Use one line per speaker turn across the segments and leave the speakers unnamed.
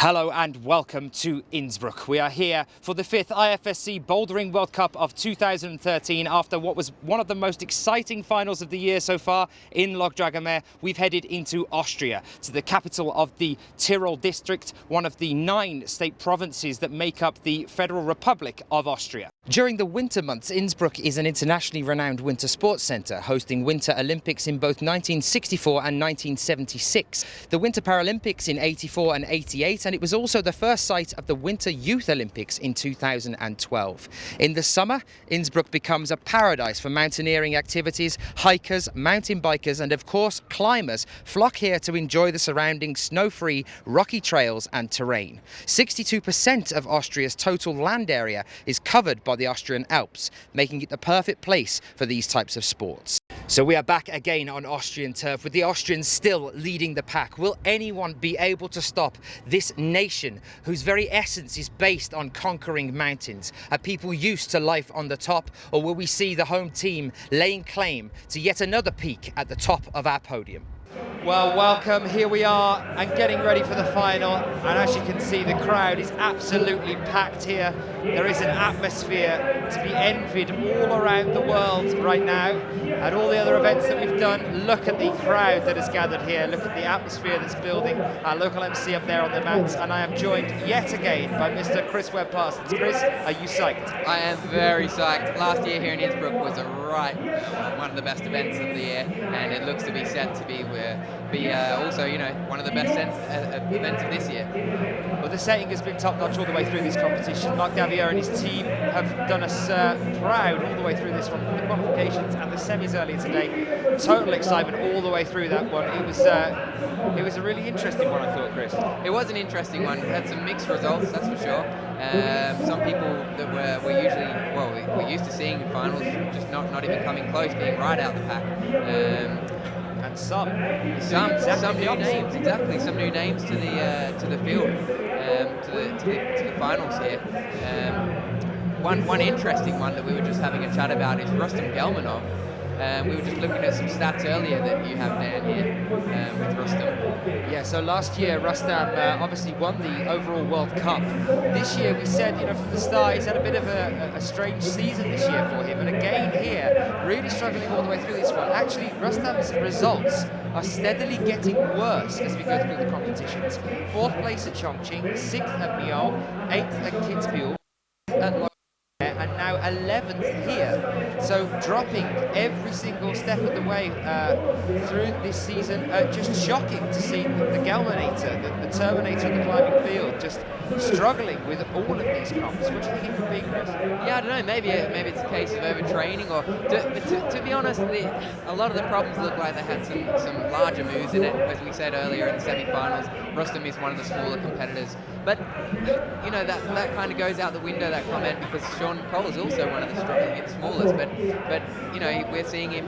Hello and welcome to Innsbruck. We are here for the 5th IFSC Bouldering World Cup of 2013 after what was one of the most exciting finals of the year so far in NOGUCHI Akiyo JPN. We've headed into Austria, to the capital of the Tyrol district, one of the 9 state provinces that make up the Federal Republic of Austria. During the winter months, Innsbruck is an internationally renowned winter sports centre, hosting Winter Olympics in both 1964 and 1976, the Winter Paralympics in 84 and 88, and it was also the first site of the Winter Youth Olympics in 2012. In the summer, Innsbruck becomes a paradise for mountaineering activities. Hikers, mountain bikers and of course climbers flock here to enjoy the surrounding snow-free rocky trails and terrain. 62% of Austria's total land area is covered by the Austrian Alps, making it the perfect place for these types of sports. So we are back again on Austrian turf, with the Austrians still leading the pack. Will anyone be able to stop this nation whose very essence is based on conquering mountains? Are people used to life on the top, or will we see the home team laying claim to yet another peak at the top of our podium? Well, welcome. Here we are and getting ready for the final, and as you can see, the crowd is absolutely packed here. There is an atmosphere to be envied all around the world right now. At all the other events that we've done, look at the crowd that has gathered here, look at the atmosphere that's building. Our local MC up there on the mats, and I am joined yet again by Mr. Chris Webb-Parsons. Chris, are you psyched?
I am very psyched. Last year here in Innsbruck was one of the best events of the year, and it looks to be set to be also, one of the best events of this year.
Well, the setting has been top-notch all the way through this competition. Mark Davier and his team have done us proud all the way through this one, from the qualifications and the semis earlier today. Total excitement all the way through that one. It was a really interesting one, I thought, Chris.
It was an interesting one. It had some mixed results, that's for sure. Some people that we're used to seeing in finals just not even coming close, being right out the pack.
And some
new names, exactly. Some new names to the field, to the finals here. One interesting one that we were just having a chat about is Rustam Gelmanov. We were just looking at some stats earlier that you have down here with Rustam.
Yeah, so last year Rustam obviously won the overall World Cup. This year we said, from the start, he's had a bit of a strange season this year for him, and again here, really struggling all the way through this one. Actually, Rustam's results are steadily getting worse as we go through the competitions. 4th place at Chongqing, 6th at Nyon, 8th at Kitzbühel, at and now 11th here. So dropping every single step of the way through this season. Just shocking to see the Gelmanator, the Terminator of the climbing field, just struggling with all of these comps. What do you think it could be, Chris?
Yeah, I don't know. Maybe it's a case of overtraining, or to be honest, a lot of the problems look like they had some larger moves in it. As we said earlier in the semi-finals, Rustam is one of the smaller competitors. But that kind of goes out the window, that comment, because Sean Cole is also one of the smallest. But we're seeing him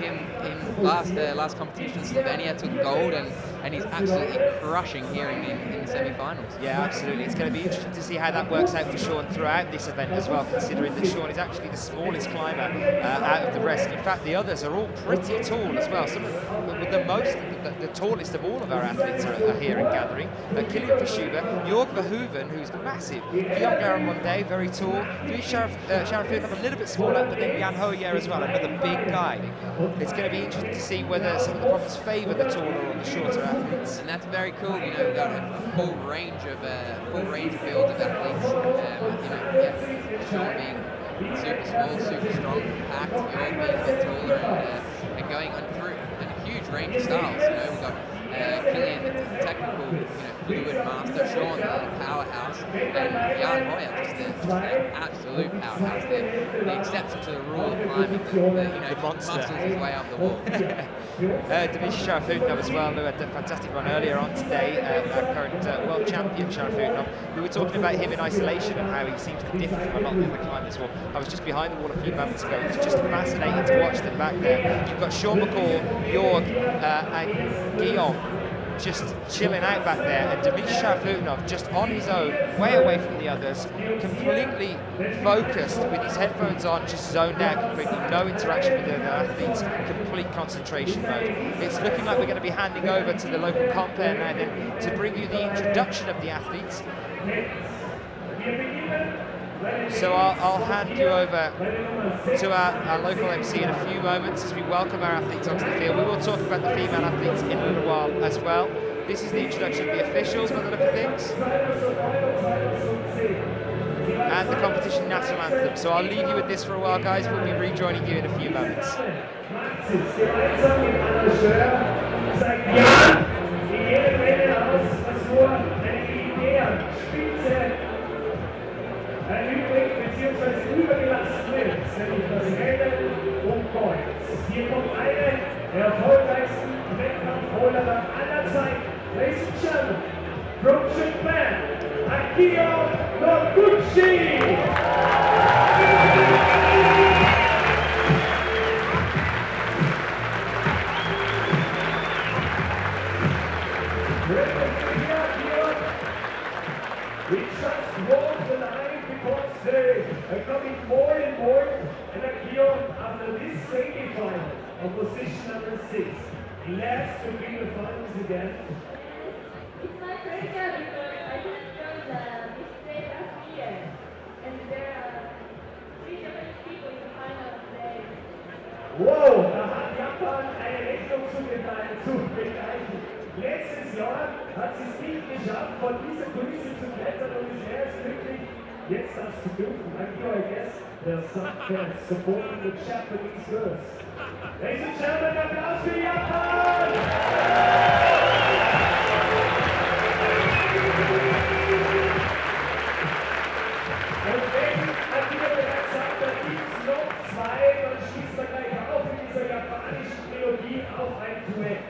last competition, Slovenia took gold, and he's absolutely crushing here in the semi-finals.
Yeah, absolutely. It's going to be interesting to see how that works out for Sean throughout this event as well, considering that Sean is actually the smallest climber out of the rest. In fact, the others are all pretty tall as well. Some of the tallest of all of our athletes are here in gathering. Kilian Fischuber, Jorg Verhoeven, who's massive, Guillaume Mondet, very tall, SHARAFUTDINOV a little bit smaller, but then HOJER as well, another big guy. It's going to be interesting to see whether some of the problems favour the taller or the shorter athletes.
And that's very cool. We've got a full range of builds of athletes. Sean being super small, super strong, packed, Jorg being a bit taller, and going through a huge range of styles. We've got Kilian, the technical, fluid master, Sean, the powerhouse, and Jan Hoyer, just the absolute powerhouse. The exception to the rule of climbing, the monster muscles his way up the wall.
Dmitrii SHARAFUTDINOV as well, who had a fantastic run earlier on today, our current world champion SHARAFUTDINOV. We were talking about him in isolation and how he seems to differ from a lot of the other climbers. Well, I was just behind the wall a few moments ago. It's just fascinating to watch them back there. You've got Sean McCall, Jorg, and Guillaume just chilling out back there, and Dmitrii SHARAFUTDINOV just on his own, way away from the others, completely focused with his headphones on, just zoned out completely, no interaction with the other athletes, complete concentration mode. It's looking like we're going to be handing over to the local compere now then to bring you the introduction of the athletes. So I'll hand you over to our local MC in a few moments as we welcome our athletes onto the field. We will talk about the female athletes in a little while as well. This is the introduction of the officials by the look of things. And the competition national anthem. So I'll leave you with this for a while, guys. We'll be rejoining you in a few moments.
erübrigt bzw. übergelassen wird, nämlich das Rennen um Kreuz. Hier kommt eine der erfolgreichsten Wettkampfholerer aller Zeiten. Ladies and gentlemen, from Japan, Akiyo Noguchi! We just walk the line because they are coming more and more, and Akiyo, after this semi-final of position number 6, last to be the finals again.
It's my pleasure because I just joined this state last year, and there are 3 Japanese people in the final today.
Wow, da hat Japan eine Rechnung zu begleichen. Letztes Jahr hat sie es nicht geschafft, von dieser Kulisse zu klettern und ist erst glücklich, jetzt das zu dürfen. Akiyo, I guess, the Sun Can supporting the Japanese girls. Ladies and gentlemen, Applaus für Japan! Und wenn Akiyo bereits sagt, da gibt es noch 2, dann schließt er gleich auf in dieser japanischen Trilogie auf ein Duett.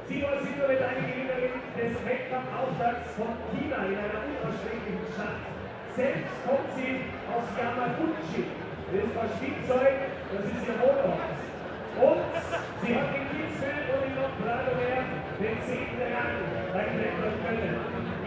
Sie war mit einer Gewinnerin des Wettkampfauftakts von China in einer unerschwinglichen Stadt. Selbst kommt sie aus Yamaguchi. Das war Spielzeug, das ist ihr Wohnort. Und sie hat in Innsbruck und in Nordrhein-Westfalen den 10. Rang klettern können.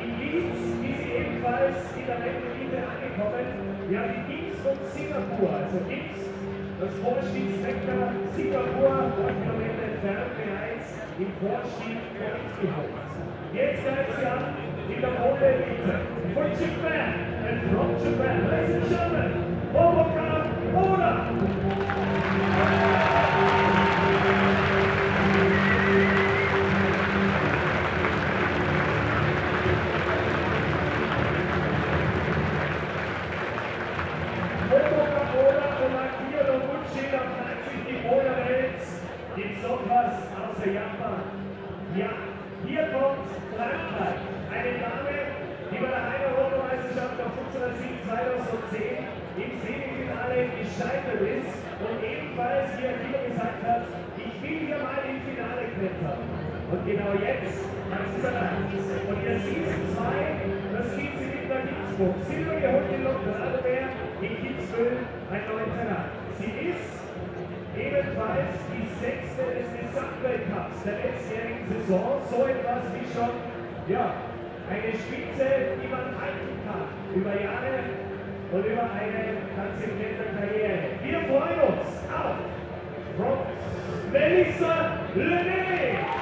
In Linz ist sie ebenfalls in der Weltelite angekommen. Ja, die Gips von Singapur, also Gips, das Vorstiegswetter Singapur, 1 Kilometer entfernt bereits im Vorstieg geholt. Jetzt greift sie an in der Modelite. For Japan and from Japan, ladies and gentlemen, Momoka ODA! Gibt's noch was außer Japan? Ja, hier kommt Frankreich. Eine Dame, die bei der Heim-Europameisterschaft auf 2010 im Semifinale gescheitert ist und ebenfalls, wie Akiyo gesagt hat, ich will hier mal im Finale klettern. Und genau jetzt hat sie es erreicht. Und ihr Season 2, das gibt sie mit der Innsbruck. Silber geholt in Nordrhein-Westfalen, in Innsbruck ein 9. Rang. Sie ist ebenfalls die 6. des Gesamtweltcups der letztjährigen Saison. So etwas wie schon, ja, eine Spitze, die man halten kann. Über Jahre und über eine konsequente Karriere. Wir freuen uns auf from Melissa FRA.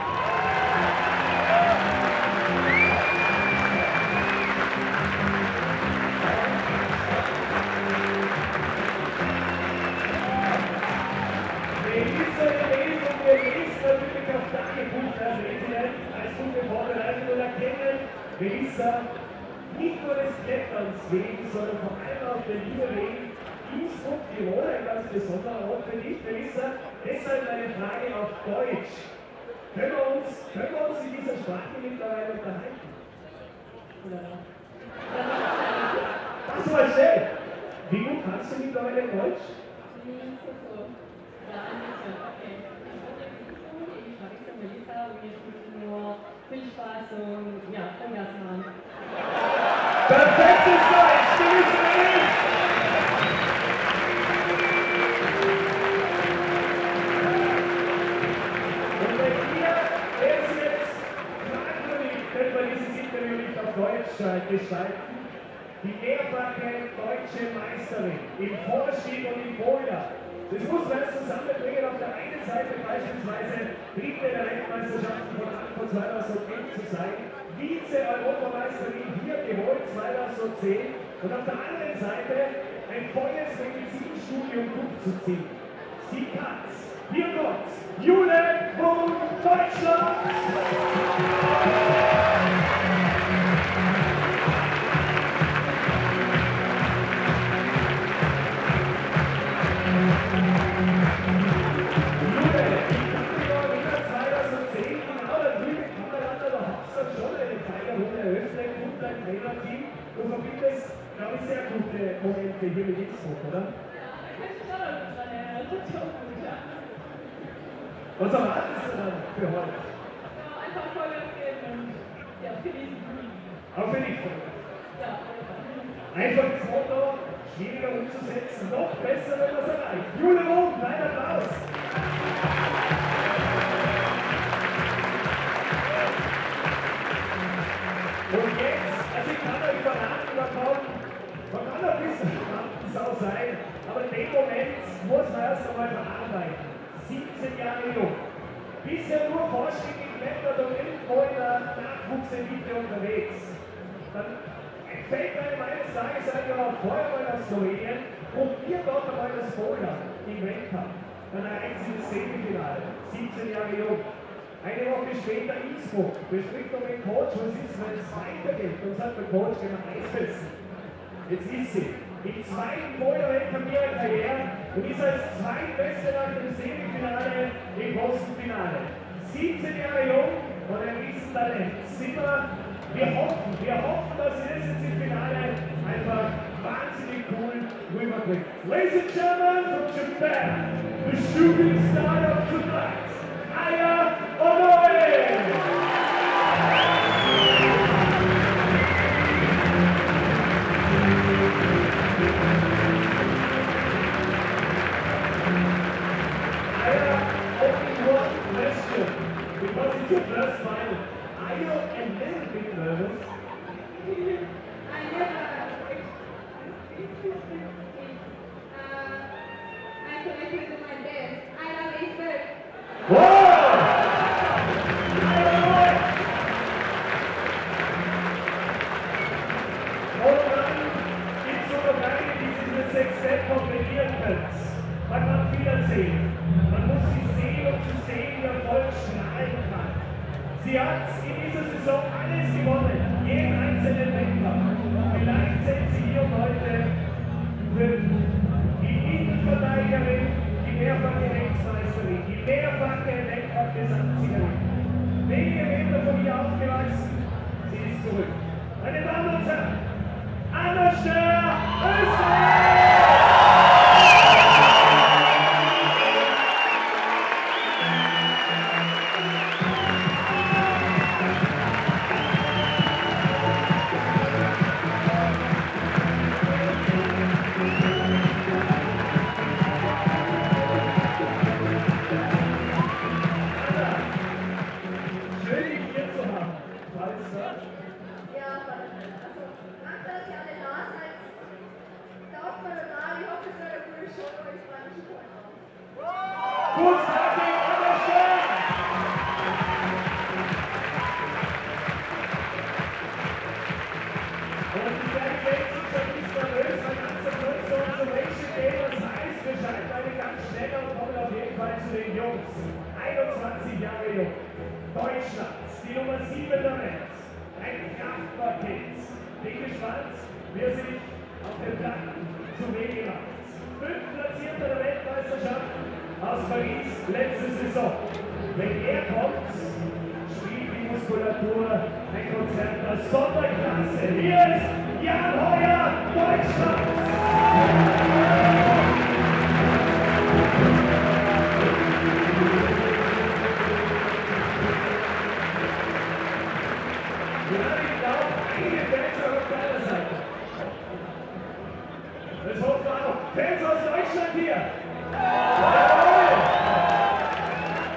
Melissa, nicht nur des Kletterns wegen, sondern vor allem auch der Liebe wegen Innsbruck, Tirol, ein ganz besonderer Ort für dich, Melissa. Deshalb eine Frage auf Deutsch. Können wir uns in dieser Sprache mittlerweile unterhalten? Das war schön. Wie gut kannst du mittlerweile Deutsch?
Viel Spaß und ja, Vollgas machen.
Perfektes Deutsch, Melissa FRA! Und bei dir ist jetzt Frankreich veranstalten. Die mehrfache deutsche Meisterin im Vorschieb und im Boulder. Das muss man zusammenbringen. Auf der einen Seite beispielsweise Dritte der Weltmeisterschaften von Anko 2011 zu sein, Vize-Europameisterin hier geholt 2010 und auf der anderen Seite ein volles Medizinstudium durchzuziehen. Sie kann's. Hier kommt's. Jule von Deutschland! Du verbindest, glaube ich, sehr gute Momente hier mit Innsbruck, oder? Was erwartest du dann für heute?
Einfach Vollgas geben und ja, genießen.
Auch für dich Vollgas?
Ja.
Einfach das Motto, schwieriger umzusetzen, noch besser, wenn man es erreicht. Jule Rom, dein Applaus! Und jetzt, also ich kann euch verraten, man kann ein bisschen Sau sein, aber in dem Moment muss man erst einmal verarbeiten. 17 Jahre jung, bisher nur Forschung geklettert und irgendwo in der Nachwuchselite unterwegs. Dann fällt einem eines Tages einfach auch vorher mal nach Slowenien, probiert dort einmal das Boulder im Weltcup. Dann erreicht sie das Semifinale, 17 Jahre jung. Eine Woche später Innsbruck, bespricht noch mit dem Coach, was ist, wenn es weitergeht. Und sagt der Coach, gehen wir einsetzen. Jetzt ist sie im zweiten Boulder-Weltcup ihrer Karriere und ist als Zweitbeste nach dem Semifinale im Postenfinale. 17 Jahre jung und ein Riesentalent. Wir hoffen, dass sie das jetzt im Finale einfach wahnsinnig cool rüberbringt. Ladies and gentlemen from Japan, the shooting star of tonight, Aya ONOE! Because it's your first final. Are you a little bit nervous?
I never I collected to my best. I love Innsbruck.
Whoa! Und dann gibt es sogar keine, die diese Sextett kombinieren können. Man kann viel erzählen. Man muss sie sehen, um zu sehen, wie Erfolg strahlen kann. Sie hat in dieser Saison alles gewonnen, jeden einzelnen Wettkampf. Vielleicht sind sie hier heute für die Innenverteidigerin, die mehrfache Rechtsmeisterin, die mehrfache Weltcup-Gesamtsiegerin. Wenige Meter von ihr aufgewachsen, sie ist zurück. Meine Damen und Herren, Anna GER, Österreich! Deutschlands, die Nummer 7 der Welt, ein Kraftpaket. Bin gespannt, wie er sich auf dem Plan zu Wege macht. 5. Platzierter der Weltmeisterschaft aus Paris letzte Saison. Wenn er kommt, spielt die Muskulatur ein Konzert der Sonderklasse. Hier ist Jan GER, Deutschland! Das hoffen wir auch. Fans aus Deutschland hier! Jawohl!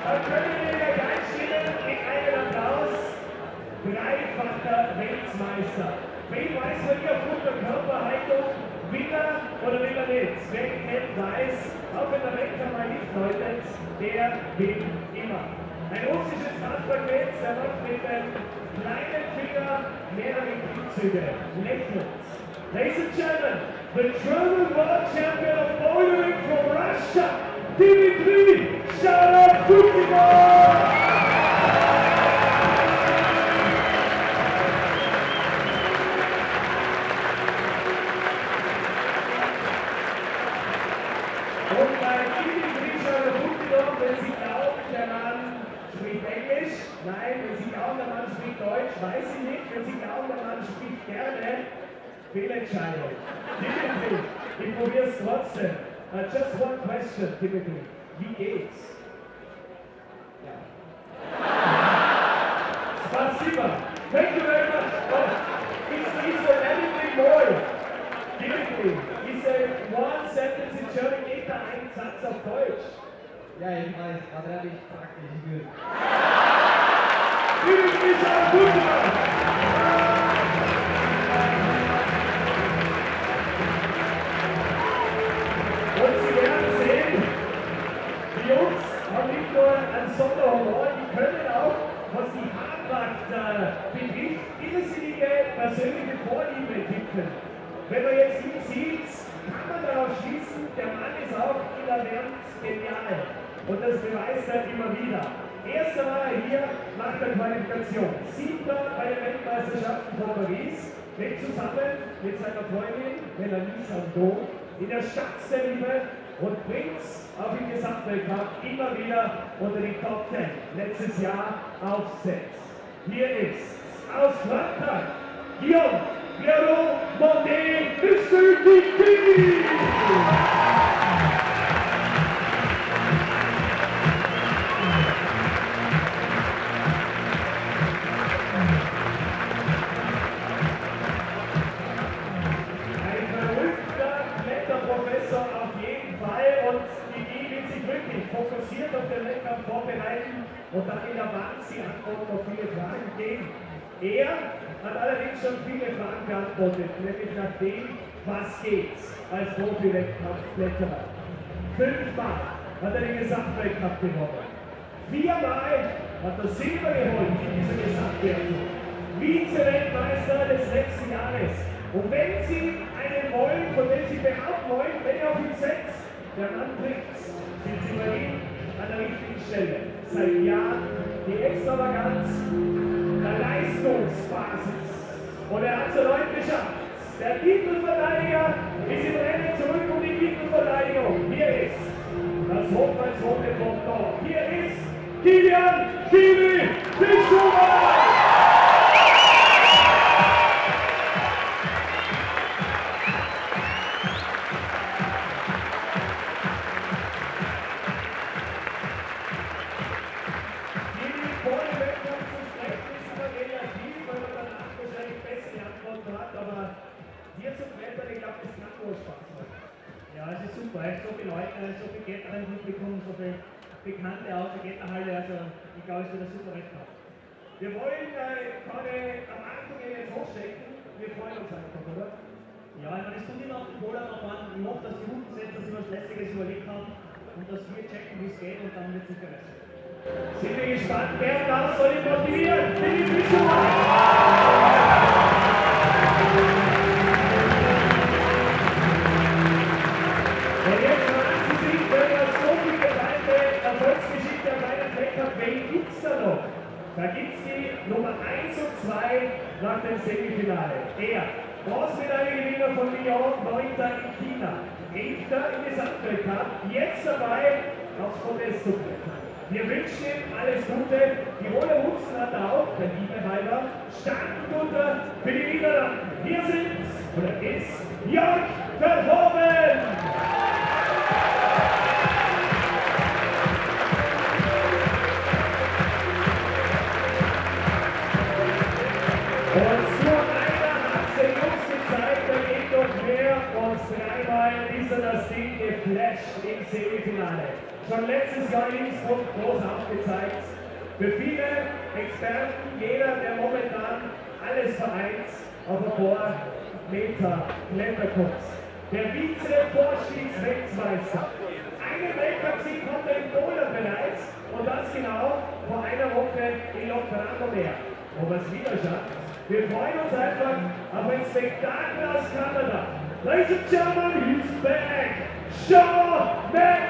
Dann können wir gleich einstimmen in einen Applaus. Dreifacher Weltmeister. Wen weiß man hier aufgrund der Körperhaltung, will er oder will er nicht? Wer kennt, weiß, auch wenn der Wecker mal nicht deutet, der will immer. Ein russisches Handballnetz, der macht mit dem kleinen Finger mehrere Klimmzüge, lächelt. Ladies and gentlemen, the German World Champion of Bouldering from Russia, Dmitrii SHARAFUTDINOV! Und bei Dmitrii SHARAFUTDINOV, wenn Sie glauben, der Mann spricht Englisch, nein, wenn Sie glauben, der Mann spricht Deutsch, weiß ich nicht, wenn Sie glauben, der Mann spricht gerne, Fehlentscheidung. Dmitrii, ich probiere es trotzdem. Just one question, Dmitrii. Wie geht's? Ja. Spasiba. Thank you very much. Is there anything more? Dmitrii, is there one sentence in German? Geht da ein Satz auf Deutsch?
Ja, ich weiß, aber da bin ich praktisch gut.
Dmitrii SHARAFUTDINOV! Und Sie werden sehen, die Jungs haben nicht nur einen Sonderhumor, die können auch, was die Haarpracht betrifft, irrsinnige persönliche Vorliebe entwickeln. Wenn man jetzt ihn sieht, kann man darauf schließen, der Mann ist auch in der Welt genial. Und das beweist er immer wieder. Erster war er hier nach der Qualifikation. 7. bei den Weltmeisterschaften von Paris, lebt zusammen mit seiner Freundin Melissa FRA in der Stadt der Liebe und bringt auch im Gesamtweltcup immer wieder unter die Top 10. Letztes Jahr auf 6. Hier ist aus Frankreich Guillaume, MONDET, Dmitrii! Professor auf jeden Fall und die wird sich wirklich fokussiert auf den Wettkampf vorbereiten und dann in der Wand die Antworten auf viele Fragen geben. Er hat allerdings schon viele Fragen beantwortet, nämlich nach dem, was geht's als Profi-Wettkampfkletterer. 5-mal hat er den Gesamtweltcup gewonnen. 4-mal hat er Silber geholt in dieser Gesamtwertung. Vize-Weltmeister des letzten Jahres. Und wenn Sie einen wollen, von dem Sie behaupten wollen, wenn er auf ihn setzt, der Mann bringt's, sind Sie bei ihm an der richtigen Stelle. Seit Jahren die Extravaganz der Leistungsbasis. Und er hat es erneut geschafft. Der Titelverteidiger ist im Rennen zurück um die Titelverteidigung. Hier ist das hochpreisrote Pendant. Hier ist Guillaume FISCHHUBER!
Ja, es ist super. So viele Leute, so viel Kletterer im Publikum, so viele Bekannte aus der Kletterhalle. Also ich glaube, es wird ein super Wettkampf.
Wir wollen gerade am Anfang jetzt hochstecken. Wir freuen uns einfach, oder?
Ja, ich meine, es kommt immer auf den Boulder drauf an. Ich hoffe, dass die Routen setzen, dass sie was Lästiges überlegt haben und dass wir checken, wie es geht und dann wird es sicher besser.
Sind wir gespannt, wer das soll ihn motivieren? Dmitrii SHARAFUTDINOV! Und jetzt fragen Sie sich, wenn er so viel geteilte Erfolgsgeschichte an meinem Fleck hat, wen gibt es da noch? Da gibt es die Nummer 1 und 2 nach dem Semifinale. Er, Bronzemedaillengewinner von Lyon, 9. in China, 11. im Gesamtweltcup, jetzt dabei aufs Podest zu klettern. Wir wünschen ihm alles Gute. Die hohe Hutzen hat er auch, der liebe halber, starken Guter für die Niederlande. Hier sind, oder ist, Jorg VERHOEVEN! Und so einer hat es den Jungs gezeigt, da geht noch mehr und 3-mal ist er das Ding geflasht im Semifinale. Schon letztes Jahr in Innsbruck groß aufgezeigt. Für viele Experten, jeder, der momentan alles vereint, auf ein paar Meter Kletterkunst. Der Vize-Vorstiegsweltmeister. Einen Weltcup-Sieg kommt er im Bouldern bereits und das genau vor einer Woche in Locarno-Meer. Ob er es wieder schafft? Wir freuen uns einfach auf ein Spektakel aus Kanada. Ladies and gentlemen, he's back! Sean CAN!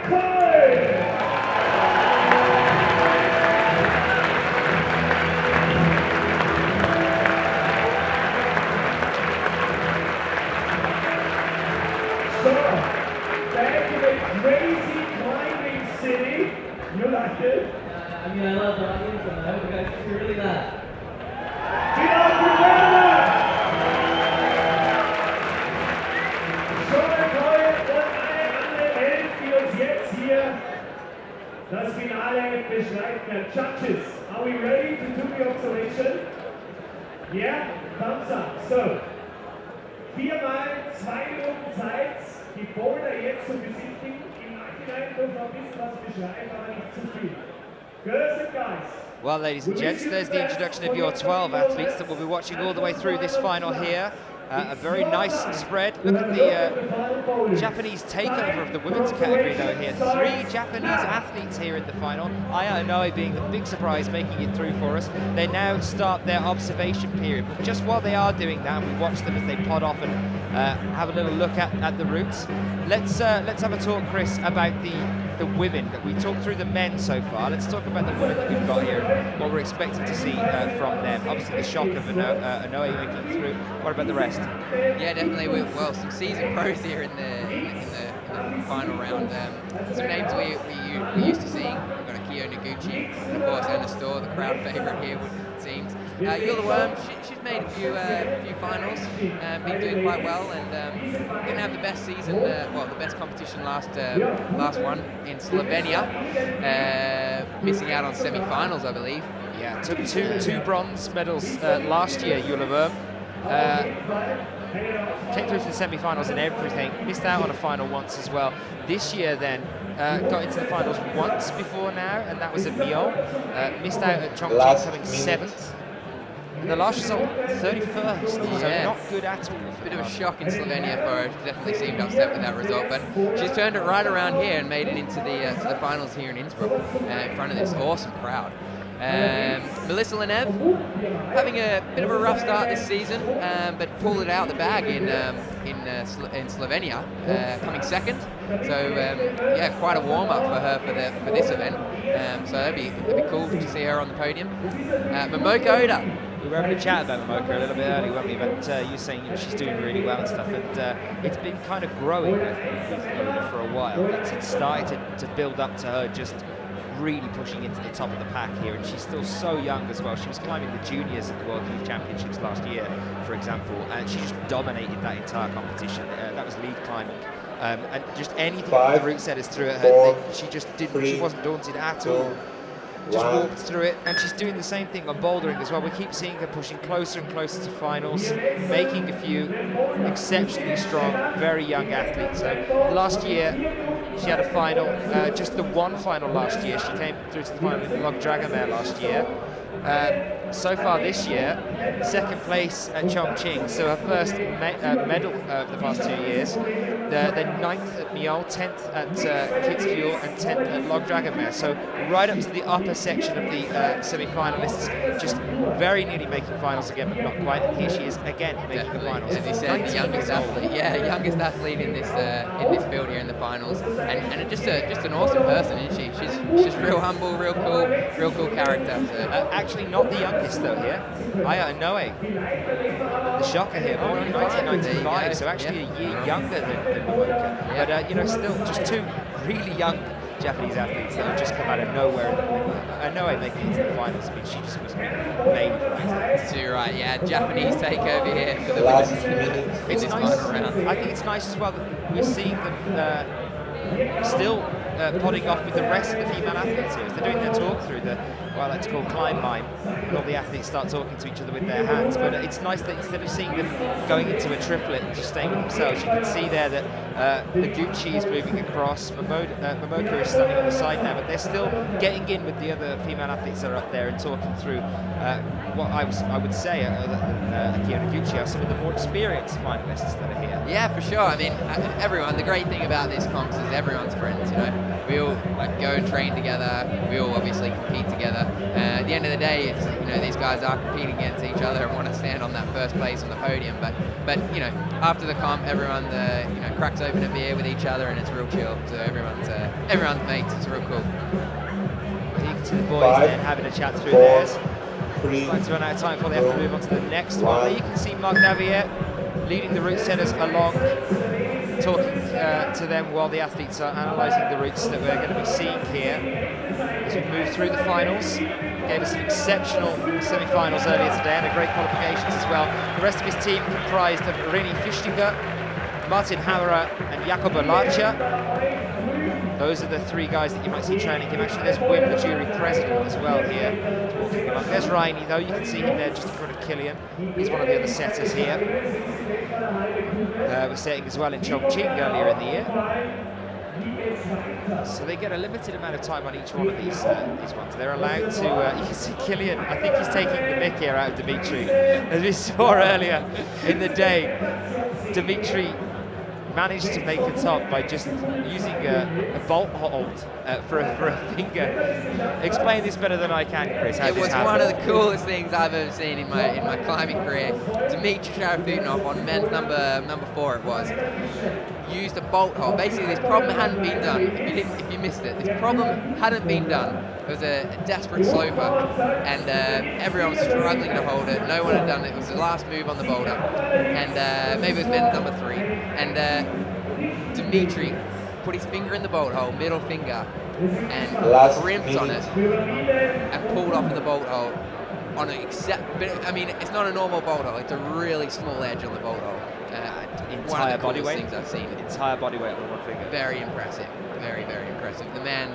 Crazy climbing city. You like it?
I mean, I love the audience and I hope you guys can really laugh.
Get out the banner! Sean CAN und alle Welt, die uns jetzt hier das Finale beschreiben. Judges, are we ready to do the observation? Yeah? Thumbs up. So, 4 mal 2 Minuten Zeit, die Boulder jetzt zu besichtigen. Im Nachhinein dürfen wir ein bisschen was beschreiben, aber nicht zu viel. Girls and guys.
Well, ladies and gents, there's the introduction of your 12 athletes that we'll be watching all the way through this final here. A very nice spread. Look at the Japanese takeover of the women's category though here. 3 Japanese athletes here in the final. Aya ONOE being the big surprise, making it through for us. They now start their observation period. But just while they are doing that, we watch them as they pod off and have a little look at the routes. Let's have a talk, Chris, about the women. We talked through the men so far. Let's talk about the women that we've got here and what we're expecting to see from them. Obviously the shock of ONOE making it through. What about the rest?
Yeah, definitely. Well, some seasoned pros here in the final round. Some names we used to seeing. We've got Akiyo Noguchi, and of course Anna STÖHR, the crowd favourite here, it seems. WURM, she's made a few finals, been doing quite well, and didn't have the best season, well, the best competition last one in Slovenia, missing out on semi-finals, I believe.
Yeah, took two bronze medals last year, WURM. Came through to the semi-finals and everything, missed out on a final once as well. This year then, got into the finals once before now, and that was at Mio. Missed out at Chongqing, coming 7th. And the last result, 31st, so
yeah,
not good at all.
Bit of a shock in Slovenia for her. She definitely seemed upset with that result, but she's turned it right around here and made it into the finals here in Innsbruck in front of this awesome crowd. Melissa FRA having a bit of a rough start this season, but pulled it out the bag in Slovenia, coming 2nd. So yeah, quite a warm up for her for this event. So that'd be cool to see her on the podium. Momoka ODA.
We were having a chat about Momoka a little bit earlier, weren't we? But you saying she's doing really well and stuff, and it's been kind of growing, I think, with ODA for a while. It's started to build up to her just really pushing into the top of the pack here, and she's still so young as well. She was climbing the juniors at the World Youth Championships last year, for example, and she just dominated that entire competition. That was lead climbing, and just anything the route setters threw at her, she just didn't. She wasn't daunted at all. Just walked through it, and she's doing the same thing on bouldering as well. We keep seeing her pushing closer and closer to finals, making a few exceptionally strong, very young athletes. So last year, she had a final, just the one final last year. She came through to the final in NEVE Melissa FRA last year. So far this year, 2nd place at Chongqing, so her first medal of the past 2 years. The 9th at Mio, 10th at Kitzbühel, and 10th at NEVE Melissa FRA. So right up to the upper section of the semi-finalists, just very nearly making finals again, but not quite. And here she is again making the finals.
As you said, the youngest athlete, youngest athlete in this field here in the finals, and just an awesome person, isn't she? She's just real humble, real cool character. So.
Actually, not the youngest though here. Aya ONOE, the shocker here, born in 1995, so actually a year younger than Momoka. But you know, still just 2 really young Japanese athletes that have just come out of nowhere. ONOE making it to the finals. I mean, she just must be made.
Too right, yeah. Japanese takeover here for the women's in this
nice.
final round.
I think it's nice as well that we're seeing them still podding off with the rest of the female athletes here as they're doing their talk through the, what I like to call climb mime, and all the athletes start talking to each other with their hands. But it's nice that instead of seeing them going into a triplet and just staying with themselves, you can see there that Noguchi is moving across, Momoka is standing on the side now, but they're still getting in with the other female athletes that are up there and talking through what I would say Akiyo and Noguchi are some of the more experienced finalists that are here.
Yeah, for sure. I mean, everyone, the great thing about this comps is everyone's friends, you know. We all like go and train together, we all obviously compete together. At the end of the day, it's, you know, these guys are competing against each other and want to stand on that first place on the podium, but you know, after the comp, everyone you know, cracks open a beer with each other and it's real chill, so everyone's mates, it's real cool.
You can see the boys then having a chat through theirs. It's starting to run out of time before they have to move on to the next one. There you can see Marc Davier leading the route setters along, talking to them while the athletes are analysing the routes that we're going to be seeing here as we move through the finals. Gave us some exceptional semi-finals earlier today and a great qualifications as well. The rest of his team comprised of René Fichtiger, Martin Hammerer and Jakob Olacher. Those are the three guys that you might see training him. Actually, there's WURM, the jury president as well here, walking along. There's Reini, though. You can see him there just in front of Kilian. He's one of the other setters here. We're setting as well in Chongqing earlier in the year. So they get a limited amount of time on each one of these ones. They're allowed to, you can see Kilian, I think he's taking the mick here out of Dmitrii. As we saw earlier in the day, Dmitrii managed to make the top by just using a bolt hold for a finger. Explain this better than I can, Chris.
It was one of the coolest things I've ever seen in my climbing career. Dmitrii SHARAFUTDINOV on men's number 4 it was, used a bolt hold. Basically, this problem hadn't been done. If you missed it, this problem hadn't been done. It was a desperate sloper, and everyone was struggling to hold it. No one had done it. It was the last move on the boulder, and maybe it was men's number 3. And Dmitrii put his finger in the bolt hole, middle finger, and crimped on it, and pulled off the bolt hole. But I mean, it's not a normal bolt hole. It's a really small edge on the bolt hole.
Entire body weight.
Things I've seen.
Entire body weight on one finger.
Very impressive. Very, very impressive. The man.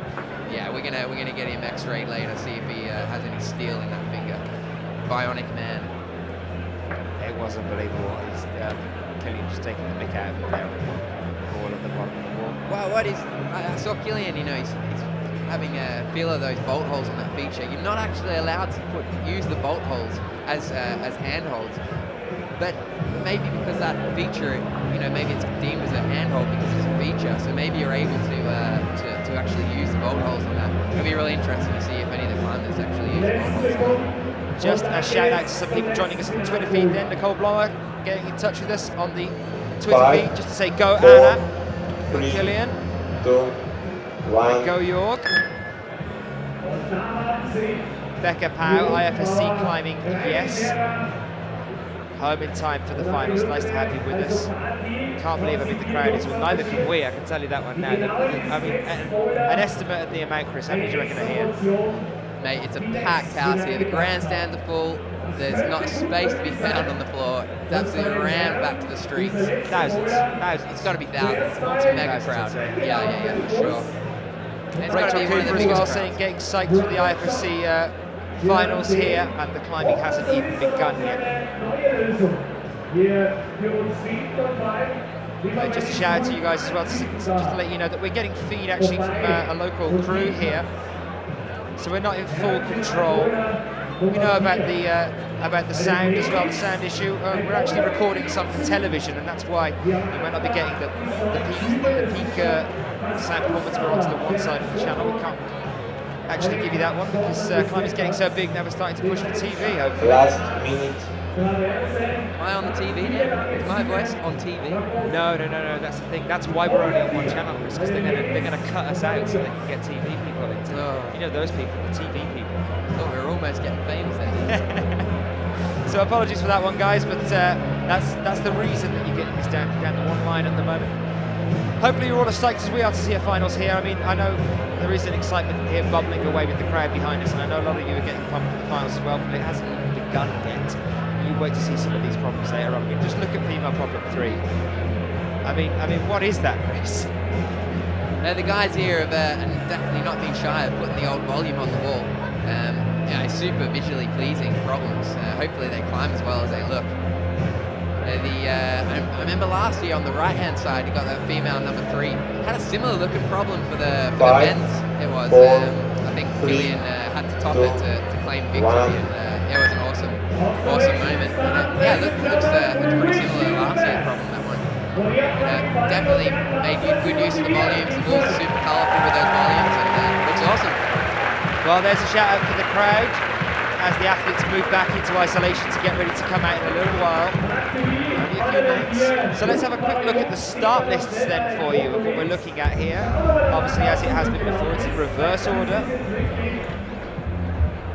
Yeah, we're gonna get him X-rayed later, see if he has any steel in that finger. Bionic man.
It was unbelievable. He's Kilian just taking the mick out of it there. All at the bottom of the wall.
Well, I saw Kilian. You know, he's having a feel of those bolt holes on that feature. You're not actually allowed to use the bolt holes as handholds, but maybe because that feature, you know, maybe it's deemed as a handhold because it's a feature. So maybe you're able to actually use the bolt holes on that. It'll be really interesting to see if any of the climbers actually use the bolt holes.
Just a shout out to some people joining us on the Twitter feed. Then Nicole Blower getting in touch with us on the Twitter feed just to say go Anna, go Kilian,
2, 1.
go Jorg. Becca Pau, IFSC climbing, yes. Home in time for the finals. Nice to have you with us. Can't believe how big the crowd is. Well, neither can we, I can tell you that one now. I mean, an estimate of the amount, Chris, how many do you reckon are here?
Mate, it's a packed house here. The grandstands are full. There's not a space to be found on the floor. It's absolutely rammed back to the streets.
Thousands.
It's got to be thousands. It's a mega crowd. Yeah, for sure. And it's got to be one of the
as
biggest
well,
crowds.
saying getting psyched for the IFSC finals here, and the climbing hasn't even begun yet. Just a shout out to you guys as well, just to let you know that we're getting feed actually from a local crew here, so we're not in full control. We know about the sound as well, the sound issue. We're actually recording some for television, and that's why you might not be getting the peak sound performance. We're onto the one side of the channel. We can't actually give you that one because climbing's getting so big now we're starting to push for TV, hopefully.
Last minute.
Am I on the TV now? Is my voice on TV?
No, that's the thing. That's why we're only on one channel, Chris, because they're gonna cut us out so they can get TV people into. You know those people, the TV people.
I thought we were almost getting famous then.
So apologies for that one, guys, but that's the reason that you're getting this down the one line at the moment. Hopefully you're all as psyched as we are to see a finals here. I mean, I know there is an excitement here bubbling away with the crowd behind us, and I know a lot of you are getting pumped for the finals as well, but it hasn't even begun yet. You wait to see some of these problems later on. I mean, just look at female problem 3. I mean, what is that, Chris?
The guys here have definitely not been shy of putting the old volume on the wall. Yeah, super visually pleasing problems. Hopefully they climb as well as they look. I remember last year on the right-hand side, you got that female number 3. Had a similar looking problem for the men's. It was, I think Kilian had to top it to claim victory, and it was an awesome moment. Yeah, looks pretty similar to last year's problem, that one. Definitely made good use of the volumes. The walls are super colourful with those volumes, and looks awesome.
Well, there's a shout out for the crowd as the athletes move back into isolation to get ready to come out in a little while. Only a few minutes. So let's have a quick look at the start lists then for you of what we're looking at here. Obviously, as it has been before, it's in reverse order.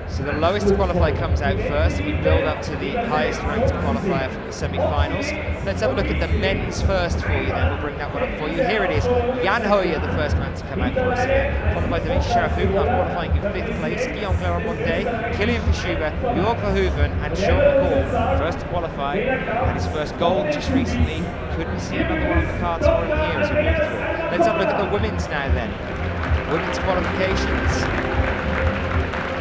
So the lowest to qualify comes out first, and we build up to the highest ranked qualifier from the semi-finals. Let's have a look at the men's first for you then. We'll bring that one up for you. Here it is. Jan Hoyer, the first man to come out for us here, followed by Dmitrii SHARAFUTDINOV qualifying in 5th place, Guillaume MONDET, Kilian FISCHHUBER, Jorg VERHOEVEN and Sean CAN, first to qualify, and his first goal just recently. Could we see another one on the cards for him here as we move through? Let's have a look at the women's now then. Women's qualifications.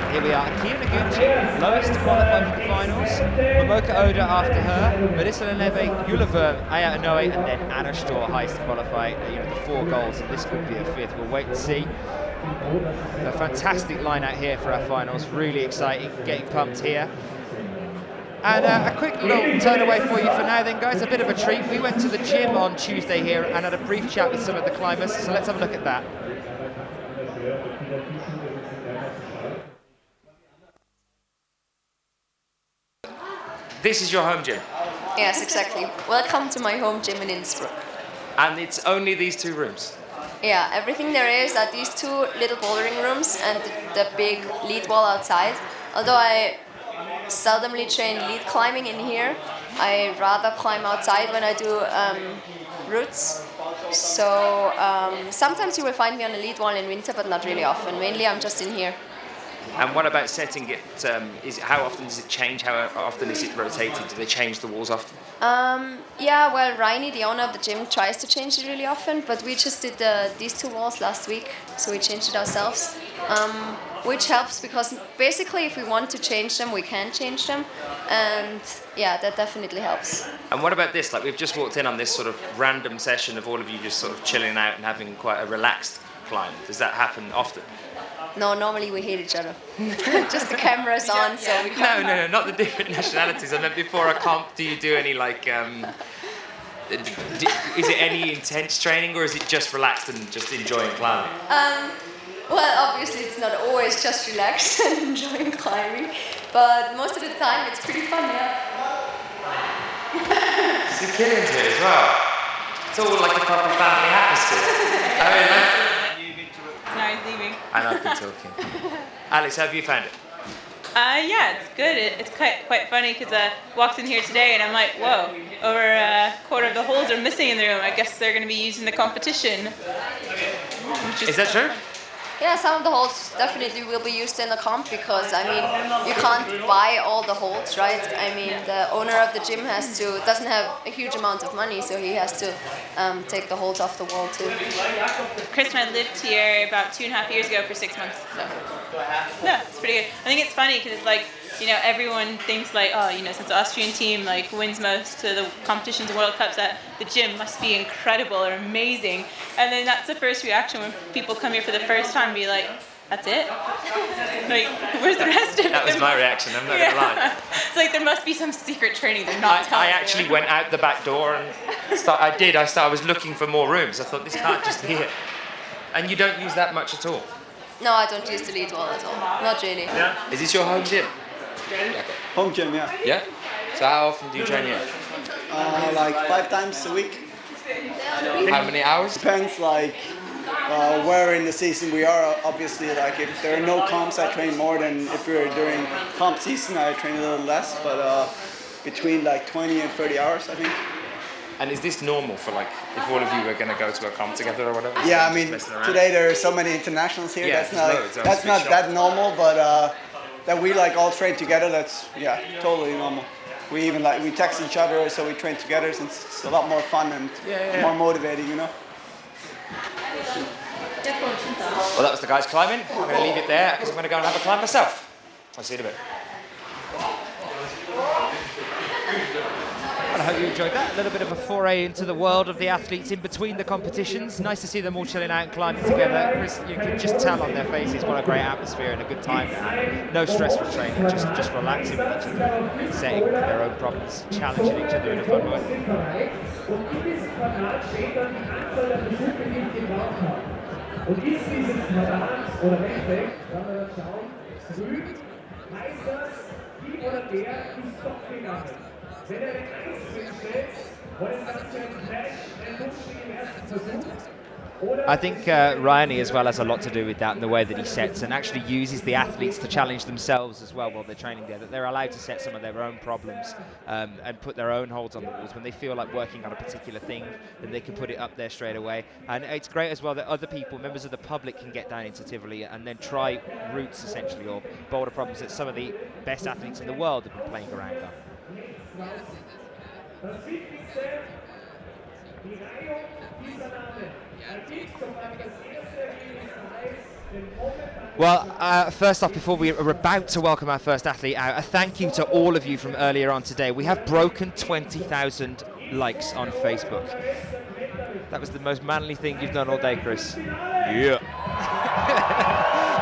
Here we are, Akiyo NOGUCHI, lowest to qualify for the finals. Momoka ODA after her, Melissa WURM Aya ONOE, and then Anna STÖHR highest to qualify. The 4 goals, and this could be a 5th. We'll wait and see. A fantastic line out here for our finals, really exciting, getting pumped here. And a quick little turn away for you for now then, guys, a bit of a treat. We went to the gym on Tuesday here and had a brief chat with some of the climbers, so let's have a look at that. This is your home gym?
Yes, exactly. Welcome to my home gym in Innsbruck.
And it's only these 2 rooms?
Yeah, everything there is are these 2 little bouldering rooms and the big lead wall outside. Although I seldomly train lead climbing in here, I rather climb outside when I do routes. So sometimes you will find me on the lead wall in winter, but not really often. Mainly I'm just in here.
And what about setting it? How often does it change? How often is it rotated? Do they change the walls often?
Yeah, well, Raini, the owner of the gym, tries to change it really often, but we just did these 2 walls last week, so we changed it ourselves, which helps because basically if we want to change them, we can change them, and yeah, that definitely helps.
And what about this? Like, we've just walked in on this sort of random session of all of you just sort of chilling out and having quite a relaxed climb. Does that happen often?
No, normally we hate each other. Just the camera's on, so we can't.
No, not the different nationalities. I meant before a comp, do you do any like, is it any intense training or is it just relaxed and just enjoying climbing?
Well, obviously it's not always just relaxed and enjoying climbing, but most of the time it's pretty fun, yeah.
See, Kilian's here as well. It's all like a proper family atmosphere. I mean,
now he's leaving.
And I've been talking. Alex, how have you found it?
Yeah, it's good. It's quite funny because I walked in here today and I'm like, whoa, over a quarter of the holes are missing in the room. I guess they're going to be used in the competition.
Is that true?
Yeah, some of the holes definitely will be used in the comp because, I mean, you can't buy all the holes, right? I mean, the owner of the gym doesn't have a huge amount of money, so he has to take the holes off the wall too.
Chris and I lived here about 2.5 years ago for 6 months, so yeah, it's pretty good. I think it's funny because it's like, everyone thinks like, oh, since the Austrian team like wins most of the competitions and World Cups, that the gym must be incredible or amazing. And then that's the first reaction when people come here for the first time, be like, that's it? Like, where's the rest of it?
That was my reaction, I'm not gonna lie.
It's like there must be some secret training they're not telling
I actually went out the back door and I was looking for more rooms. I thought, this can't just be it. And you don't use that much at all?
No, I don't use the lead wall at all. Not really.
Yeah. Is this your home gym?
Home gym, yeah.
Yeah? So how often do you train here?
Like 5 times a week.
How many hours?
Depends like where in the season we are. Obviously, like if there are no comps, I train more than if we're doing comp season, I train a little less, but between like 20 and 30 hours, I think.
And is this normal for like, if all of you were going to go to a comp together or whatever?
Yeah, I mean, today there are so many internationals here.
Yeah,
that's not that normal, but that we like all train together, that's, yeah, totally normal. We even like, we text each other, so we train together since it's a lot more fun and more motivating,
Well, that was the guys climbing. I'm going to leave it there because I'm going to go and have a climb myself. I'll see you in a bit. Well, I hope you enjoyed that. A little bit of a foray into the world of the athletes in between the competitions. Nice to see them all chilling out and climbing together. Chris, you can just tell on their faces what a great atmosphere and a good time to have. No stressful training, just relaxing with each other and setting their own problems, challenging each other in a fun way.
Und ist dieses Quadrat oder Rechteck, kann man dann schauen, grün, heißt das, die oder der ist doch gegangen. Wenn er den 1 hinstellt, war das Ganze ein Crash, ein Rutsch im ersten Versuch.
I think Ryani as well has a lot to do with that and the way that he sets and actually uses the athletes to challenge themselves as well while they're training there, that they're allowed to set some of their own problems and put their own holds on the walls. When they feel like working on a particular thing, then they can put it up there straight away. And it's great as well that other people, members of the public, can get down into Tivoli and then try routes essentially or boulder problems that some of the best athletes in the world have been playing around on. Well, first off, before we are about to welcome our first athlete out, a thank you to all of you from earlier on today. We have broken 20,000 likes on Facebook. That was the most manly thing you've done all day, Chris. Yeah.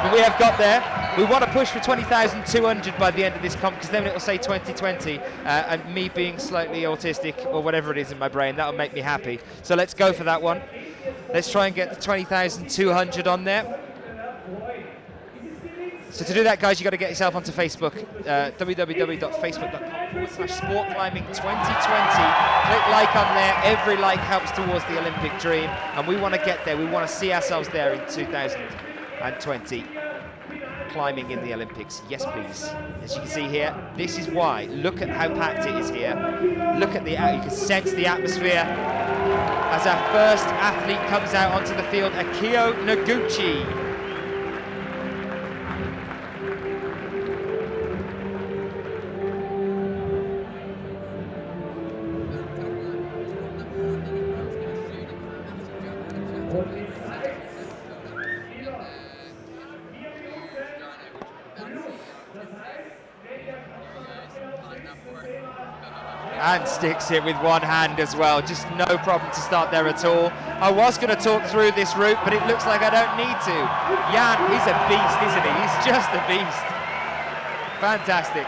But we have got there. We want to push for 20,200 by the end of this comp, because then it will say 2020, and me being slightly autistic or whatever it is in my brain, that will make me happy. So let's go for that one. Let's try and get the 20,200 on there. So to do that, guys, you've got to get yourself onto Facebook, www.facebook.com/sportclimbing2020. Click like on there. Every like helps towards the Olympic dream, and we want to get there. We want to see ourselves there in 2020, climbing in the Olympics. Yes, please. As you can see here, this is why. Look at how packed it is here. Look at you can sense the atmosphere as our first athlete comes out onto the field, Akiyo Noguchi. And sticks it with one hand as well. Just no problem to start there at all. I was going to talk through this route, but it looks like I don't need to. Jan is a beast, isn't he? He's just a beast. Fantastic.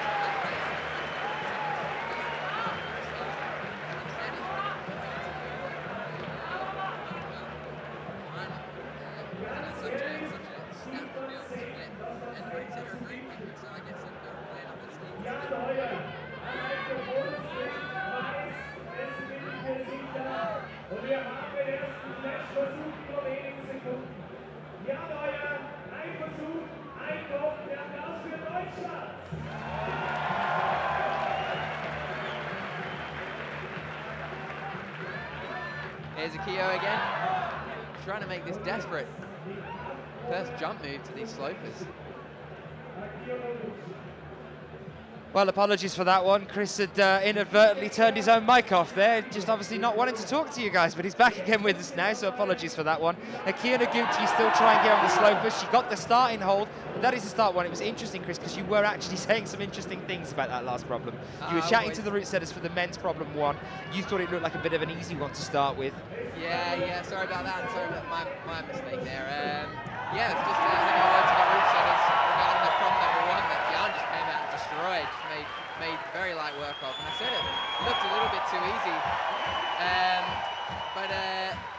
Here's Akiyo again, trying to make this desperate first jump move to these slopers.
Well, apologies for that one. Chris had inadvertently turned his own mic off there, just obviously not wanting to talk to you guys, but he's back again with us now, so apologies for that one. Akiyo Noguchi still trying here on the slopers. She got the starting hold, but that is the start one. It was interesting, Chris, because you were actually saying some interesting things about that last problem. You were chatting to the route setters for the men's problem one. You thought it looked like a bit of an easy one to start with.
Yeah, sorry about that. Sorry about my mistake there. Yeah, it's just having a word to the route setters regarding the problem number one that Jan just came out and destroyed. Just made very light work of. And I said it looked a little bit too easy. But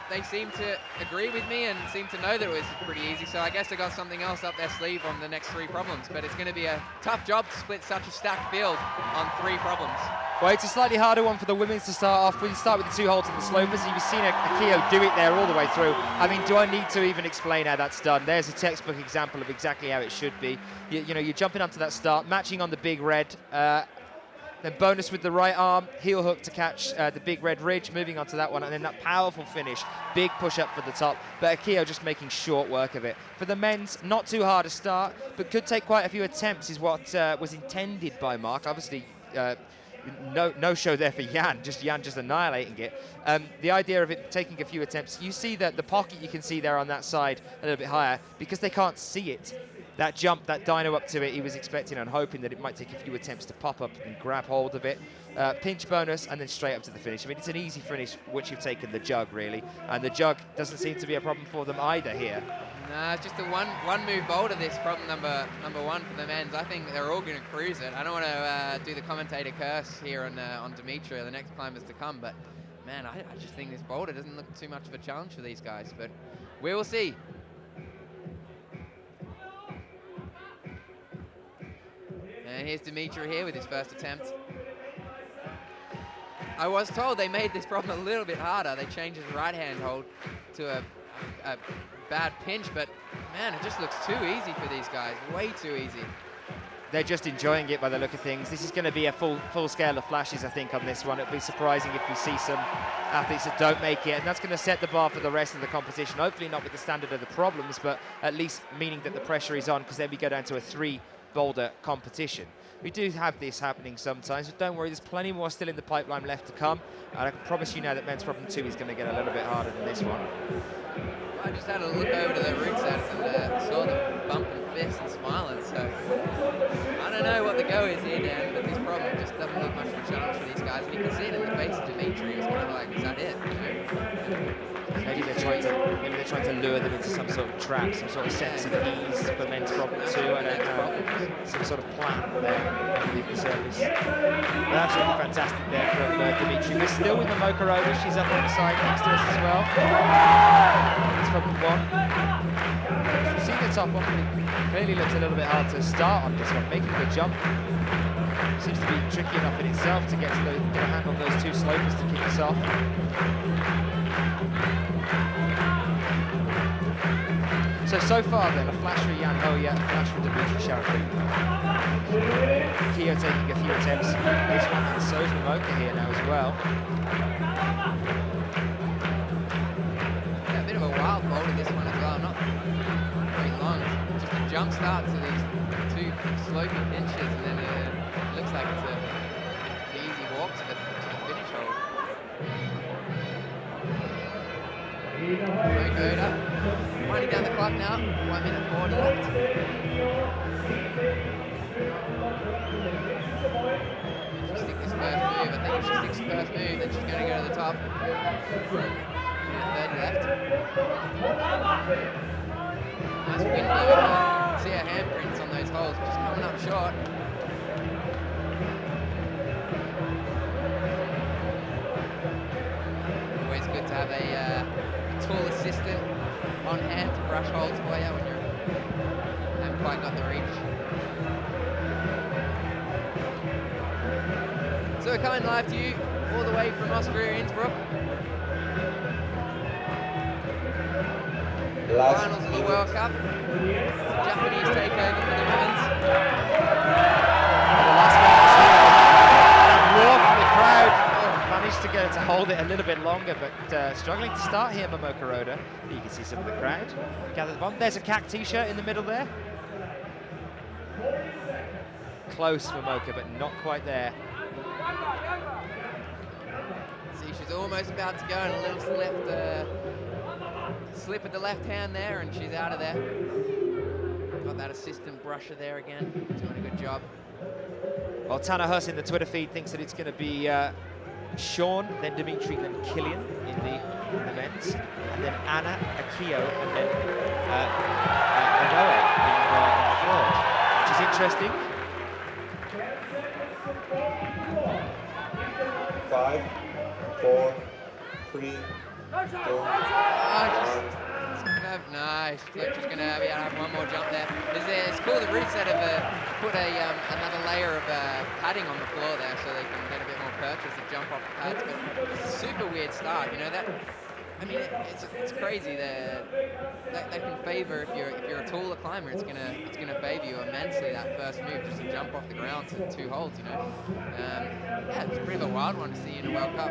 they seem to agree with me and seem to know that it was pretty easy. So I guess they got something else up their sleeve on the next three problems. But it's going to be a tough job to split such a stacked field on three problems.
Well, it's a slightly harder one for the women to start off. We start with the two holds on the slopers. You've seen Akiyo do it there all the way through. I mean, do I need to even explain how that's done? There's a textbook example of exactly how it should be. You know, you're jumping onto that start, matching on the big red, then bonus with the right arm, heel hook to catch the big red ridge, moving onto that one, and then that powerful finish, big push up for the top. But Akiyo just making short work of it. For the men's, not too hard a start, but could take quite a few attempts is what was intended by Mark. Obviously, no show there for Jan just annihilating it. The idea of it taking a few attempts, you see that the pocket you can see there on that side a little bit higher, because they can't see it. That jump, that dyno up to it, he was expecting and hoping that it might take a few attempts to pop up and grab hold of it. Pinch bonus, and then straight up to the finish. I mean, it's an easy finish once you've taken the jug, really. And the jug doesn't seem to be a problem for them either here.
Nah, it's just a one move boulder, this problem number one for the men's. I think they're all going to cruise it. I don't want to do the commentator curse here on Dmitrii or the next climbers to come, but man, I just think this boulder doesn't look too much of a challenge for these guys, but we will see. And here's Dmitrii here with his first attempt. I was told they made this problem a little bit harder. They changed his right hand hold to a bad pinch, but man, it just looks too easy for these guys, way too easy.
They're just enjoying it by the look of things. This is going to be a full scale of flashes, I think, on this one. It'll be surprising if we see some athletes that don't make it, and that's going to set the bar for the rest of the competition. Hopefully not with the standard of the problems, but at least meaning that the pressure is on, because then we go down to a 3 boulder competition. We do have this happening sometimes, but don't worry, there's plenty more still in the pipeline left to come. And I can promise you now that men's problem 2 is going to get a little bit harder than this one.
I just had a look over to the route sets and saw them bumping fists and smiling, so I don't know what the go is here, Dan, but this problem just doesn't look much of a challenge for these guys. And you can see it in the face of Dmitrii. It's kind of like, is that it? You know?
Maybe they're trying to lure them into some sort of trap, some sort of sense of ease for men's problem 2. I don't know. Some sort of plan there underneath the surface. But absolutely fantastic there from Dmitrii. We're still with Momoka Oda. She's up on the side next to us as well. That's problem 1. We've seen the top one, but it clearly looks a little bit hard to start on this one. Making the jump seems to be tricky enough in itself to get a hand on those 2 slopers to kick us off. So far then, a flash for Jan Hoja, a flash for Dmitrii SHARAFUTDINOV. Akiyo taking a few attempts. This one, and so is Momoka here now as well.
Yeah, a bit of a wild boulder this one as well, not very long. Just a jump start to these 2 sloping pinches, and then it looks like it's an easy walk to the finish hold. Momoka Oda. Winding down the clock now, 1 minute 40 left. She'll stick this first move. I think if she sticks the first move, then she's going to go to the top. 30 left. Nice wind blowing her. See her handprints on those holes, just coming up short. Always good to have a tool assistant on hand to brush holds for you when you haven't quite got the reach. So we're coming live to you all the way from Austria, Innsbruck. Finals of the World Cup. Japanese takeover for the women's.
The last minute roar from the crowd. Managed to get her to hold it a little bit longer, but struggling to start here, Momoka Oda. You can see some of the crowd gather the bomb. There's a CAC t-shirt in the middle there. Close Momoka, but not quite there.
See, she's almost about to go, and a little slip with the left hand there, and she's out of there. Got that assistant brusher there again, doing a good job.
Well, Tanner Huss in the Twitter feed thinks that it's going to be Sean, then Dmitrii, then Kilian in the men's, and then Anna, Akiyo, and then ONOE in the third, which is interesting.
5, 4, 3, 2, 1.
Nice. She's going to be able to have one more jump there. It's cool. The route set have put another layer of padding on the floor there, so they can get a bit more purchase to jump off the pads. But it's a super weird start. You know that. I mean, it's crazy. That can favor if you're a taller climber. It's gonna favor you immensely, that first move, just to jump off the ground to 2 holds. You know. Yeah, it's a bit of a wild one to see in a World Cup.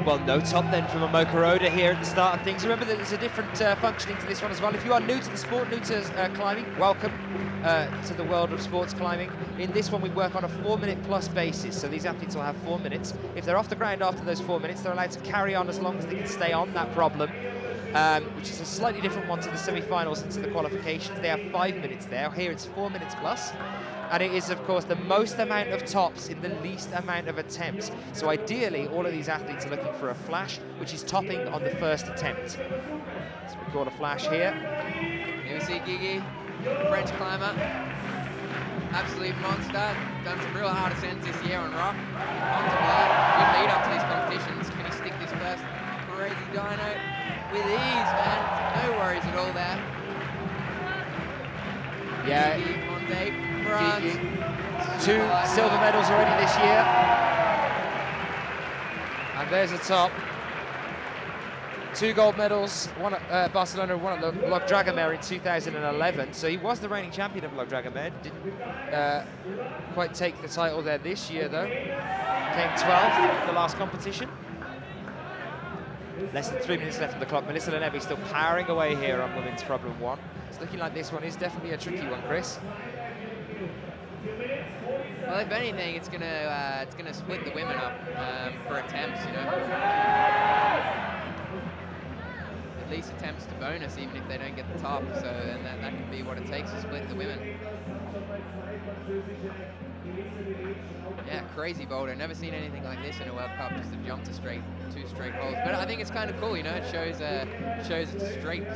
Well, no top then from Momoka Oda here at the start of things. Remember that there's a different functioning to this one as well. If you are new to the sport, new to climbing, welcome. to the world of sports climbing. In this one, we work on a 4-minute plus basis, so these athletes will have 4 minutes. If they're off the ground after those 4 minutes, they're allowed to carry on as long as they can stay on that problem, which is a slightly different one to the semi-finals and to the qualifications. They have 5 minutes there. Here it's 4 minutes plus. And it is, of course, the most amount of tops in the least amount of attempts. So ideally, all of these athletes are looking for a flash, which is topping on the first attempt. So we call a flash here.
Here we see Gigi, French climber. Absolute monster. Done some real hard ascents this year on rock. Good lead up to these competitions. Can he stick this first crazy dyno with ease, man? No worries at all there.
Yeah.
Gigi, Mondet,
Gigi. 2 silver medals already this year. And there's the top. 2 gold medals, one at Barcelona, one at Log Dragon Mare in 2011. So he was the reigning champion of Log Dragon Mare. Didn't quite take the title there this year, though. Came 12th in the last competition. Less than 3 minutes left on the clock. Melissa Lenevi still powering away here on women's problem 1. It's looking like this one is definitely a tricky one, Chris.
Well, if anything, it's gonna split the women up for attempts, you know. At least attempts to bonus, even if they don't get the top. So, and that could be what it takes to split the women. Yeah, crazy boulder. Never seen anything like this in a World Cup. Just a jump to 2 straight holds. But I think it's kind of cool, you know. It shows it's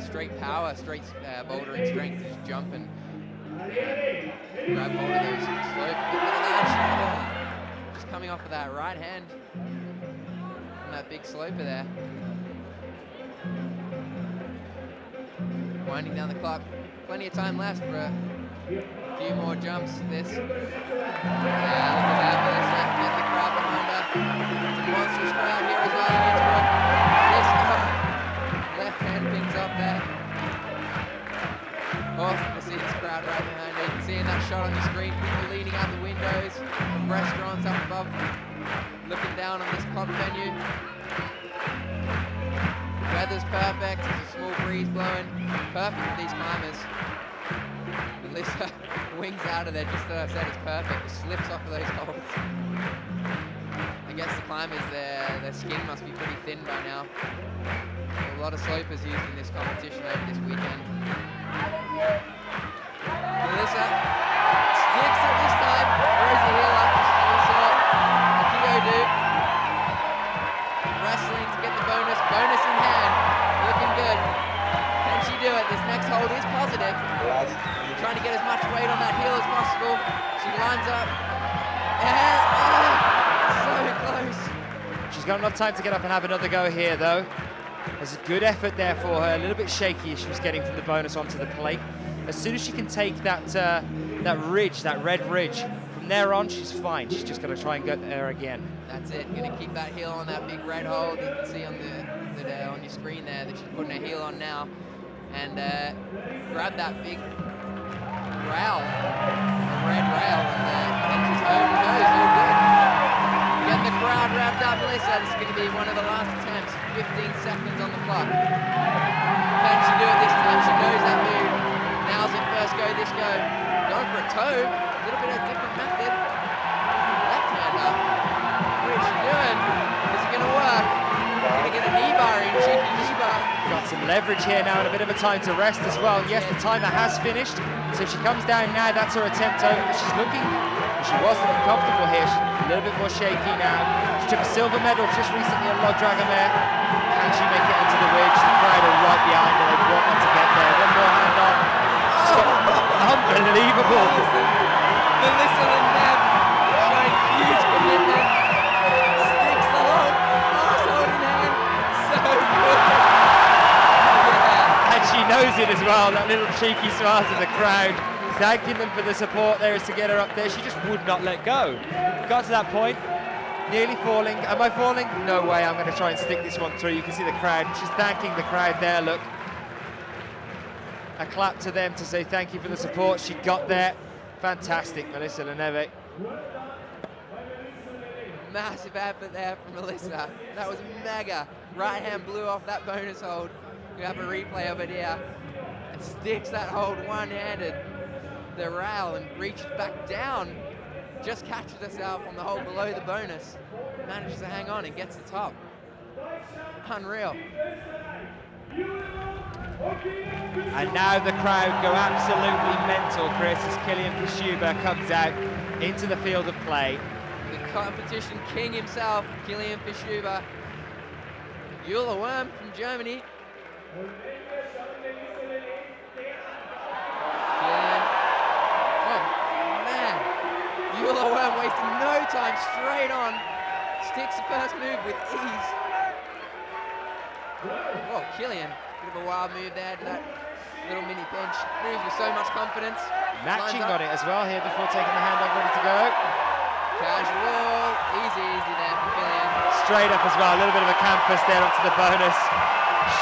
straight power, straight bouldering strength. Just jump and grab hold of those slopes. Look at that, just coming off of that right hand and that big sloper there. Winding down the clock. Plenty of time left for a few more jumps to this. Yeah, look at that. Melissa, get the crowd behind her. It's a monstrous crowd here as well in Innsbruck. This left hand pings up there. Awesome to see this crowd right behind her. You can see in that shot on your screen, people leaning out the windows of restaurants up above, looking down on this club venue. The weather's perfect, there's a small breeze blowing. Perfect for these climbers. Melissa wings out of there, just as I said, it's perfect. Just slips off of those holds. I guess the climbers, their skin must be pretty thin by now. A lot of slopers used in this competition over this weekend. Melissa sticks it this time. Throws the heel up. Melissa Akiyo wrestling to get the bonus. Bonus in hand. Looking good. Can she do it? This next hold is positive. Trying to get as much weight on that heel as possible. She lines up. And so close.
She's got enough time to get up and have another go here, though. There's a good effort there for her. A little bit shaky as she was getting from the bonus onto the plate. As soon as she can take that that ridge, that red ridge, from there on, she's fine. She's just got to try and get there again.
That's it. Going to keep that heel on that big red hold. You can see on on your screen there that she's putting her heel on now, and grab that big rail, red rail, and she's home. Goes all good. Getting the crowd wrapped up, Melissa. This is going to be one of the last attempts. 15 seconds on the clock. Can she do it this time? She knows that move. Now's it, first go, this go. Going for a toe. A little bit of a different method. Left hand up. What is she doing? Is it going to work? Going to get a knee bar in, cheeky knee bar.
Got some leverage here now and a bit of a time to rest as well. Yes, the timer has finished. So if she comes down now, that's her attempt over. But she was looking comfortable here. She's a little bit more shaky now. She took a silver medal just recently at Log Dragon Mare. Can she make it onto the ridge? The crowd are right behind her. They want her to get there. One more hand on. Unbelievable.
Melissa Lenevi showing huge commitment. Sticks the last hold in hand. So good.
And she knows it as well. That little cheeky smile to the crowd. Thanking them for the support there is to get her up there. She just would not let go. Got to that point. Nearly falling. Am I falling? No way. I'm going to try and stick this one through. You can see the crowd. She's thanking the crowd there, look. A clap to them to say thank you for the support. She got there. Fantastic, Melissa Lenevi.
Massive effort there from Melissa. That was mega. Right hand blew off that bonus hold. You have a replay of it here. And sticks that hold one-handed. the rail and reaches back down. Just catches herself on the hole below the bonus. Manages to hang on and gets the top. Unreal.
And now the crowd go absolutely mental, Chris, as Guillaume comes out into the field of play.
The competition king himself, Guillaume Fischuber. WURM from Germany. WURM wasting no time, straight on. Sticks the first move with ease. Oh, Guillaume, bit of a wild move there to that little mini bench. Moves with so much confidence.
Matching on it as well here before taking the hand off, ready to go.
Casual, easy there for Guillaume.
Straight up as well, a little bit of a campus there onto the bonus.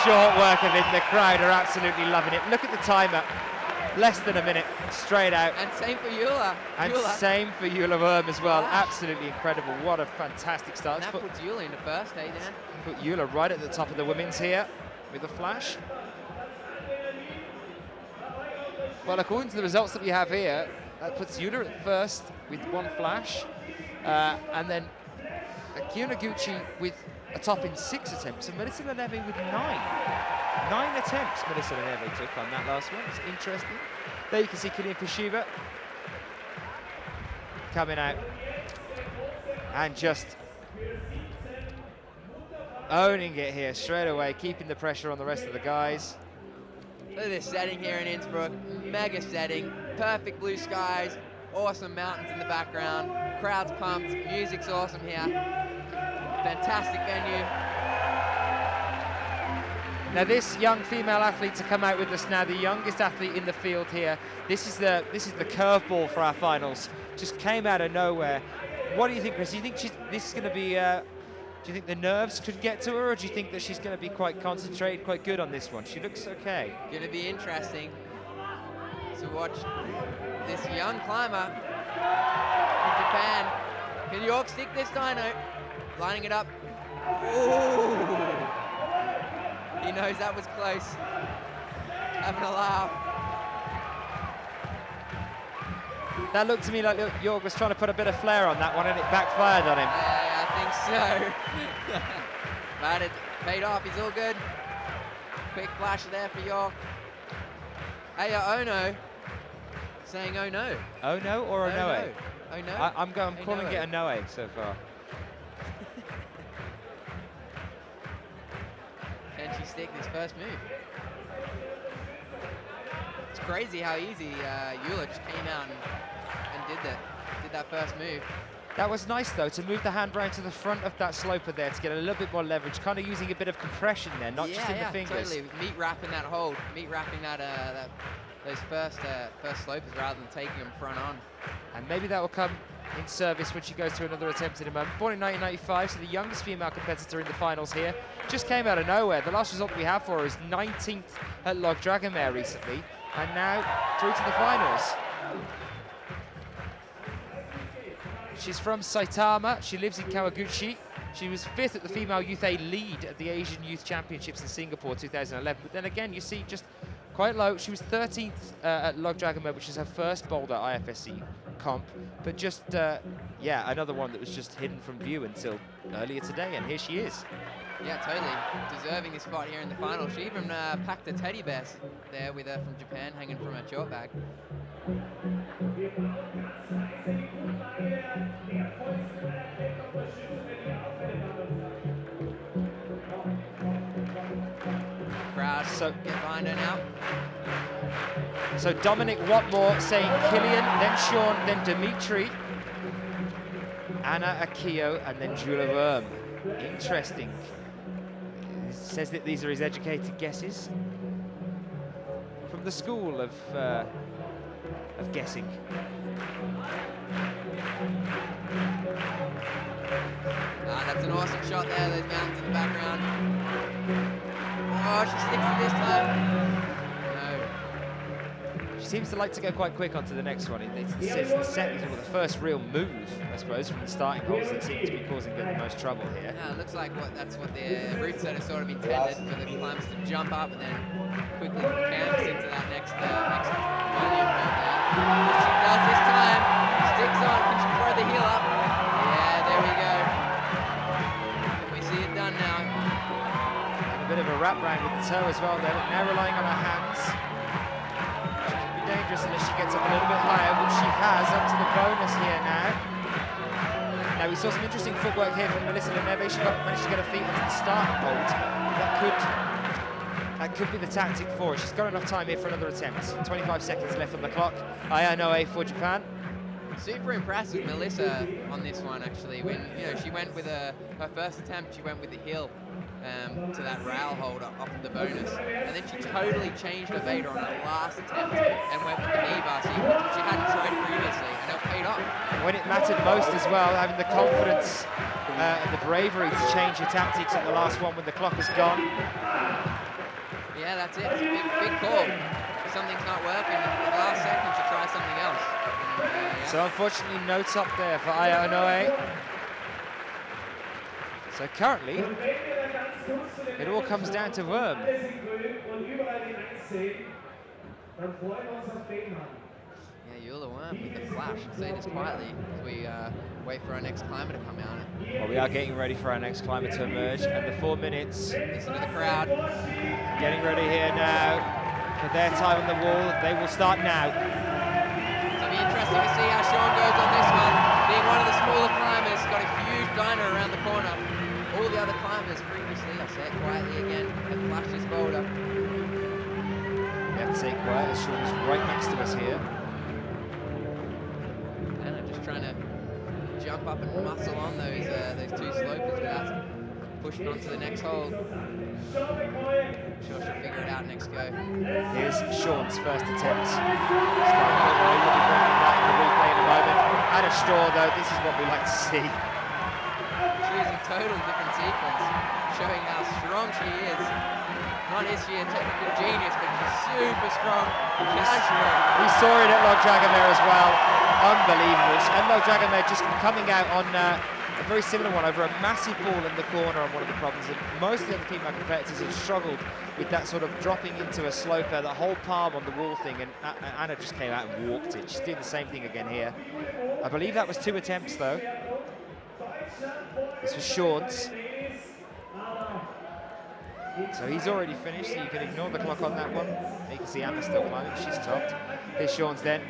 Short work of it, the crowd are absolutely loving it. Look at the timer. Less than a minute, straight out.
And same for Eula.
And same for WURM as well. Absolutely incredible. What a fantastic start.
And that puts Eula in the first, eh, Dan?
Put Eula right at the top of the women's here with a flash. Well, according to the results that we have here, that puts Eula at first with one flash. And then Noguchi with a top in 6 attempts, and Melissa NEVE with 9. 9 attempts Melissa NEVE took on that last one. It's interesting. There you can see Guillaume Fischuber coming out and just owning it here straight away, keeping the pressure on the rest of the guys.
Look at this setting here in Innsbruck. Mega setting, perfect blue skies, awesome mountains in the background, crowd's pumped, music's awesome here. Fantastic venue.
Now this young female athlete to come out with us now, the youngest athlete in the field here. This is the curveball for our finals. Just came out of nowhere. What do you think, Chris? Do you think this is going to be? Do you think the nerves could get to her, or do you think that she's going to be quite concentrated, quite good on this one? She looks okay.
Going to be interesting to watch this young climber from Japan. Can York stick this dyno? Lining it up. Ooh. He knows that was close. Having a laugh.
That looked to me like Jorg was trying to put a bit of flair on that one, and it backfired on him.
Yeah, I think so. But it paid off. He's all good. Quick flash there for Jorg. Aya Ono saying oh no.
Oh no or
oh
Onoe?
Oh no.
I'm calling it Onoe so far.
Can she stick this first move? It's crazy how easy Eula just came out and did that first move.
That was nice though, to move the hand round to the front of that sloper there to get a little bit more leverage, kind of using a bit of compression there, not just in the fingers.
Totally. Meat wrapping that hold, meat wrapping those first slopers rather than taking them front on.
And maybe that will come in service when she goes to another attempt in a moment. Born in 1995, so the youngest female competitor in the finals here. Just came out of nowhere. The last result we have for her is 19th at Log Dragomir recently, and now through to the finals. She's from Saitama. She lives in Kawaguchi. She was 5th at the Female Youth A lead at the Asian Youth Championships in Singapore 2011. But then again, you see just quite low. She was 13th at Log Dragomir, which is her first Boulder IFSC comp. But just, yeah, another one that was just hidden from view until earlier today, and here she is.
Yeah, totally. Deserving a spot here in the final. She even packed a teddy bear there with her from Japan, hanging from her short bag. Crowd get behind her now.
So Dominic Watmore saying Kilian, then Sean, then Dmitrii, Anna Akiyo, and then WURM. Interesting. He says that these are his educated guesses from the school of guessing.
That's an awesome shot there, those mountains in the background. Oh, she sticks it this time. No.
She seems to like to go quite quick onto the next one. It says the second, or the first real move, I suppose, from the starting holes that seem to be causing the most trouble here.
Yeah, it looks like that's what the route set is sort of intended, for the climbers to jump up and then quickly camps into that next volume right there. She does this time. Sticks on. Can she throw the heel up? Yeah, there we go. Can we see it done now?
And a bit of a wrap round with the toe as well there. Now relying on her hands. She could be dangerous unless she gets up a little bit higher, which she has up to the bonus here now. Now we saw some interesting footwork here from Melissa NEVE. She managed to get her feet onto the starting hold. That could be the tactic for her. She's got enough time here for another attempt. 25 seconds left on the clock. Aya OT for Japan.
Super impressed with Melissa on this one, actually. When she went with her first attempt, she went with the heel to that rail hold off of the bonus, and then she totally changed her beta on her last attempt and went with the knee bar, which she hadn't tried previously, and it paid off.
When it mattered most as well, having the confidence and the bravery to change your tactics at the last one when the clock is gone.
Yeah, that's it. It's a big call. If something's not working, at the last second, she tries something else. Yeah.
So unfortunately, no top there for Aya OT. So currently, it all comes down to WURM.
Yeah, you're the WURM with the flash. I'll say this quietly as we wait for our next climber to come out.
Well, we are getting ready for our next climber to emerge, and the 4 minutes.
Listen to the crowd.
Getting ready here now for their time on the wall. They will start now.
It'll be interesting to see how Sean goes on this one. Being one of the smaller climbers, got a huge diner around the corner. All the other climbers previously, I'll say it quietly again, have flashed his boulder.
We have to say it quiet, as Sean is right next to us here.
And I'm just trying to jump up and muscle on those two slopers without pushing onto the next hold. I'm sure she'll figure it out next go.
Here's Sean's first attempt. Starting point where he will be bringing that in the replay in a moment. And a store though, this is what we like to see.
She's a total different sequence, showing how strong she is. Not is she a technical genius, but she's super strong.
We saw it at Log Dragomir as well. Unbelievable. And Log Dragomir just coming out on a very similar one over a massive ball in the corner on one of the problems. And most of the other female competitors have struggled with that sort of dropping into a sloper, the whole palm on the wall thing, and Anna just came out and walked it. She's doing the same thing again here. I believe that was 2 attempts though. This was Sean's. So he's already finished, so you can ignore the clock on that one. You can see Anna still climbing, she's topped. Here's Sean's then.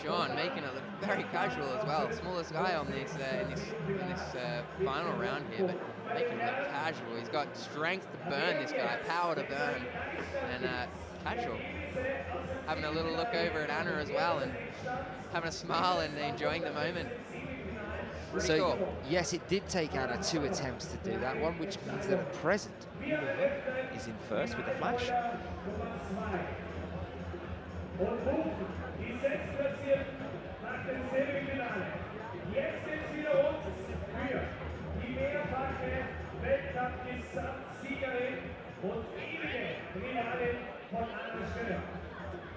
Sean making it look very casual as well. Smallest guy on this in this final round here, but making it look casual. He's got strength to burn, this guy, power to burn, and casual. Having a little look over at Anna as well, and having a smile and enjoying the moment. Pretty cool.
Yes, it did take Anna 2 attempts to do that one, which means that at present, is in first with the flash.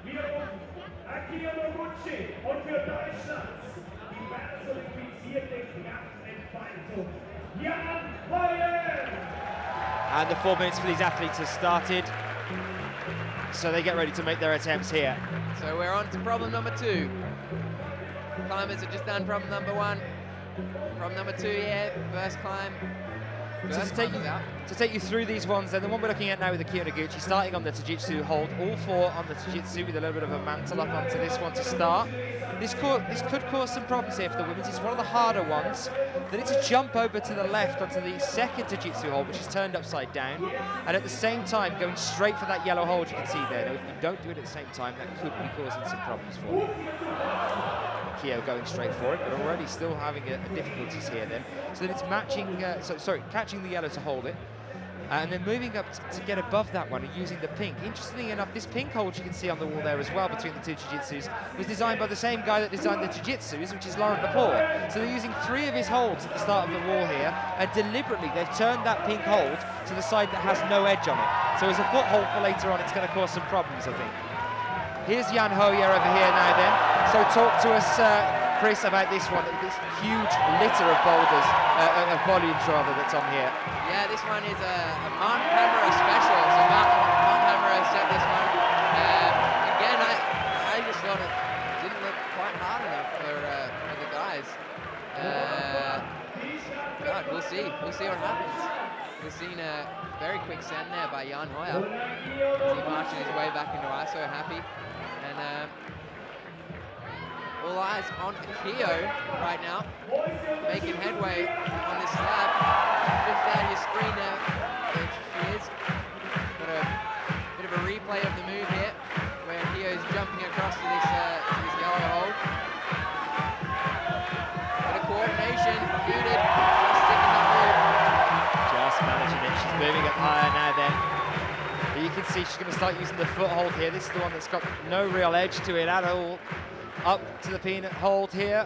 Wiederum Akiyo und für Deutschland die personifizierte Kraftentfaltung Jan GER.
And the 4 minutes for these athletes has started, so they get ready to make their attempts here.
So we're on to problem number 2. Climbers have just done problem number 1. Problem number 2 here, first climb.
So to take you through these ones, then the one we're looking at now with Akiyo Noguchi, starting on the Jiu-Jitsu hold, all 4 on the Jiu-Jitsu with a little bit of a mantle up onto this one to start. This could cause some problems here for the women's. It's one of the harder ones. They need to jump over to the left onto the second Jiu-Jitsu hold, which is turned upside down, and at the same time going straight for that yellow hold you can see there. Now, if you don't do it at the same time, that could be causing some problems for you. Akiyo going straight for it, but already still having difficulties here then. So then it's matching, catching the yellow to hold it, and then moving up to get above that one and using the pink. Interestingly enough, this pink hold you can see on the wall there as well between the 2 Jiu-Jitsus was designed by the same guy that designed the Jiu-Jitsus, which is Laurent Lepore. So they're using 3 of his holds at the start of the wall here, and deliberately they've turned that pink hold to the side that has no edge on it. So as a foothold for later on, it's going to cause some problems, I think. Here's Jan GER over here now then. So talk to us, Chris, about this one, this huge litter of boulders, of volumes rather, that's on here.
Yeah, this one is a Mount Hammer special. So Mount Hammer set this one. Again, I just thought out. As he marching his way back into ISO, happy. And all eyes on Akiyo right now, making headway on this slab. Just out of your screen there, there she is. Got a bit of a replay of the move here, where Akiyo is jumping across to this yellow hold. Bit of coordination, muted, just sticking that move.
Just managing it. She's moving up higher now then. But you can see she's going to start using the foothold here. This is the one that's got no real edge to it at all. Up to the peanut hold here.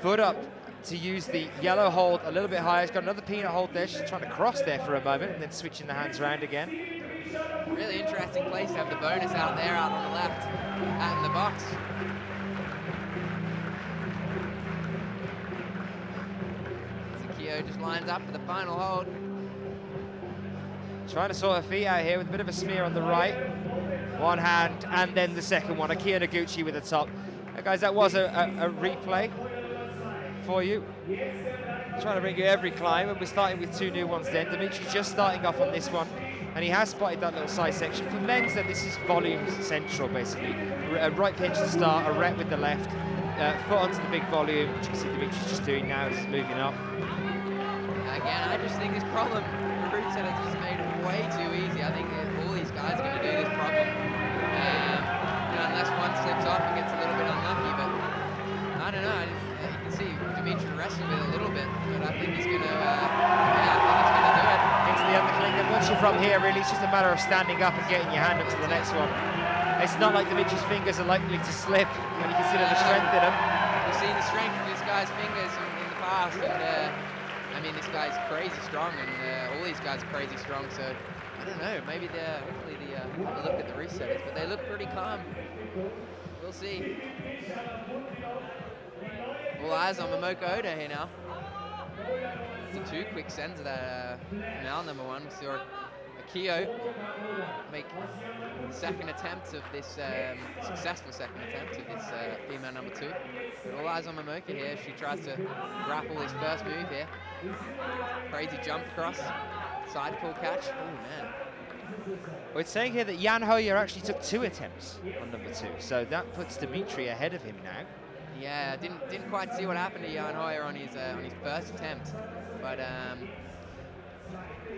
Foot up to use the yellow hold a little bit higher. She's got another peanut hold there. She's trying to cross there for a moment and then switching the hands around again.
Really interesting place to have the bonus out there, out on the left, out in the box. Akiyo just lines up for the final hold.
Trying to sort her feet out here with a bit of a smear on the right. One hand and then the second one. Akiyo Noguchi with the top. Guys, that was a replay for you. Trying to bring you every climb, and we're starting with two new ones then. Dmitrii's just starting off on this one, and he has spotted that little side section. For men's, then this is volume central, basically. A right pinch to start, a rep with the left, foot onto the big volume, which you can see Dmitrii's just doing now as he's moving up.
Again, I just think this problem, the route set has just made it way too easy. I think all these guys are going to do this problem. You know, unless one slips off and gets a little bit unlucky, but I don't know. You can see Dmitrii wrestling with it a little bit, but I think he's going to, yeah, I think he's going to do it.
Into the undercling, and once you're from here, really, it's just a matter of standing up and getting your hand up to the next one. It's not like Dmitrii's fingers are likely to slip when you consider the strength in them.
We've seen the strength of this guy's fingers in the past, and I mean, this guy's crazy strong, and all these guys are crazy strong, so I don't know, maybe hopefully they have a look at the resetters, but they look pretty calm. We'll see. All eyes on Momoka Oda here now. The two quick sends of that now, number one. We saw Akiyo make the second attempt of this, successful second attempt of this female number two. But all eyes on Momoka here. She tries to grapple this first move here. Crazy jump across, side pull catch. Oh man.
Well, it's saying here that Jan Hoyer actually took 2 attempts on number 2, so that puts Dmitrii ahead of him now.
Yeah, didn't quite see what happened to Jan Hoyer on his first attempt, but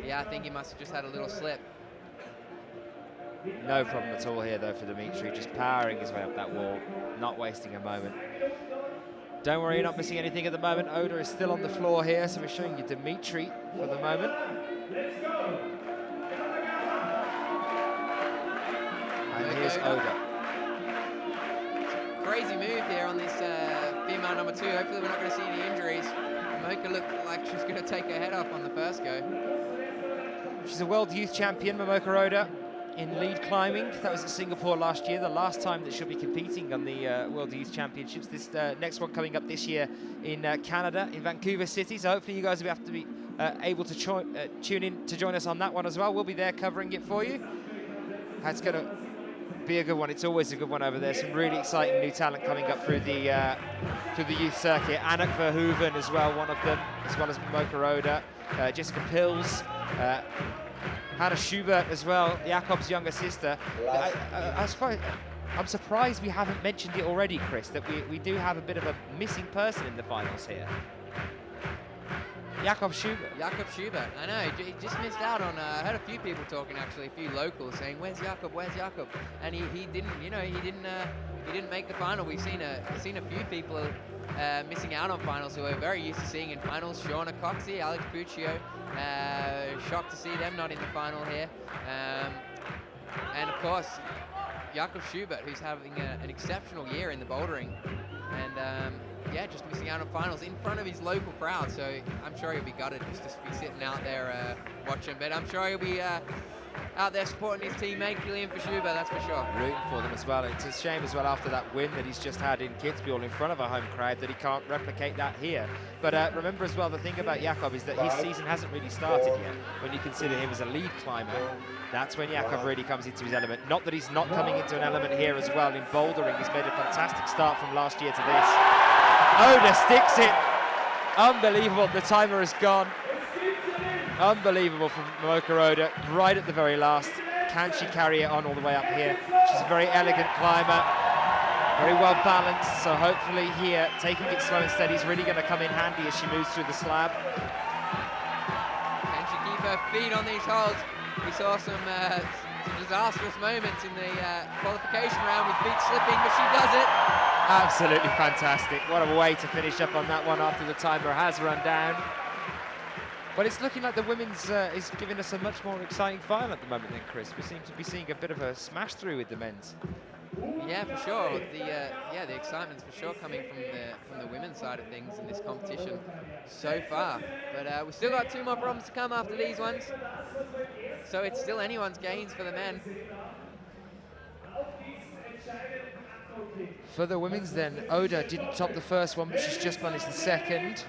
yeah, I think he must have just had a little slip.
No problem at all here though for Dmitrii, just powering his way up that wall, not wasting a moment. Don't worry, you're not missing anything at the moment. Oda is still on the floor here, so we're showing you Dmitrii for the moment. And here's Oda.
Crazy move here on this female number 2. Hopefully we're not going to see any injuries. Momoka looked like she's going to take her head off on the first go.
She's a world youth champion, Momoka Oda, in lead climbing. That was at Singapore last year, the last time that she'll be competing on the World Youth Championships. This next one coming up this year in Canada, in Vancouver City. So hopefully you guys will have to be able to tune in to join us on that one as well. We'll be there covering it for you. That's going to be a good one. It's always a good one over there. Some really exciting new talent coming up through the youth circuit. Anna VERHOEVEN as well, one of them, as well as Momoka Oda, Jessica Pills, Hannah Schubert as well, Jakob's younger sister. I'm surprised we haven't mentioned it already, Chris, that we do have a bit of a missing person in the finals here. Jakob Schubert.
Jakob Schubert, I know, he just missed out on, I heard a few people talking actually, a few locals saying, where's Jakob, where's Jakob? And he didn't, you know, he didn't make the final. We've seen a few people missing out on finals who are very used to seeing in finals. Shauna Coxey, Alex Puccio, shocked to see them not in the final here. And of course, Jakob Schubert, who's having an exceptional year in the bouldering. And yeah, just missing out on finals in front of his local crowd. So I'm sure he'll be gutted just to be sitting out there watching. But I'm sure he'll be out there supporting his teammate, Guillaume Fischuber, that's for sure.
Rooting for them as well. It's a shame as well after that win that he's just had in Kitzbühel in front of a home crowd that he can't replicate that here. But remember as well, the thing about Jakob is that his season hasn't really started yet. When you consider him as a lead climber, that's when Jakob really comes into his element. Not that he's not coming into an element here as well. In bouldering, he's made a fantastic start from last year to this. Oda sticks it. Unbelievable, the timer has gone. Unbelievable from Momoka Oda, right at the very last. Can she carry it on all the way up here? She's a very elegant climber, very well balanced, so hopefully here, taking it slow and steady is really going to come in handy as she moves through the slab.
Can she keep her feet on these holds? We saw some disastrous moments in the qualification round with feet slipping, but she does it.
Absolutely fantastic. What a way to finish up on that one after the timer has run down. But it's looking like the women's is giving us a much more exciting final at the moment than Chris. We seem to be seeing a bit of a smash through with the men's.
Yeah, for sure. The excitement's for sure coming from the women's side of things in this competition so far. But we've still got 2 more problems to come after these ones. So it's still anyone's gains for the men.
For the women's then, Oda didn't top the first one, but she's just managed the second.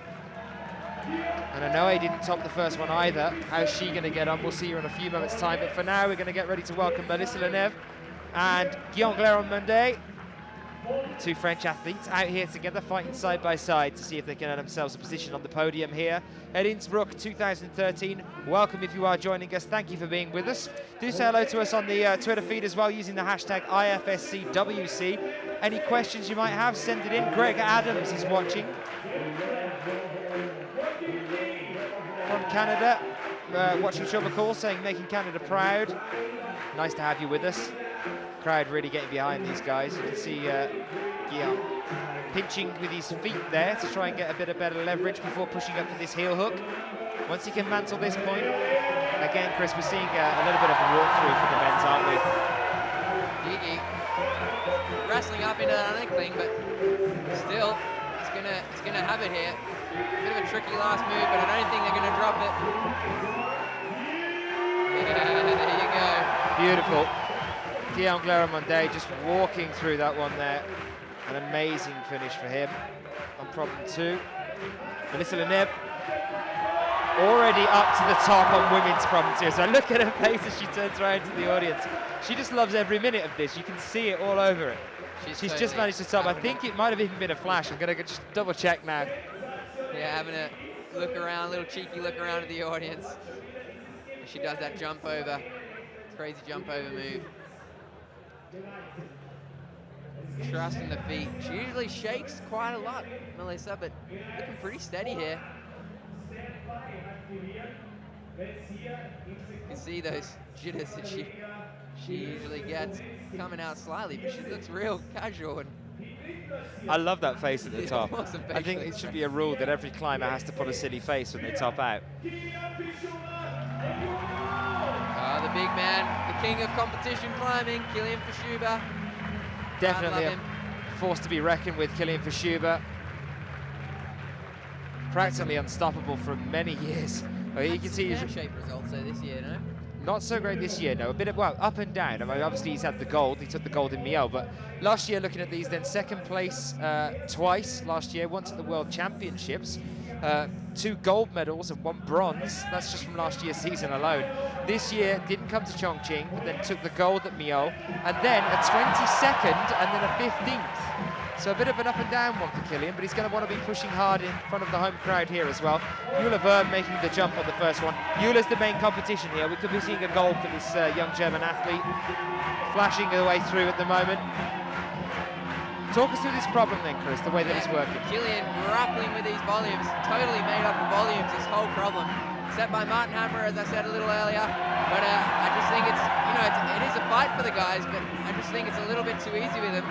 And ONOE didn't top the first one either. How's she going to get on? We'll see her in a few moments' time. But for now, we're going to get ready to welcome Melissa Leneve and Guillaume GLAIRON, 2 French athletes out here together, fighting side by side to see if they can earn themselves a position on the podium here at Innsbruck 2013. Welcome if you are joining us. Thank you for being with us. Do say hello to us on the Twitter feed as well, using the hashtag IFSCWC. Any questions you might have, send it in. Greg Adams is watching from Canada, watching MCCOLL, saying making Canada proud. Nice to have you with us. Crowd really getting behind these guys. You can see Guillaume pinching with his feet there to try and get a bit of better leverage before pushing up for this heel hook. Once he can mantle this point, again, Chris, we're seeing a little bit of a walkthrough for the men's, aren't we?
Gigi wrestling up into that ankling, but still, he's gonna have it here. Bit of a tricky last move, but I don't think they're gonna drop it. Yeah, there you go.
Beautiful. Guillaume GLAIRON just walking through that one there. An amazing finish for him on problem 2. Melissa Leneve already up to the top on women's problem 2. So look at her face as she turns around to the audience. She just loves every minute of this. You can see it all over it. She's totally just managed to top. I think it might have even been a flash. I'm going to just double check now.
Yeah, having a look around, a little cheeky look around at the audience. And she does that jump over, crazy jump over move. Trusting the feet. She usually shakes quite a lot, Melissa, but looking pretty steady here. You can see those jitters that she usually gets coming out slightly, but she looks real casual. And
I love that face at the top.
Awesome.
I think it should be a rule that every climber has to put a silly face when they top out.
The big man, the king of competition climbing, Guillaume Fischuber.
Definitely a force to be reckoned with, Guillaume Fischuber. Practically unstoppable for many years. Well, you can see his
shape results though this year, no?
Not so great this year, no. A bit of, well, up and down. I mean, obviously he's had the gold. He took the gold in Miel, but last year, looking at these, then second place twice last year, once at the World Championships. 2 gold medals and 1 bronze. That's just from last year's season alone. This year, didn't come to Chongqing, but then took the gold at Miel, and then a 22nd and then a 15th. So a bit of an up and down one for Kilian, but he's going to want to be pushing hard in front of the home crowd here as well. WURM making the jump on the first one. Eula's the main competition here. We could be seeing a gold for this young German athlete. Flashing her way through at the moment. Talk us through this problem then, Chris, the way that it's working.
Kilian grappling with these volumes, totally made up of volumes, this whole problem. Set by Martin Hammer, as I said a little earlier. But I just think it's, you know, it is a fight for the guys, but I just think it's a little bit too easy with him.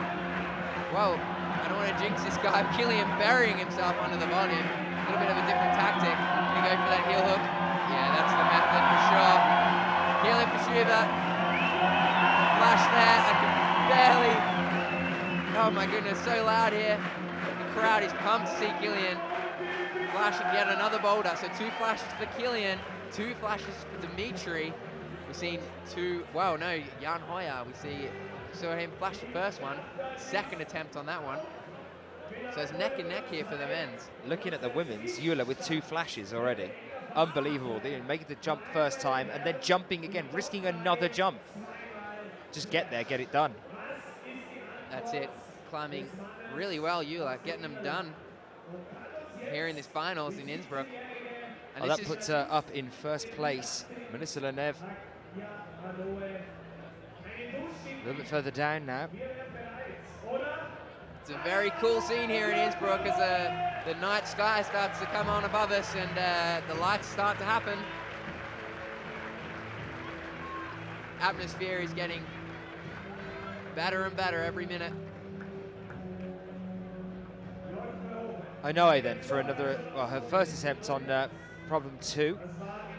Whoa, I don't want to jinx this guy. Kilian burying himself under the volume. A little bit of a different tactic. Gonna go for that heel hook. Yeah, that's the method for sure. Guillaume Fischuber. Flash there, I can barely. Oh my goodness, so loud here. The crowd is pumped to see Kilian flashing yet another boulder. So 2 flashes for Kilian, 2 flashes for Dmitrii. We've seen Jan Hoyer, we saw him flash the first one, second attempt on that one. So it's neck and neck here for the men's.
Looking at the women's, Euler with 2 flashes already. Unbelievable. They making the jump first time and then jumping again, risking another jump. Just get there, get it done.
That's it. Climbing really well, Euler, getting them done here in this finals in Innsbruck. And
that puts her up in first place. Melissa Leneve. A little bit further down now.
It's a very cool scene here in Innsbruck as the night sky starts to come on above us and the lights start to happen. Atmosphere is getting better and better every minute.
ONOE then for another, well, her first attempt on problem 2.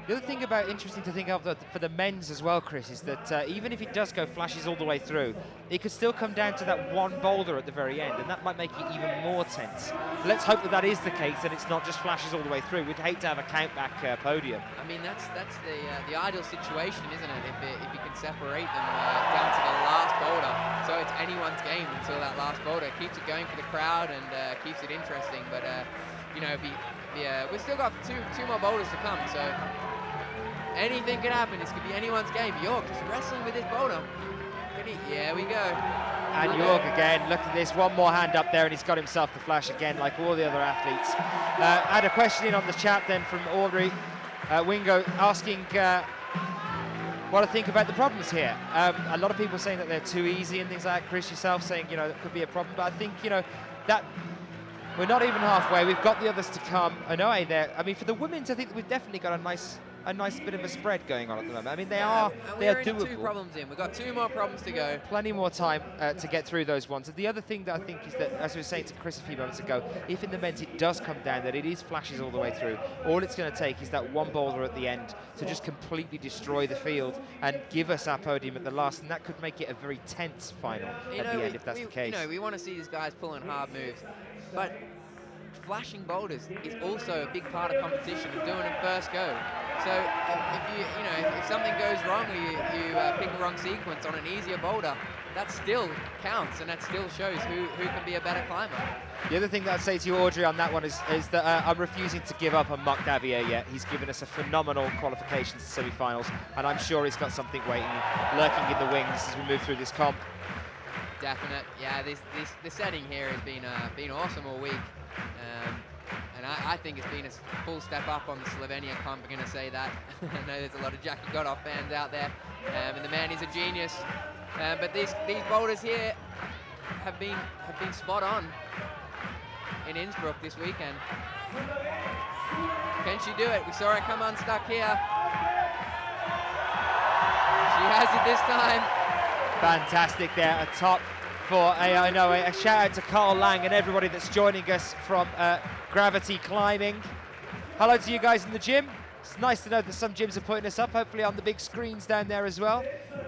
The other thing interesting to think of for the men's as well, Chris, is that even if it does go flashes all the way through, it could still come down to that one boulder at the very end, and that might make it even more tense. Let's hope that is the case, and it's not just flashes all the way through. We'd hate to have a count-back podium.
I mean, that's the ideal situation, isn't it? If you can separate them down to the last boulder, so it's anyone's game until that last boulder. Keeps it going for the crowd and keeps it interesting. But you know, we've still got two more boulders to come, so anything can happen. This could be anyone's game. Jorg just wrestling with this boulder. Yeah, we go.
And Jorg again, look at this, one more hand up there and he's got himself the flash again like all the other athletes. I had a question in on the chat then from Audrey Wingo asking what I think about the problems here. A lot of people saying that they're too easy and things like that. Chris, yourself saying, you know, that could be a problem, but I think, you know, that we're not even halfway. We've got the others to come. ONOE there. I mean, for the women's, I think that we've definitely got a nice bit of a spread going on at the moment. I mean, they are doable.
2 problems in. We've got 2 more problems to go.
Plenty more time to get through those ones. And the other thing that I think is that, as we were saying to Chris a few moments ago, if in the men's it does come down that it is flashes all the way through, all it's going to take is that one boulder at the end to just completely destroy the field and give us our podium at the last, and that could make it a very tense final at the end if that's the case.
You know, we want to see these guys pulling hard moves, but flashing boulders is also a big part of competition and doing it first go. So if something goes wrong, you pick the wrong sequence on an easier boulder, that still counts and that still shows who can be a better climber.
The other thing that I'd say to you, Audrey, on that one is that I'm refusing to give up on Marc Davier yet. He's given us a phenomenal qualifications to semi-finals, and I'm sure he's got something lurking in the wings as we move through this comp.
Definite, yeah. The setting here has been awesome all week. And I think it's been a full step up on the Slovenia comp. I'm going to say that. I know there's a lot of Jackie Godoff fans out there, and the man is a genius. But these boulders here have been spot on in Innsbruck this weekend. Can she do it? We saw her come unstuck here. She has it this time.
Fantastic there at top for ONOE. A shout out to Carl Lang and everybody that's joining us from Gravity Climbing. Hello to you guys in the gym. It's nice to know that some gyms are putting us up, hopefully on the big screens down there as well.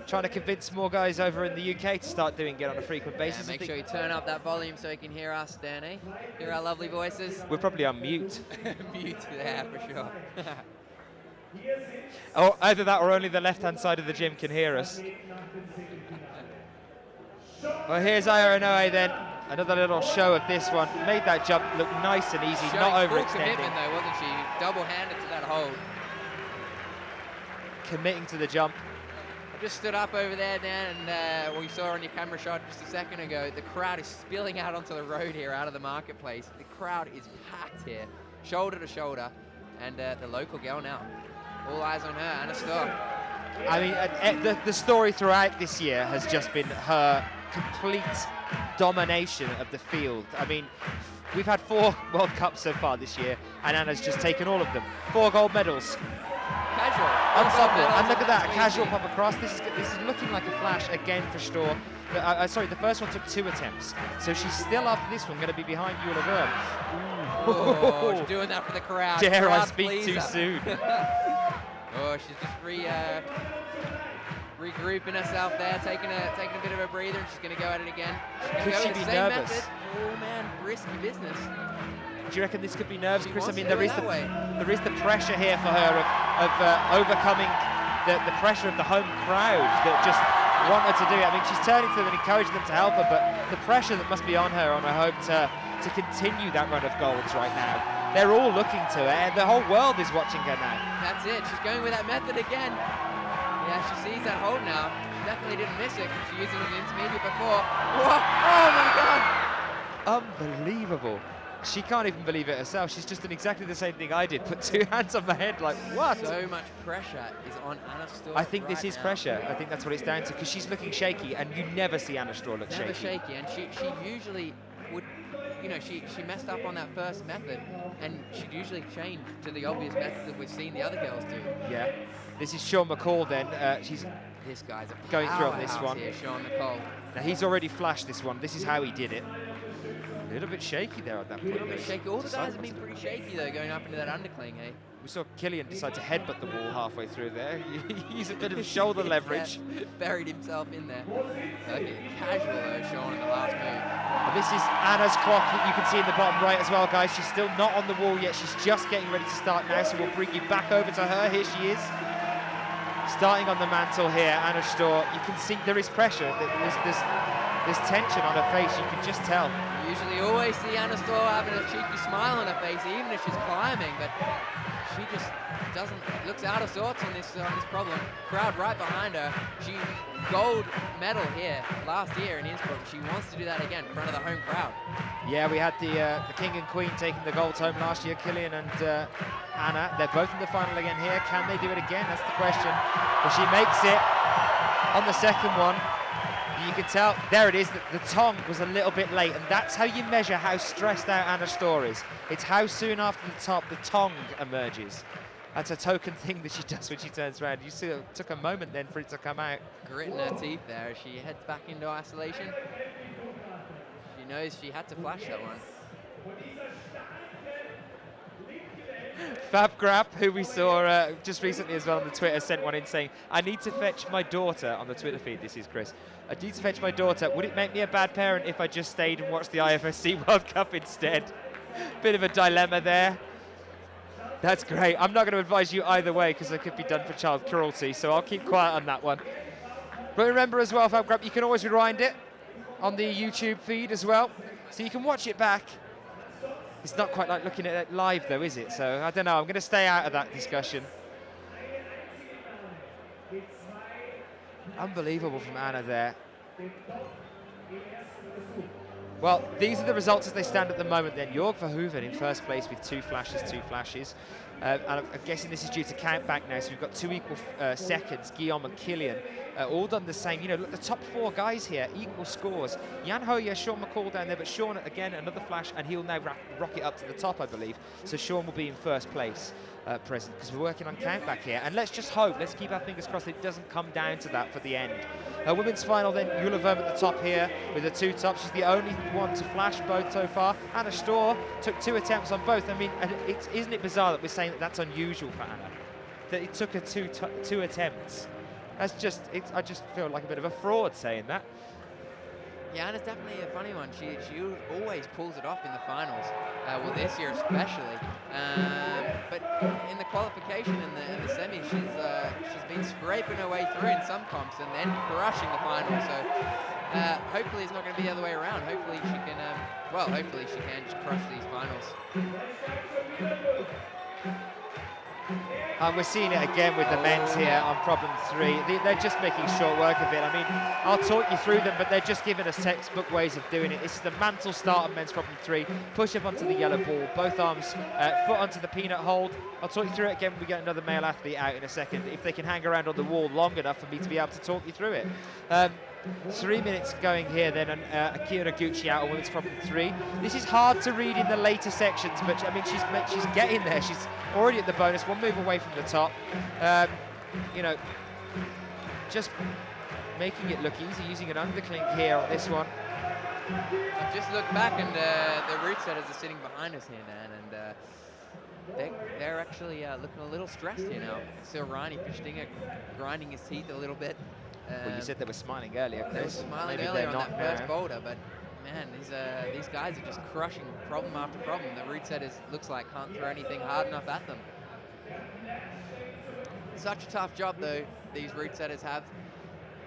Trying to convince more guys over in the UK to start doing it on a frequent basis.
Yeah, make sure you turn up that volume so you can hear us, Danny. Hear our lovely voices.
We're probably on mute.
Mute, yeah, for sure.
Or either that or only the left-hand side of the gym can hear us. Well, here's ONOE then. Another little show of this one. Made that jump look nice and easy,
Showing
not
full
overextending.
commitment though, wasn't she? Double-handed to that hold.
Committing to the jump.
I just stood up over there, Dan, and what you saw on your camera shot just a second ago, the crowd is spilling out onto the road here, out of the marketplace. The crowd is packed here, shoulder to shoulder, and the local girl now. All eyes on her, Anna Stöhr.
I mean, the story throughout this year has just been her complete domination of the field. I mean, we've had 4 World Cups so far this year, and Anna's just taken all of them. 4 gold medals.
Casual.
Ensemble. And look at that, casual pop across. This is looking like a flash again for Stöhr. Sorry, the first one took 2 attempts, so she's still after this one going to be behind Euler WURM.
Oh, she's doing that for the crowd.
Dare I
Crowd
speak too soon?
Oh, she's just regrouping herself there, taking a bit of a breather, and she's going to go at it again.
Could she be nervous?
Method. Oh man, risky business.
Do you reckon this could be nerves,
She
Chris? I
wants
mean,
to
there is
go that way.
the pressure here for her of overcoming the pressure of the home crowd that just want her to do it. I mean, she's turning to them and encouraging them to help her, but the pressure that must be on her home turf to continue that run of golds right now. They're all looking to her, and the whole world is watching her now.
That's it. She's going with that method again. Yeah, she sees that hold now. She definitely didn't miss it. She used it in the intermediate before. Whoa. Oh my God!
Unbelievable. She can't even believe it herself. She's just done exactly the same thing I did. Put 2 hands on my head, like, what?
So much pressure is on Anna Stöhr.
I think this is pressure. I think that's what it's down to, because she's looking shaky, and you never see Anna Stöhr look
Never
shaky.
And she usually would, you know, she messed up on that first method, and she'd usually change to the obvious method that we've seen the other girls do.
Yeah. This is Sean McCall then.
This guy's a
going through on this one.
Here, Sean McCall.
Now he's already flashed this one. This is how he did it. A little bit shaky there at that point.
A little bit shaky. All the guys have been pretty shaky though, going up into that undercling, eh?
We saw Kilian decide to headbutt the wall halfway through there. He's a bit of shoulder leverage.
Yeah, buried himself in there. Okay, casual though, Sean, in the last move.
And this is Anna's clock that you can see in the bottom right as well, guys. She's still not on the wall yet. She's just getting ready to start now, so we'll bring you back over to her. Here she is. Starting on the mantle here, Anna Stöhr. You can see there is pressure. There's tension on her face, you can just tell.
You usually always see Anna Stöhr having a cheeky smile on her face, even if she's climbing, but she just doesn't, looks out of sorts on this problem. Crowd right behind her. She gold medal here last year in Innsbruck. She wants to do that again in front of the home crowd.
Yeah, we had the king and queen taking the golds home last year, Kilian and Anna. They're both in the final again here. Can they do it again? That's the question. But she makes it on the second one. You can tell, there it is, that the tongue was a little bit late, and that's how you measure how stressed out Anna Stöhr is. It's how soon after the top the tongue emerges. That's a token thing that she does when she turns around. You see, it took a moment then for it to come out.
Grit in her teeth there as she heads back into isolation. She knows she had to flash that one.
Fab Grab, who we saw just recently as well on the Twitter, sent one in saying, I need to fetch my daughter, on the Twitter feed, this is Chris. I need to fetch my daughter. Would it make me a bad parent if I just stayed and watched the IFSC World Cup instead? Bit of a dilemma there. That's great. I'm not going to advise you either way, because I could be done for child cruelty, so I'll keep quiet on that one. But remember as well, Fab Grab, you can always rewind it on the YouTube feed as well, so you can watch it back. It's not quite like looking at it live though, is it? So I don't know, I'm going to stay out of that discussion. Unbelievable from Anna there. Well, these are the results as they stand at the moment then. Jorg Verhoeven in first place with 2 flashes. And I'm guessing this is due to count back now, so we've got 2 equal seconds, Guillaume and Kilian, all done the same. You know, look, the top 4 guys here, equal scores. Jan Hoyer, Sean McCall down there, but Sean, again, another flash, and he'll now rocket up to the top, I believe. So Sean will be in first place present, because we're working on count back here. And let's just hope, let's keep our fingers crossed it doesn't come down to that for the end. Women's final then, Juliane GER at the top here with the 2 tops. She's the only one to flash both so far. Anna Stöhr took 2 attempts on both. I mean, and isn't it bizarre that we're saying that that's unusual for Anna? That it took her 2 attempts. That's just, I just feel like a bit of a fraud saying that.
Yeah, Anna's definitely a funny one. She always pulls it off in the finals. Well, this year especially. But in the qualification and the semis, she's been scraping her way through in some comps and then crushing the final. So hopefully it's not going to be the other way around. Hopefully she can, hopefully she can just crush these finals.
And we're seeing it again with the men's here on problem 3. They're just making short work of it. I mean, I'll talk you through them, but they're just giving us textbook ways of doing it. This is the mantle start of men's problem 3. Push up onto the yellow ball, both arms, foot onto the peanut hold. I'll talk you through it again when we get another male athlete out in a second, if they can hang around on the wall long enough for me to be able to talk you through it. 3 minutes going here then, and Akiyo Noguchi out on women's problem 3. This is hard to read in the later sections, but I mean, she's getting there. She's already at the bonus, 1 move away from the top. You know, just making it look easy, using an underclink here on this one.
I've just looked back, and the root setters are sitting behind us here, man, and they're actually looking a little stressed here now. So Rani Fischdinger grinding his teeth a little bit.
Well, you said they were smiling earlier, Chris.
They were smiling
Maybe
earlier on
not
that first boulder, but man, these guys are just crushing problem after problem. The root setters looks like can't throw anything hard enough at them. such a tough job though, these route setters have.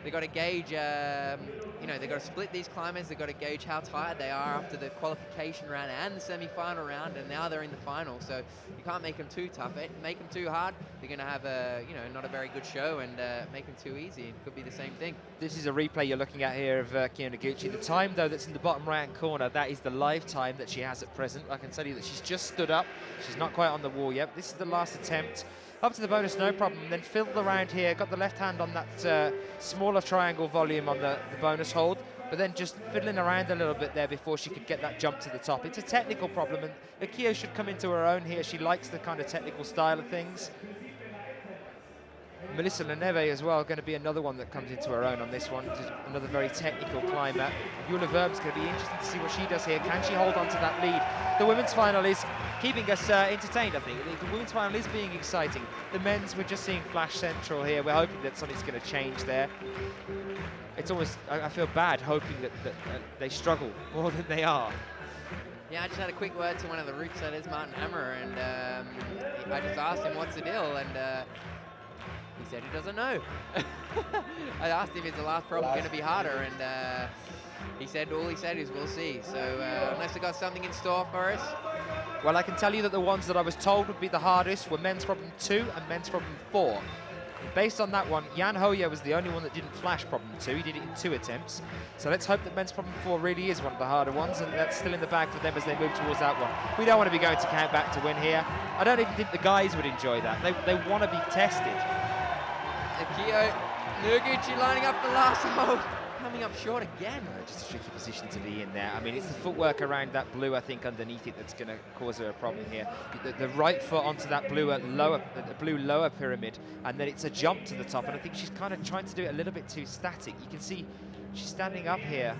They've got to gauge, you know, they've got to split these climbers, they've got to gauge how tired they are after the qualification round and the semi-final round, and now they're in the final, so you can't make them too tough. Make them too hard, they're going to have a, you know, not a very good show, and make them too easy, it could be the same thing.
This is a replay you're looking at here of Akiyo Noguchi. The time, though, that's in the bottom right-hand corner, that is the live time that she has at present. I can tell you that she's just stood up. She's not quite on the wall yet. This is the last attempt. Up to the bonus, no problem. Then fiddled around here, got the left hand on that smaller triangle volume on the bonus hold, but then just fiddling around a little bit there before she could get that jump to the top. It's a technical problem, and Akiyo should come into her own here. She likes the kind of technical style of things. Melissa NEVE as well, going to be another one that comes into her own on this one. Just another very technical climber. WURM's going to be interesting to see what she does here. Can she hold on to that lead? The women's final is keeping us entertained, I think. The women's final is being exciting. The men's, we're just seeing Flash Central here. We're hoping that something's going to change there. It's almost, I feel bad hoping that they struggle more than they are.
Yeah, I just had a quick word to one of the route setters, Martin Hammer, and I just asked him what's the deal, and he said he doesn't know. I asked him, is the last problem going to be harder? And he said, all he said is, we'll see. So unless they got something in store for us.
Well, I can tell you that the ones that I was told would be the hardest were men's problem 2 and men's problem 4. Based on that one, Jan Hoyer was the only one that didn't flash problem 2. He did it in 2 attempts. So let's hope that men's problem 4 really is one of the harder ones, and that's still in the bag for them as they move towards that one. We don't want to be going to count back to win here. I don't even think the guys would enjoy that. They want to be tested.
Akiyo Noguchi lining up the last hold, coming up short again.
Just a tricky position to be in there. I mean, it's the footwork around that blue, I think, underneath it that's going to cause her a problem here. The right foot onto that blue lower pyramid, and then it's a jump to the top, and I think she's kind of trying to do it a little bit too static. You can see she's standing up here.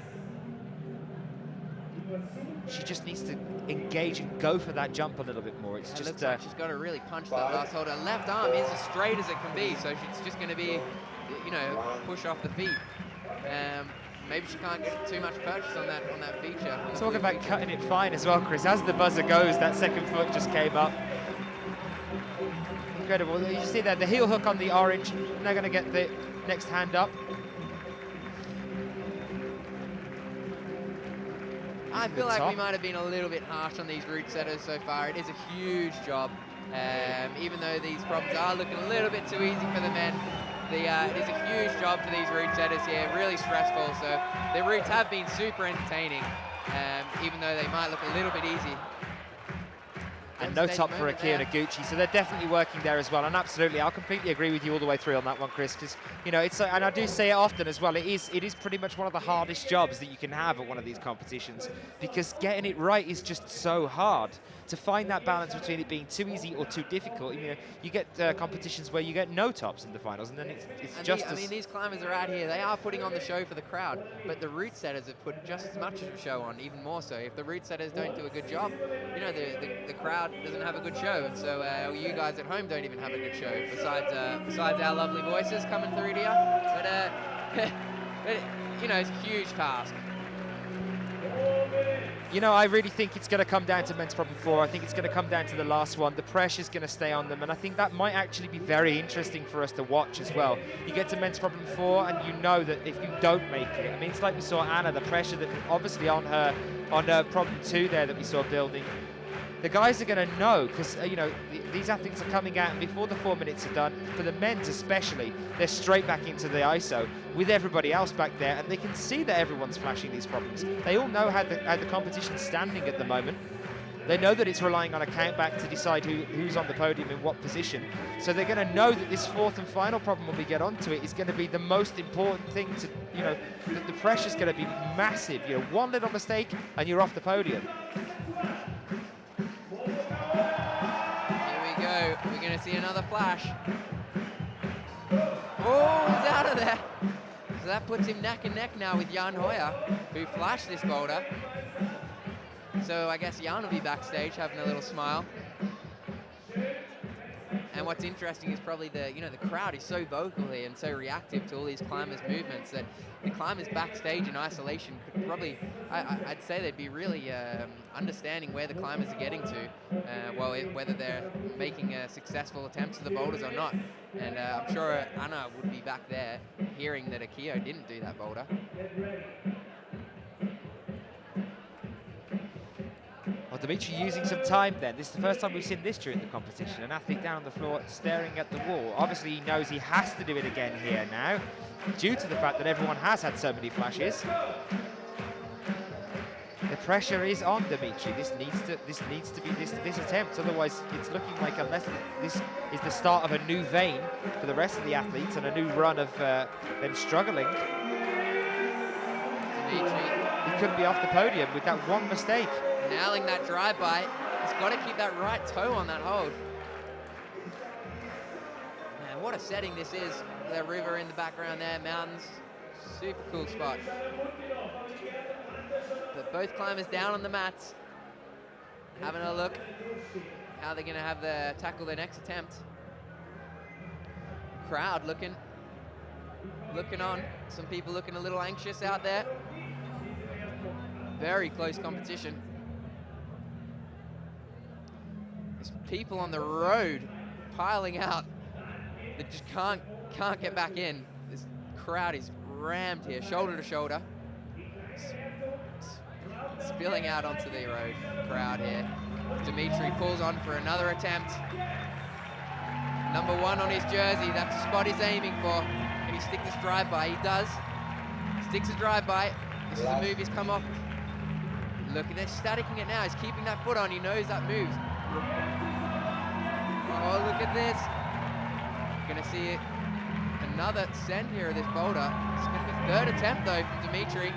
She just needs to engage and go for that jump a little bit more. It's just
looks like she's got to really punch that last hold. Her left arm is as straight as it can be, so she's just going to be, you know, push off the feet. Maybe she can't get too much purchase on that feature.
Talk about cutting it fine as well, Chris. As the buzzer goes, that second foot just came up. Incredible. You see there, the heel hook on the orange. They're going to get the next hand up.
I feel like we might have been a little bit harsh on these route setters so far. It is a huge job. Even though these problems are looking a little bit too easy for the men, it is a huge job for these route setters here, really stressful. So the routes have been super entertaining, even though they might look a little bit easy.
And no top for Akiyo Noguchi, so they're definitely working there as well. And absolutely, I'll completely agree with you all the way through on that one, Chris, because, you know, it's, and I do say it often as well, it is pretty much one of the hardest jobs that you can have at one of these competitions, because getting it right is just so hard. To find that balance between it being too easy or too difficult, you know, you get competitions where you get no tops in the finals, and then it's just
I mean, these climbers are out here, they are putting on the show for the crowd, but the route setters have put just as much of a show on, even more so. If the route setters don't do a good job, you know, the crowd doesn't have a good show, and so you guys at home don't even have a good show, besides our lovely voices coming through to you. But you know, it's a huge task.
You know, I really think it's going to come down to men's problem 4. I think it's going to come down to the last one. The pressure's going to stay on them, and I think that might actually be very interesting for us to watch as well. You get to men's problem 4, and you know that if you don't make it, I mean, it's like we saw Anna, the pressure that obviously on her problem 2 there that we saw building. The guys are going to know, because you know, these athletes are coming out, and before the 4 minutes are done, for the men's especially, they're straight back into the ISO with everybody else back there, and they can see that everyone's flashing these problems. They all know how the competition's standing at the moment. They know that it's relying on a count back to decide who's on the podium in what position. So they're going to know that this 4th and final problem, when we get onto it, is going to be the most important thing to, you know, that the pressure's going to be massive. You know, one little mistake and you're off the podium.
We're going to see another flash. Oh, he's out of there. So that puts him neck and neck now with Jan Hoyer, who flashed this boulder. So I guess Jan will be backstage having a little smile. And what's interesting is probably the crowd is so vocal here and so reactive to all these climbers' movements that the climbers backstage in isolation could probably, I'd say they'd be really understanding where the climbers are getting to, whether they're making successful attempts at the boulders or not. And I'm sure Anna would be back there hearing that Akiyo didn't do that boulder.
Well, Dmitrii using some time then. This is the first time we've seen this during the competition. An athlete down on the floor staring at the wall. Obviously he knows he has to do it again here now, due to the fact that everyone has had so many flashes. The pressure is on Dmitrii. This needs to be this attempt. Otherwise, it's looking like, unless this is the start of a new vein for the rest of the athletes and a new run of them struggling,
Dmitrii,
he could be off the podium with that one mistake.
Nailing that drive-by. He's got to keep that right toe on that hold. Man, what a setting this is. The river in the background there, mountains. Super cool spot. But both climbers down on the mats, having a look how they're going to have tackle their next attempt. Crowd looking on. Some people looking a little anxious out there. Very close competition. There's people on the road piling out that just can't get back in. This crowd is rammed here, shoulder to shoulder. Spilling out onto the road, crowd here. Dmitrii pulls on for another attempt. Number 1 on his jersey, that's the spot he's aiming for. Can he stick this drive-by? He does. Sticks a drive-by. This is the move he's come off. Look, they're staticking it now. He's keeping that foot on. He knows that moves. Oh, look at this. Gonna see another send here of this boulder. It's gonna be third attempt though from Dmitrii.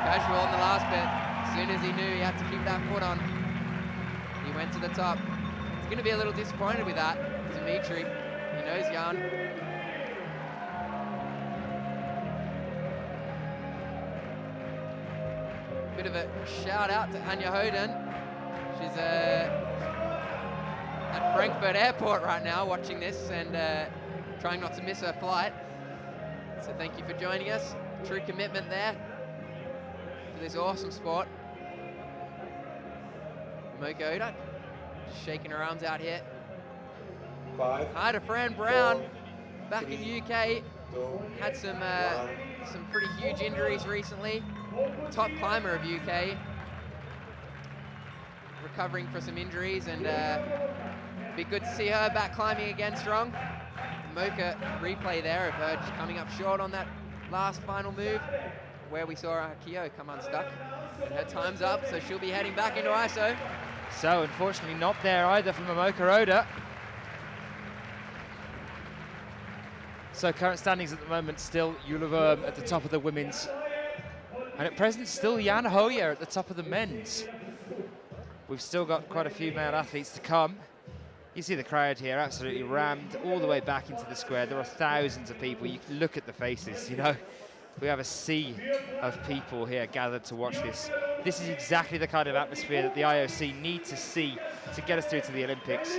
Casual on the last bit. As soon as he knew he had to keep that foot on, he went to the top. He's gonna be a little disappointed with that, Dmitrii. He knows Jan. Bit of a shout out to Anja Hoden. She's at Frankfurt Airport right now watching this and trying not to miss her flight. So thank you for joining us. True commitment there for this awesome sport. Momoka Oda just shaking her arms out here.
5.
Hi to Fran Brown,
4,
back
3,
in UK.
2,
Had some pretty huge injuries recently. Top climber of UK. Recovering for some injuries, and be good to see her back climbing again strong. Momoka replay there of her just coming up short on that last final move where we saw Akiyo come unstuck. And her time's up, so she'll be heading back into ISO.
So unfortunately not there either from Momoka Oda. So current standings at the moment, still WURM at the top of the women's. And at present, still Jan HOJER at the top of the men's. We've still got quite a few male athletes to come. You see the crowd here absolutely rammed all the way back into the square. There are thousands of people. You can look at the faces, you know. We have a sea of people here gathered to watch this. This is exactly the kind of atmosphere that the IOC need to see to get us through to the Olympics.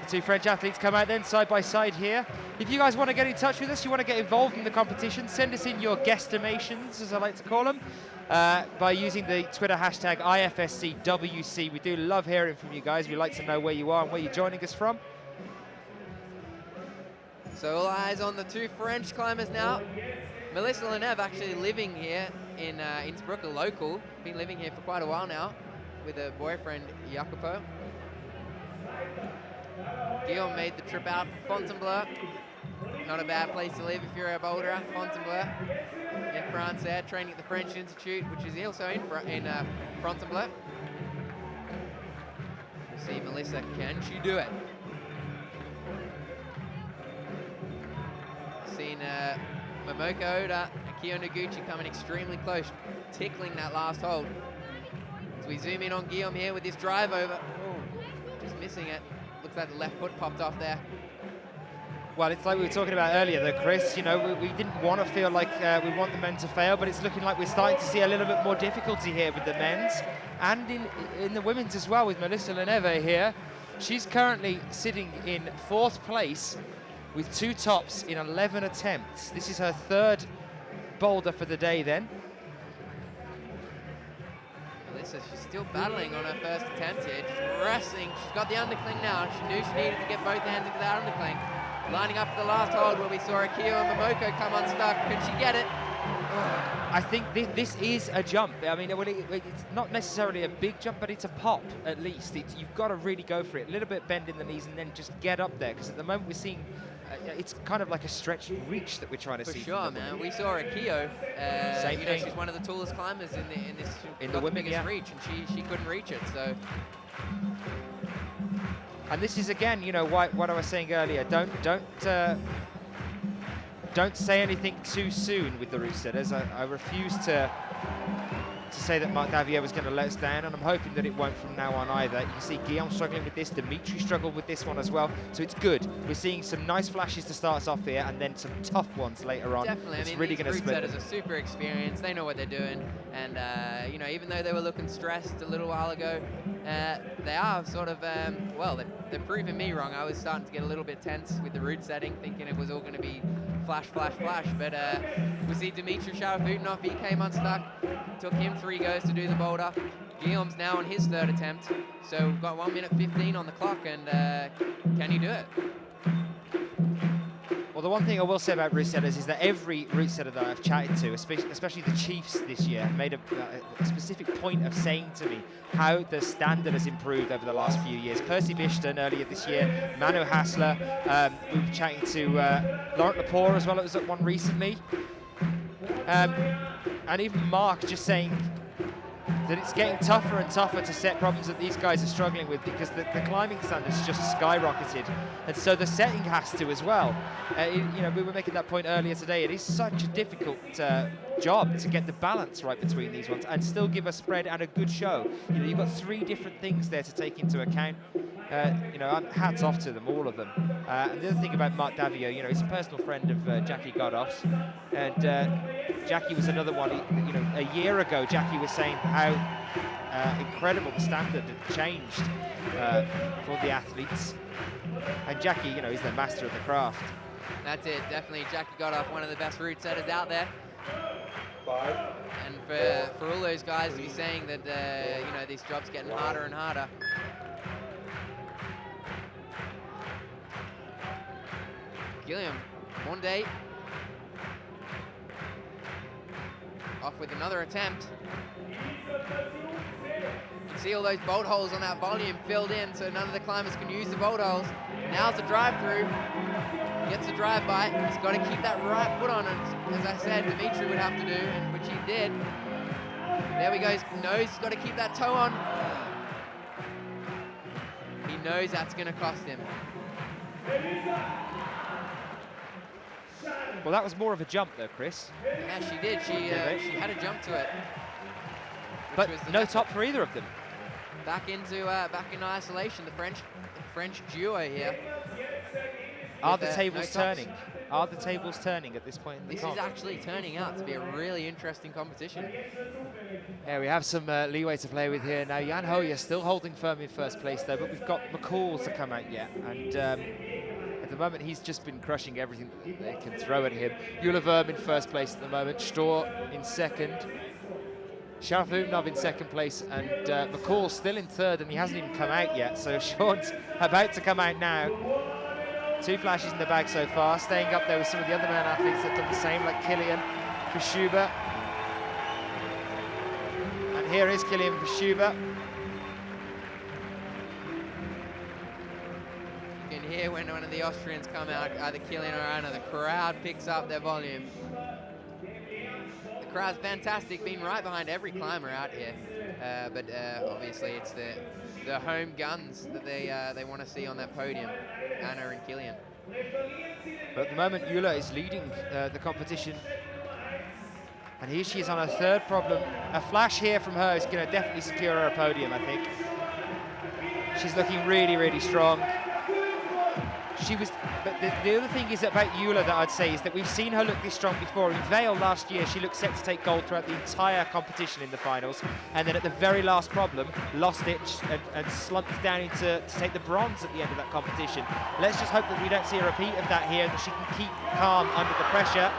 The two French athletes come out then side by side here. If you guys want to get in touch with us, you want to get involved in the competition, send us in your guesstimations, as I like to call them, by using the Twitter hashtag IFSCWC. We do love hearing from you guys. We like to know where you are and where you're joining us from.
So all eyes on the two French climbers now. Melissa and NEVE actually living here in Innsbruck, a local. Been living here for quite a while now with her boyfriend Jacopo. Guillaume made the trip out from Fontainebleau. Not a bad place to live if you're a boulderer, Fontainebleau. In France there, training at the French Institute, which is also in Fontainebleau. We'll see Melissa, can she do it? Seen Momoka Oda and Akiyo Noguchi coming extremely close, tickling that last hold. As we zoom in on Guillaume here with this drive over, just missing it. Looks like the left foot popped off there.
Well, it's like we were talking about earlier, though, Chris. You know, we didn't want to feel like we want the men to fail, but it's looking like we're starting to see a little bit more difficulty here with the men's and in the women's as well, with Melissa NEVE here. She's currently sitting in 4th place with 2 tops in 11 attempts. This is her 3rd boulder for the day then.
Melissa, she's still battling on her first attempt here, just wrestling. She's got the undercling now. She knew she needed to get both hands into that undercling. Lining up for the last hold where we saw Akiyo and Momoka come unstuck. Could she get it?
I think this is a jump. I mean, it's not necessarily a big jump, but it's a pop at least. You've got to really go for it. A little bit bend in the knees and then just get up there, because at the moment we're seeing it's kind of like a stretched reach that we're trying to see.
For sure, man. We saw Akiyo.
Same
you know,
thing.
she's one of the tallest climbers in the
women,
biggest reach, and she couldn't reach it. So.
And this is again, you know, what I was saying earlier. Don't say anything too soon with the route setters. I refuse to say that Marc Davier was going to let us down, and I'm hoping that it won't from now on either. You can see Guillaume struggling with this, Dmitrii struggled with this one as well, so it's good. We're seeing some nice flashes to start us off here, and then some tough ones later on.
Definitely,
it's
I mean,
really
these
going to
route
split
setters are super experienced, they know what they're doing, and you know, even though they were looking stressed a little while ago, they are sort of, well, they're proving me wrong. I was starting to get a little bit tense with the route setting, thinking it was all going to be flash, flash, flash, but we see Dmitrii SHARAFUTDINOV, he came unstuck, took him 3 goes to do the boulder. Guillaume's now on his 3rd attempt, so we've got 1 minute 15 on the clock, and can he do it?
Well, the one thing I will say about route setters is that every route setter that I've chatted to, especially the Chiefs this year, have made a specific point of saying to me how the standard has improved over the last few years. Percy Bishton earlier this year, Manu Hassler, we were chatting to Laurent Lepore as well, it was at one recently. And even Mark just saying that it's getting tougher and tougher to set problems that these guys are struggling with, because the climbing standards just skyrocketed, and so the setting has to as well. You know, we were making that point earlier today. It is such a difficult job to get the balance right between these ones and still give a spread and a good show. You know, you've got 3 different things there to take into account. You know, hats off to them, all of them. And the other thing about Marc Davier, you know, he's a personal friend of Jackie Godof's, and Jackie was another one. You know, a year ago, Jackie was saying how incredible the standard had changed for the athletes. And Jackie, you know, he's the master of the craft.
That's it, definitely Jackie Godolph, one of the best route setters out there.
5.
And for all those guys to be saying that, you know, these jobs getting harder and harder. Guillaume, MONDET. Off with another attempt. You can see all those bolt holes on that volume filled in, so none of the climbers can use the bolt holes. Now's the drive-through. Gets a drive-by. He's got to keep that right foot on, and as I said, Dmitrii would have to do, and which he did. There we go. He knows he's got to keep that toe on. He knows that's going to cost him.
Well, that was more of a jump, though, Chris.
Yeah, she did. She had a jump to it.
But no top for either of them.
Back into isolation. The French duo here.
Are the tables turning? Are the tables turning at this point in the
This
comp?
is actually turning out to be a really interesting competition.
Yeah, we have some leeway to play with here. Now, Jan HOJER still holding firm in 1st place, though, but we've got MCCOLL to come out yet. And at the moment, he's just been crushing everything they can throw at him. WURM in 1st place at the moment, STÖHR in 2nd. SHARAFUTDINOV in 2nd place, and MCCOLL still in 3rd, and he hasn't even come out yet. So Sean's about to come out now. 2 flashes in the bag so far, staying up there with some of the other male athletes that have done the same, like Kilian FISCHHUBER. And here is Kilian FISCHHUBER.
You can hear when one of the Austrians come out, either Kilian or Anna, the crowd picks up their volume. The crowd's fantastic, being right behind every climber out here. But obviously it's the home guns that they want to see on that podium, Anna and Kilian.
But at the moment, WURM is leading the competition. And here she is on her 3rd problem. A flash here from her is going to definitely secure her a podium, I think. She's looking really, really strong. She was, but the other thing is about Eula that I'd say is that we've seen her look this strong before. In Vale last year, she looked set to take gold throughout the entire competition in the finals, and then at the very last problem, lost it and slumped down to take the bronze at the end of that competition. Let's just hope that we don't see a repeat of that here, and that she can keep calm under the pressure.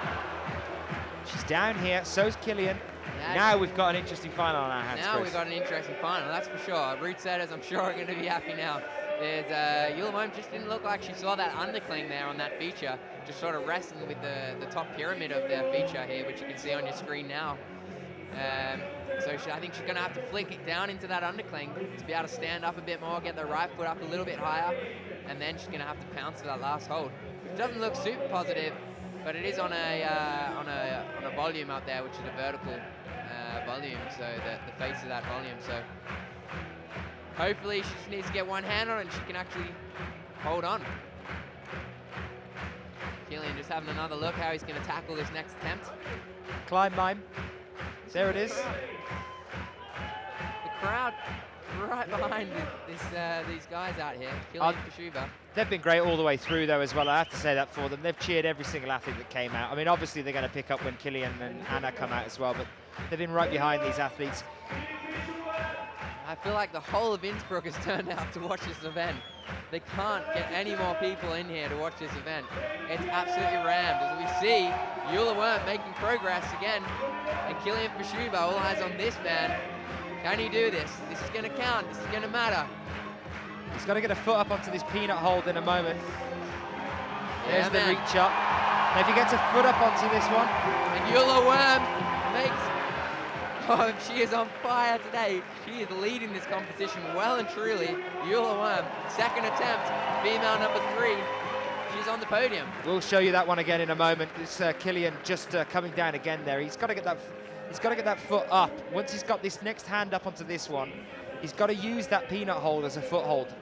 She's down here, so's Kilian. Yeah, now we've got an interesting final on our hands.
Now we've got an interesting final, that's for sure. Root setters, I'm sure, are going to be happy now. There's Guillaume just didn't look like she saw that undercling there on that feature, just sort of wrestling with the top pyramid of their feature here, which you can see on your screen now. So I think she's going to have to flick it down into that undercling to be able to stand up a bit more, get the right foot up a little bit higher, and then she's going to have to pounce for that last hold. It doesn't look super positive, but it is on a volume up there, which is a vertical volume, so the face of that volume. So hopefully she just needs to get one hand on it and she can actually hold on. Kilian just having another look how he's going to tackle this next attempt.
Climb mime. There it is.
The crowd right behind these guys out here, Kilian FISCHHUBER.
They've been great all the way through though as well, I have to say that for them. They've cheered every single athlete that came out. I mean, obviously they're going to pick up when Kilian and Anna come out as well, but they've been right behind these athletes.
I feel like the whole of Innsbruck has turned out to watch this event. They can't get any more people in here to watch this event. It's absolutely rammed. As we see, WURM making progress again, and Kilian FISCHHUBER, all eyes on this man. Can he do this? This is going to count. This is going to matter.
He's got to get a foot up onto this peanut hold in a moment. There's the reach up. Now if he gets a foot up onto this one.
And WURM makes... Oh, she is on fire today. She is leading this competition well and truly. WURM, second attempt, female number 3. She's on the podium.
We'll show you that one again in a moment. It's Kilian just coming down again there. He's got to get that foot up. Once he's got this next hand up onto this one, he's got to use that peanut hold as a foothold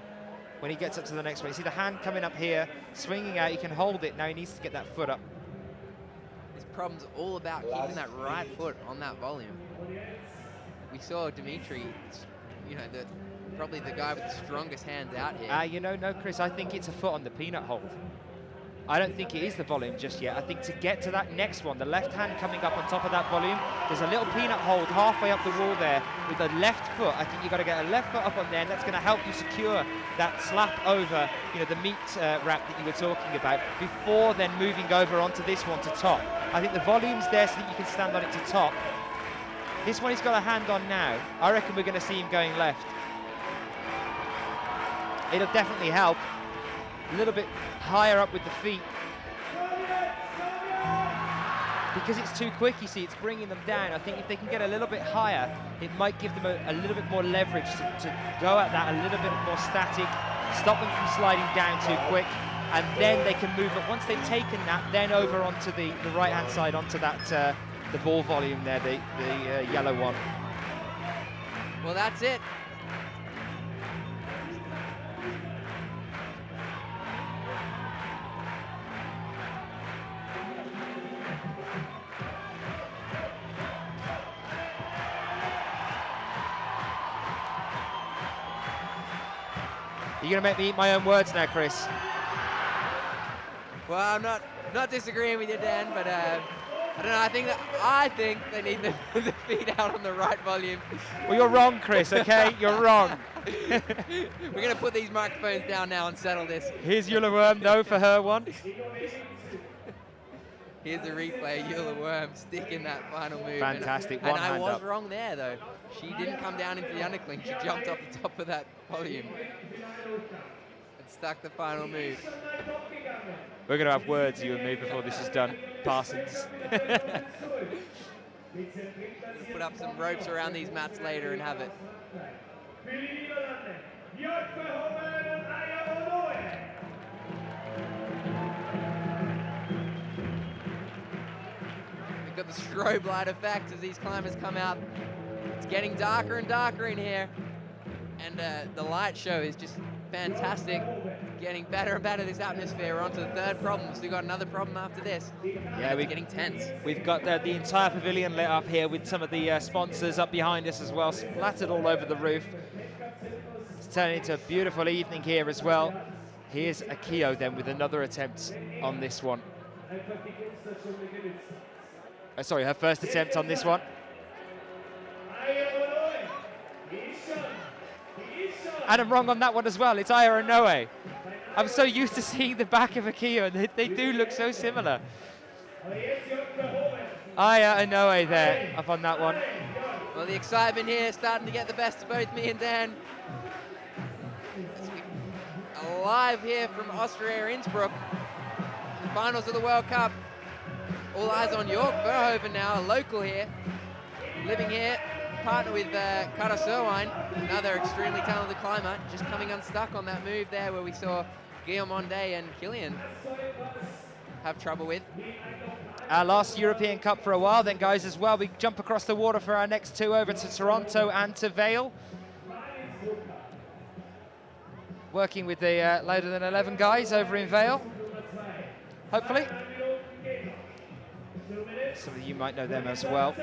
when he gets up to the next one. You see the hand coming up here, swinging out. He can hold it. Now he needs to get that foot up.
This problem's all about keeping that right foot on that volume. We saw Dmitrii, you know, probably the guy with the strongest hands out here.
You know, no, Chris, I think it's a foot on the peanut hold. I don't think it is the volume just yet. I think to get to that next one, the left hand coming up on top of that volume, there's a little peanut hold halfway up the wall there with the left foot. I think you've got to get a left foot up on there, and that's going to help you secure that slap over, you know, the meat wrap that you were talking about, before then moving over onto this one to top. I think the volume's there so that you can stand on it to top. This one he's got a hand on now. I reckon we're going to see him going left. It'll definitely help. A little bit higher up with the feet. Because it's too quick, you see, it's bringing them down. I think if they can get a little bit higher, it might give them a little bit more leverage to go at that a little bit more static, stop them from sliding down too quick, and then they can move it. Once they've taken that, then over onto the right-hand side, onto that the ball volume there, the yellow one.
Well, that's it.
You're going to make me eat my own words now, Chris.
Well, I'm not disagreeing with you, Dan, but I don't know. I think they need the feet out on the right volume.
Well, you're wrong, Chris. Okay, you're wrong.
We're going to put these microphones down now and settle this.
Here's WURM, no for her one.
Here's the replay. WURM sticking that final move.
Fantastic.
And I was wrong there, though. She didn't come down into the undercling. She jumped off the top of that volume and stuck the final move.
We're going to have words, you and me, before this is done. Parsons.
Put up some ropes around these mats later and have it. We've got the strobe light effect as these climbers come out. It's getting darker and darker in here. And the light show is just fantastic. Getting better and better, this atmosphere. We're on to the third problem. So we've got another problem after this. Yeah, we're getting tense.
We've got the entire pavilion lit up here with some of the sponsors up behind us as well, splattered all over the roof. It's turning into a beautiful evening here as well. Here's Akiyo then with another attempt on this one. Sorry, her first attempt on this one. And I'm wrong on that one as well. It's Aya ONOE. I'm so used to seeing the back of Akiyo, and they do look so similar. Aya ONOE there up on that one.
Well, the excitement here starting to get the best of both me and Dan. Live here from Austria, Innsbruck, the finals of the World Cup. All eyes on Jorg Verhoeven now, a local here, living here, partner with Kara Serwine, another extremely talented climber, just coming unstuck on that move there where we saw Guillaume Mondet and Kilian have trouble with.
Our last European Cup for a while then, guys, as well. We jump across the water for our next two over to Toronto and to Vail. Working with the later than 11 guys over in Vail, hopefully. Some of you might know them as well.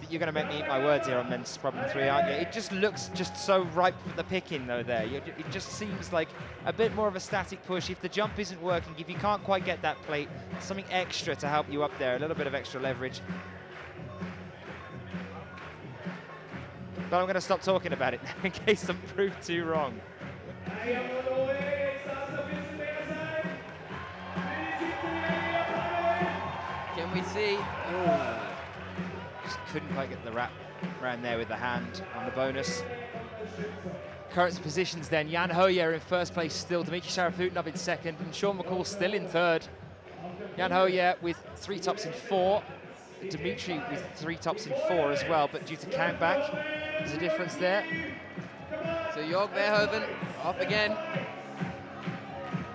You're going to make me eat my words here on men's problem 3, aren't you? It just looks just so ripe for the picking, though, there. It just seems like a bit more of a static push. If the jump isn't working, if you can't quite get that plate, something extra to help you up there, a little bit of extra leverage. But I'm going to stop talking about it in case I'm proved too wrong.
Can we see?
Just couldn't quite get the wrap around there with the hand on the bonus. Current positions then, Jan GER in first place still, Dmitrii SHARAFUTDINOV in second, and Sean McColl still in third. Jan GER with 3 tops in 4, Dmitrii with 3 tops in 4 as well, but due to countback, there's a difference there.
So Jorg Verhoeven off again.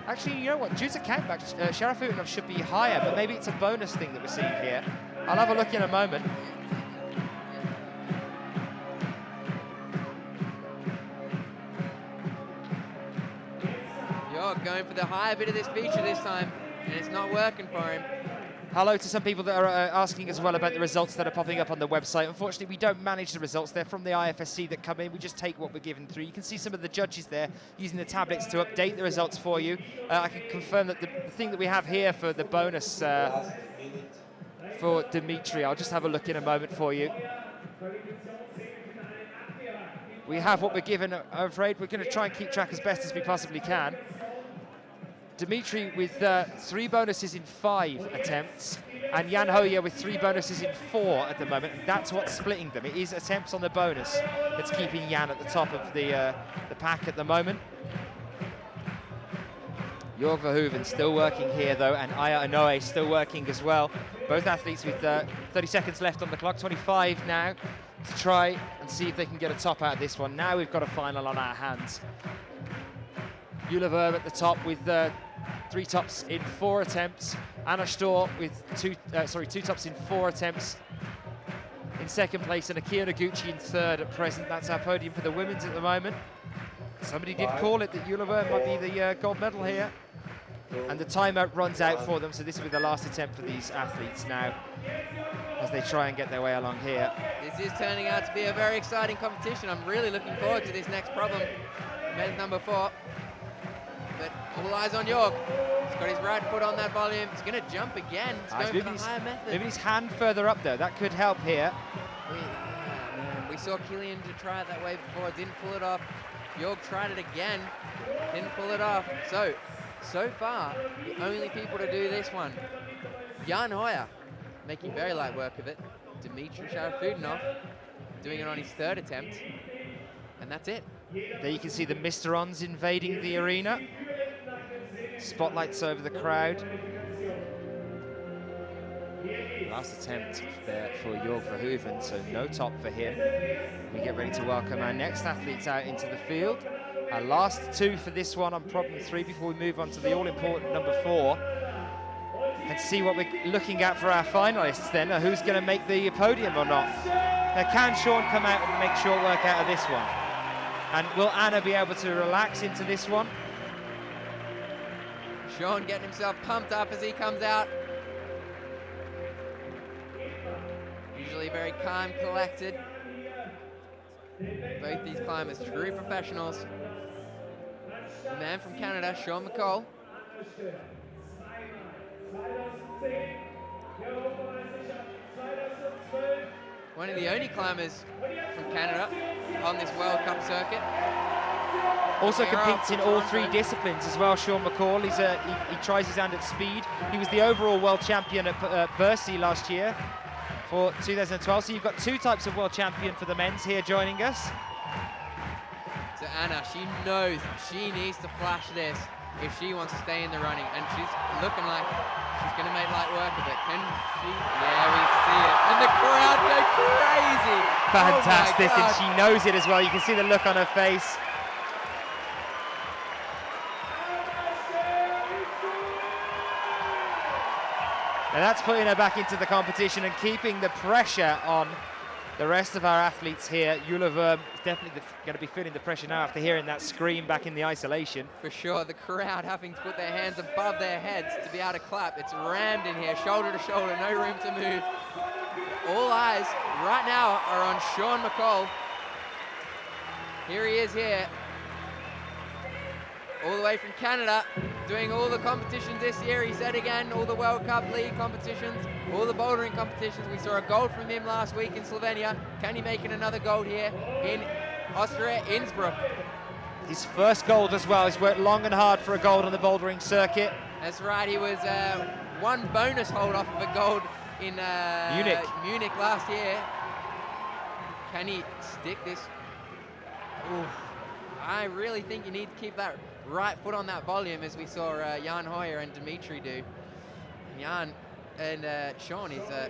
Actually, you know what? Due to countback, SHARAFUTDINOV should be higher, but maybe it's a bonus thing that we're seeing here. I'll have a look in a moment.
Jorg going for the higher bit of this feature this time, and it's not working for him.
Hello to some people that are asking as well about the results that are popping up on the website. Unfortunately, we don't manage the results. They're from the IFSC that come in. We just take what we're given through. You can see some of the judges there using the tablets to update the results for you. I can confirm that the thing that we have here for the bonus for Dmitrii, I'll just have a look in a moment for you. We have what we're given. I'm afraid we're going to try and keep track as best as we possibly can. Dmitrii with 3 bonuses in 5 attempts, and Jan GER with 3 bonuses in 4 at the moment, and that's what's splitting them. It is attempts on the bonus that's keeping Jan at the top of the pack at the moment. Jorg Verhoeven still working here though, and Aya ONOE still working as well. Both athletes with 30 seconds left on the clock, 25 now, to try and see if they can get a top out of this one. Now we've got a final on our hands. Jule Worm at the top with 3 tops in 4 attempts. Anna STÖHR with 2 tops in 4 attempts in second place, and Akiyo Noguchi in third at present. That's our podium for the women's at the moment. Somebody did call it that Jule Worm might be the gold medal here. And the timeout runs out for them, so this will be the last attempt for these athletes now as they try and get their way along here.
This is turning out to be a very exciting competition. I'm really looking forward to this next problem. Men's number 4. But all eyes on Jorg. He's got his right foot on that volume. He's going to jump again. He's going for the higher method.
Maybe his hand further up there. That could help here.
We saw Kilian to try it that way before. Didn't pull it off. Jorg tried it again. Didn't pull it off. So far, the only people to do this one. Jan GER making very light work of it. Dmitrii SHARAFUTDINOV doing it on his 3rd attempt. And that's it.
There you can see the Mr.Ons invading the arena. Spotlights over the crowd. Last attempt there for Jorg Verhoeven, so no top for him. We get ready to welcome our next athletes out into the field. Our last 2 for this one on problem 3 before we move on to the all-important number 4. And see what we're looking at for our finalists then, who's going to make the podium or not. Now, can Sean come out and make short work out of this one? And will Anna be able to relax into this one?
Sean getting himself pumped up as he comes out. Usually very calm, collected. Both these climbers, true professionals. The man from Canada, Sean McColl. One of the only climbers from Canada on this World Cup circuit.
Also competes in all 3 disciplines as well, Sean McColl. He tries his hand at speed. He was the overall world champion at Bercy last year for 2012. So you've got 2 types of world champion for the men's here joining us.
So Anna, she knows she needs to flash this if she wants to stay in the running, and she's looking like she's going to make light work of it. Can she? Yeah, we see it. And the crowd go crazy.
Fantastic,
Oh
and she knows it as well. You can see the look on her face. And that's putting her back into the competition and keeping the pressure on the rest of our athletes here. WURM is definitely going to be feeling the pressure now after hearing that scream back in the isolation.
For sure, the crowd having to put their hands above their heads to be able to clap. It's rammed in here, shoulder to shoulder, no room to move. All eyes right now are on Sean McColl. Here he is here, all the way from Canada, doing all the competitions this year. He said again, all the World Cup League competitions, all the bouldering competitions. We saw a gold from him last week in Slovenia. Can he make another gold here in Austria, Innsbruck?
His first gold as well. He's worked long and hard for a gold on the bouldering circuit.
That's right, he was one bonus hold off of a gold in Munich last year. Can he stick this? Ooh. I really think you need to keep that right foot on that volume, as we saw Jan Hoyer and Dmitrii do. And Jan and Sean is, I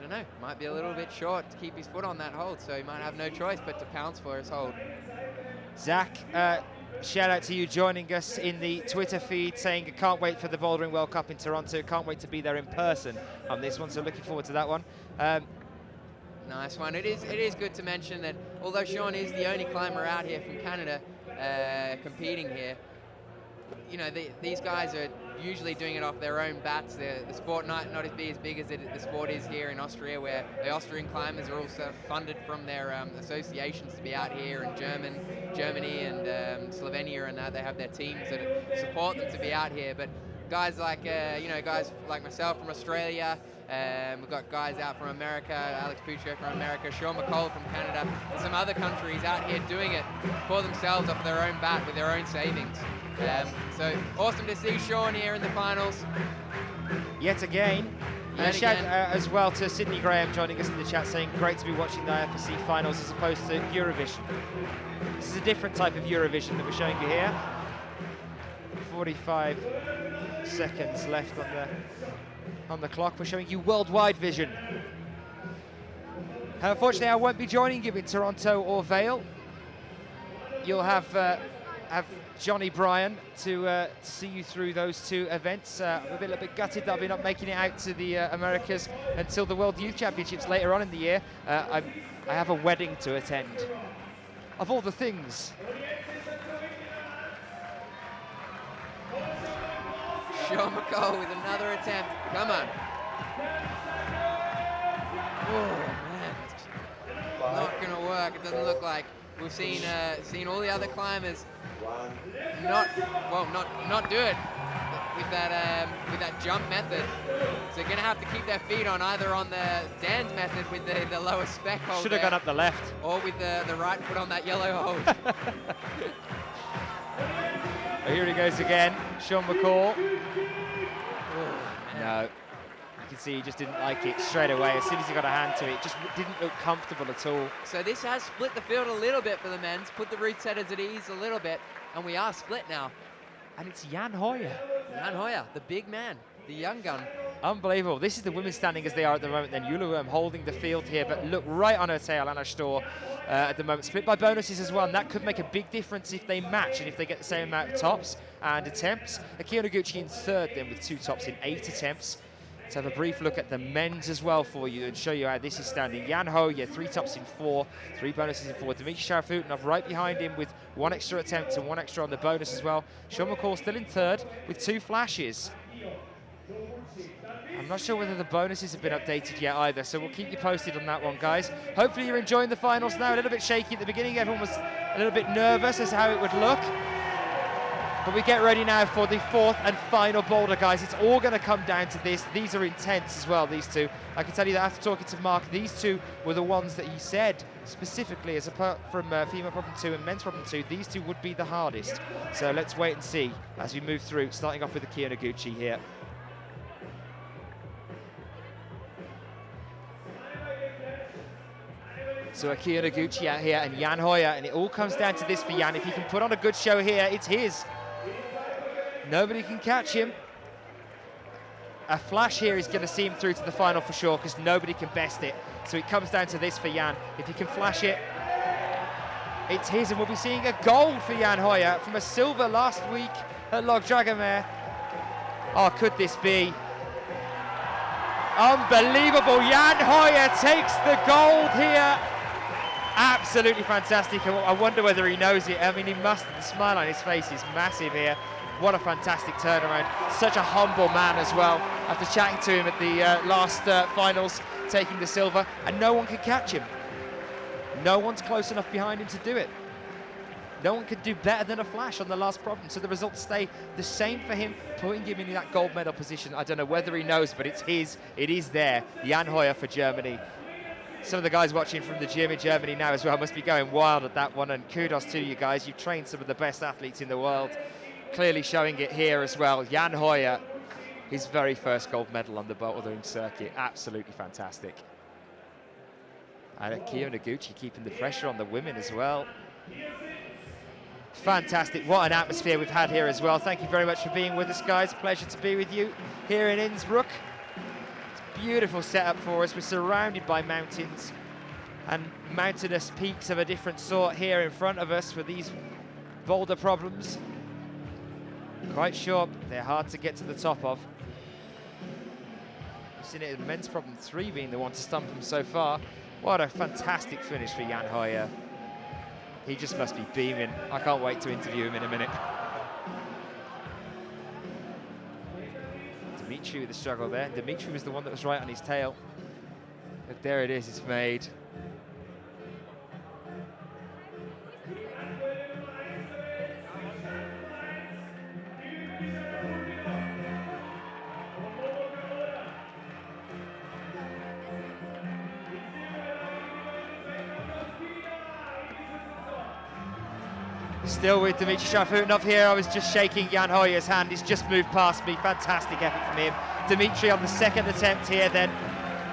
don't know, might be a little bit short to keep his foot on that hold, so he might have no choice but to pounce for his hold.
Zach, shout out to you joining us in the Twitter feed, saying I can't wait for the Bouldering World Cup in Toronto, can't wait to be there in person on this one, so looking forward to that one.
Nice one. It is good to mention that although Sean is the only climber out here from Canada competing here, you know, these guys are usually doing it off their own bats. The sport not as big as the sport is here in Austria, where the Austrian climbers are also funded from their associations to be out here in Germany and Slovenia, and that they have their teams that support them to be out here. But guys like guys like myself from Australia. We've got guys out from America, Alex Puccio from America, Sean McColl from Canada, and some other countries out here doing it for themselves off their own bat with their own savings. So awesome to see Sean here in the finals.
Yet again. Shout as well to Sydney Graham joining us in the chat, saying great to be watching the IFSC finals as opposed to Eurovision. This is a different type of Eurovision that we're showing you here. 45 seconds left on the clock. We're showing you worldwide vision. Unfortunately, I won't be joining you in Toronto or Vail. You'll have Johnny Bryan to see you through those 2 events. I'm a little bit gutted that I'll be not making it out to the Americas until the World Youth Championships later on in the year. I have a wedding to attend. Of all the things.
Sean McColl with another attempt. Come on. Oh man, it's not going to work. It doesn't look like. We've seen all the other climbers not do it with that jump method. So they're going to have to keep their feet on either on the Dan's method with the lower spec hold.
Should have gone up the left.
Or with the right foot on that yellow hold.
Here he goes again, Sean McColl. No, you can see he just didn't like it straight away. As soon as he got a hand to it, just didn't look comfortable at all.
So this has split the field a little bit for the men's, put the route setters at ease a little bit, and we are split now.
And it's Jan Hoyer.
Jan Hoyer, the big man, the young gun.
Unbelievable. This is the women standing as they are at the moment. Then WURM holding the field here, but look right on her tail, Anna Stöhr, at the moment. Split by bonuses as well, and that could make a big difference if they match and if they get the same amount of tops and attempts. Akiyo Noguchi in 3rd then with 2 tops in 8 attempts. Let's have a brief look at the men's as well for you and show you how this is standing. Jan Hoyer, 3 tops in 4, 3 bonuses in 4. Dmitrii SHARAFUTDINOV right behind him with 1 extra attempt and 1 extra on the bonus as well. Sean McColl still in 3rd with 2 flashes. I'm not sure whether the bonuses have been updated yet either, so we'll keep you posted on that one, guys. Hopefully you're enjoying the finals now. A little bit shaky at the beginning. Everyone was a little bit nervous as to how it would look. But we get ready now for the fourth and final boulder, guys. It's all going to come down to this. These are intense as well, these two. I can tell you that after talking to Mark, these two were the ones that he said specifically, as apart from female problem 2 and men's problem 2, these two would be the hardest. So let's wait and see as we move through, starting off with Akiyo Noguchi here. So Akiyo Noguchi out here and Jan Hoyer, and it all comes down to this for Jan. If he can put on a good show here, it's his. Nobody can catch him. A flash here is going to see him through to the final for sure, because nobody can best it. So it comes down to this for Jan. If he can flash it, it's his, and we'll be seeing a gold for Jan Hoyer from a silver last week at Lok Dragomir. Oh, could this be? Unbelievable, Jan Hoyer takes the gold here. Absolutely fantastic. I wonder whether he knows it. I mean, he must. The smile on his face is massive here. What a fantastic turnaround. Such a humble man as well. After chatting to him at the last finals, taking the silver, and no one can catch him. No one's close enough behind him to do it. No one could do better than a flash on the last problem. So the results stay the same for him, putting him in that gold medal position. I don't know whether he knows, but it's his. It is there. Jan Hoyer for Germany. Some of the guys watching from the gym in Germany now as well must be going wild at that one, and kudos to you guys. You've trained some of the best athletes in the world, clearly showing it here as well. Jan Hoyer, his very first gold medal on the bouldering circuit. Absolutely fantastic. And Akiyo Noguchi keeping the pressure on the women as well. Fantastic. What an atmosphere we've had here as well. Thank you very much for being with us, guys. Pleasure to be with you here in Innsbruck. Beautiful setup for us. We're surrounded by mountains and mountainous peaks of a different sort here in front of us for these boulder problems. Quite sure they're hard to get to the top of. We've seen it in men's problem 3 being the one to stump him so far. What a fantastic finish for Jan Hoyer. He just must be beaming. I can't wait to interview him in a minute. Dmitrii with the struggle there. Dmitrii was the one that was right on his tail. But there it is, it's made. Still with Dmitrii SHARAFUTDINOV here. I was just shaking Jan Hoyer's hand. He's just moved past me. Fantastic effort from him. Dmitrii on the second attempt here then.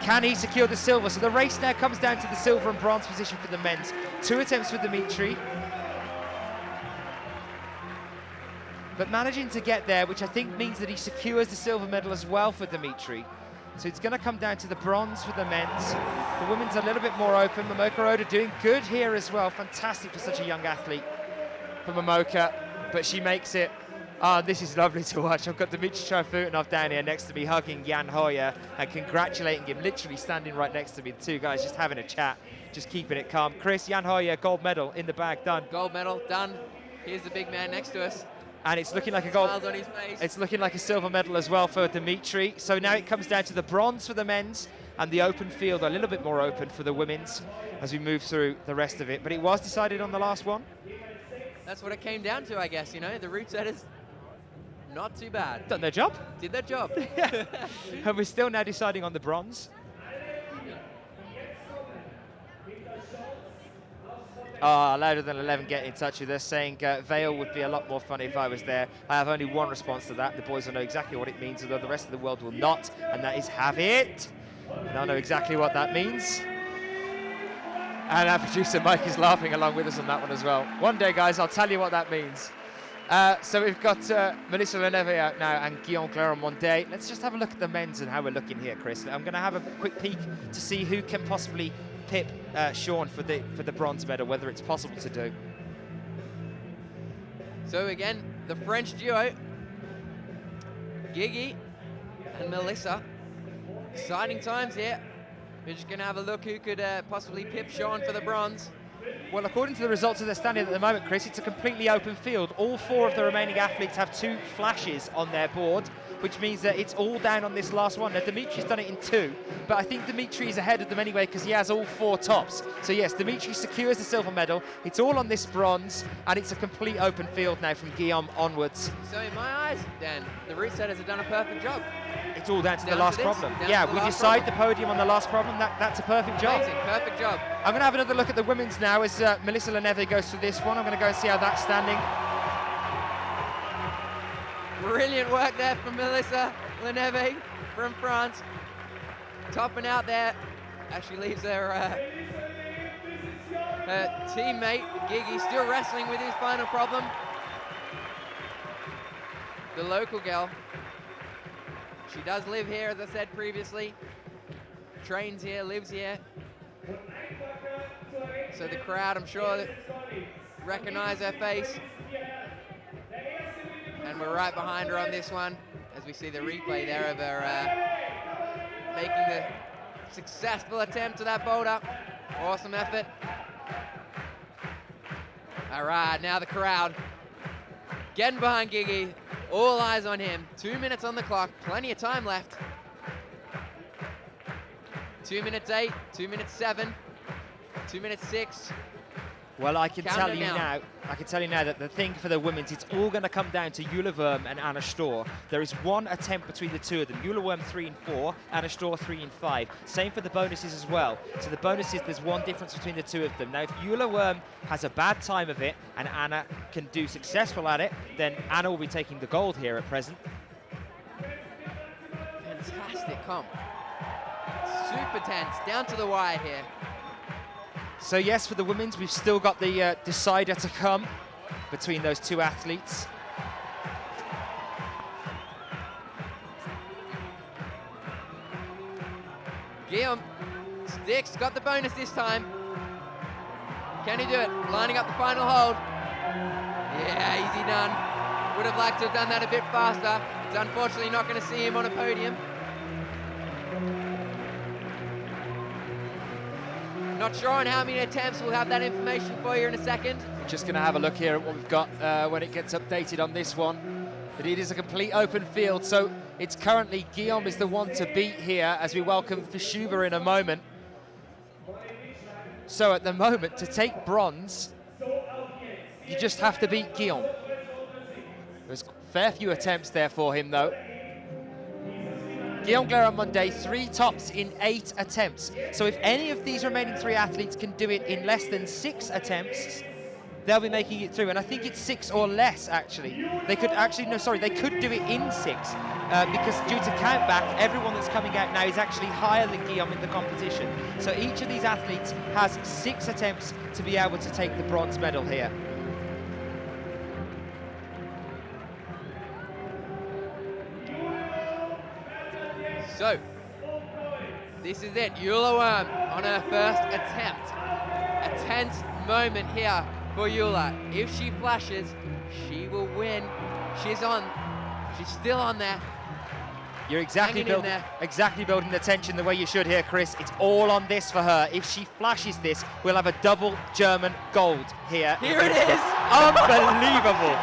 Can he secure the silver? So the race now comes down to the silver and bronze position for the men's. 2 attempts for Dmitrii. But managing to get there, which I think means that he secures the silver medal as well for Dmitrii. So it's going to come down to the bronze for the men's. The women's a little bit more open. Momoka Oda doing good here as well. Fantastic for such a young athlete. For Momoka, but she makes it. This is lovely to watch. I've got Dmitrii SHARAFUTDINOV down here next to me, hugging Jan Hoyer and congratulating him, literally standing right next to me. The two guys just having a chat, just keeping it calm. Chris, Jan Hoyer, gold medal in the bag, done.
Gold medal, done. Here's the big man next to us.
And it's looking like a gold.
Smiles on his face.
It's looking like a silver medal as well for Dmitrii. So now it comes down to the bronze for the men's and the open field a little bit more open for the women's as we move through the rest of it. But it was decided on the last one.
That's what it came down to, I guess, you know. The route setters, not too bad.
Done their job.
Did their job.
Yeah. And we're still now deciding on the bronze. Louder than 11 get in touch with us, saying Vale would be a lot more fun if I was there. I have only one response to that. The boys will know exactly what it means, although the rest of the world will not, and that is have it. And I know exactly what that means. And our producer Mike is laughing along with us on that one as well. One day, guys, I'll tell you what that means. So we've got Melissa FRA out now and Guillaume GLAIRON MONDET. Let's just have a look at the men's and how we're looking here, Chris. I'm going to have a quick peek to see who can possibly pip Sean for the bronze medal, whether it's possible to do.
So again, the French duo, Gigi and Melissa. Exciting times here. We're just going to have a look who could possibly pip Sean for the bronze.
Well, according to the results of their standing at the moment, Chris, it's a completely open field. All 4 of the remaining athletes have 2 flashes on their board, which means that it's all down on this last one. Now, Dmitrii's done it in 2, but I think Dmitrii is ahead of them anyway because he has all 4 tops. So yes, Dmitrii secures the silver medal. It's all on this bronze, and it's a complete open field now from Guillaume onwards.
So in my eyes, Dan, the route setters have done a perfect job.
It's all down to the last problem. Yeah, we decide the podium on the last problem. That's a perfect job.
Amazing, perfect job.
I'm going to have another look at the women's now as Melissa NEVE goes to this one. I'm going to go and see how that's standing.
Brilliant work there from Melissa NEVE from France. Topping out there. Actually leaves her teammate, Gigi, still wrestling with his final problem. The local girl. She does live here, as I said previously. Trains here, lives here. So the crowd, I'm sure, recognize her face. And we're right behind her on this one, as we see the replay there of her making the successful attempt to that boulder. Awesome effort. All right, now the crowd getting behind Gigi. All eyes on him. 2 minutes on the clock, plenty of time left. 2 minutes 8, 2 minutes 7, 2 minutes 6.
Well, I can tell you now that the thing for the women's, it's all going to come down to Jule WURM and Anna STÖHR. There is 1 attempt between the 2 of them. Jule WURM 3 and 4, Anna STÖHR 3 and 5. Same for the bonuses as well. So the bonuses, there's 1 difference between the 2 of them. Now, if Jule WURM has a bad time of it and Anna can do successful at it, then Anna will be taking the gold here at present.
Fantastic comp. Super tense, down to the wire here.
So yes, for the women's, we've still got the decider to come between those 2 athletes.
Guillaume sticks, got the bonus this time. Can he do it? Lining up the final hold. Yeah, easy done. Would have liked to have done that a bit faster. It's unfortunately not going to see him on a podium. Not sure on how many attempts. We'll have that information for you in a second.
Just going to have a look here at what we've got when it gets updated on this one. But it is a complete open field, so it's currently Guillaume is the one to beat here as we welcome FISCHHUBER in a moment. So at the moment, to take bronze, you just have to beat Guillaume. There's a fair few attempts there for him, though. Guillaume GER on Monday, 3 tops in 8 attempts. So if any of these remaining 3 athletes can do it in less than 6 attempts, they'll be making it through. And I think it's 6 or less, actually. They could actually, no, sorry, they could do it in 6 because due to countback, everyone that's coming out now is actually higher than Guillaume in the competition. So each of these athletes has 6 attempts to be able to take the bronze medal here.
So, this is it, Jule WURM on her first attempt. A tense moment here for Jule. If she flashes, she will win. She's on, she's still on there.
You're exactly building the tension the way you should here, Chris. It's all on this for her. If she flashes this, we'll have a double German gold here.
Here it is!
Unbelievable!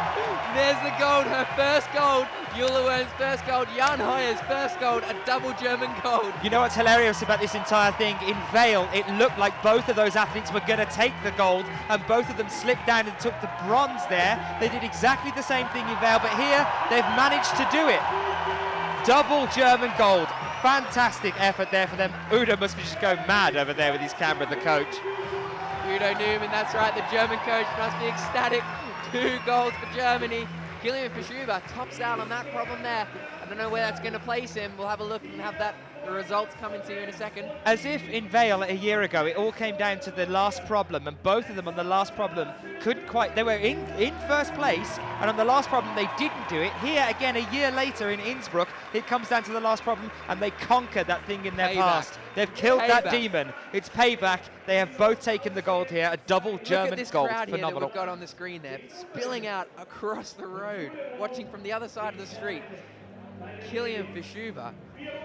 There's the gold, her first gold. Jule WURM's first gold, Jan Hoyer's first gold, a double German gold.
You know what's hilarious about this entire thing? In Vail, it looked like both of those athletes were going to take the gold, and both of them slipped down and took the bronze there. They did exactly the same thing in Vail, but here they've managed to do it. Double German gold. Fantastic effort there for them. Udo must be just going mad over there with his camera, the coach.
Udo Newman, that's right, the German coach must be ecstatic. 2 golds for Germany. Guillaume FISCHHUBER tops out on that problem there. I don't know where that's going to place him. We'll have a look and have the results coming to you in a second.
As if in Vail a year ago, it all came down to the last problem, and both of them on the last problem couldn't quite, they were in first place, and on the last problem they didn't do it. Here again, a year later in Innsbruck, it comes down to the last problem, and they conquered that thing in their past. They've killed that demon. It's payback. They have both taken the gold here, a double German gold.
Look at this crowd here that we've got on the screen there, spilling out across the road, watching from the other side of the street. Guillaume FISCHHUBER,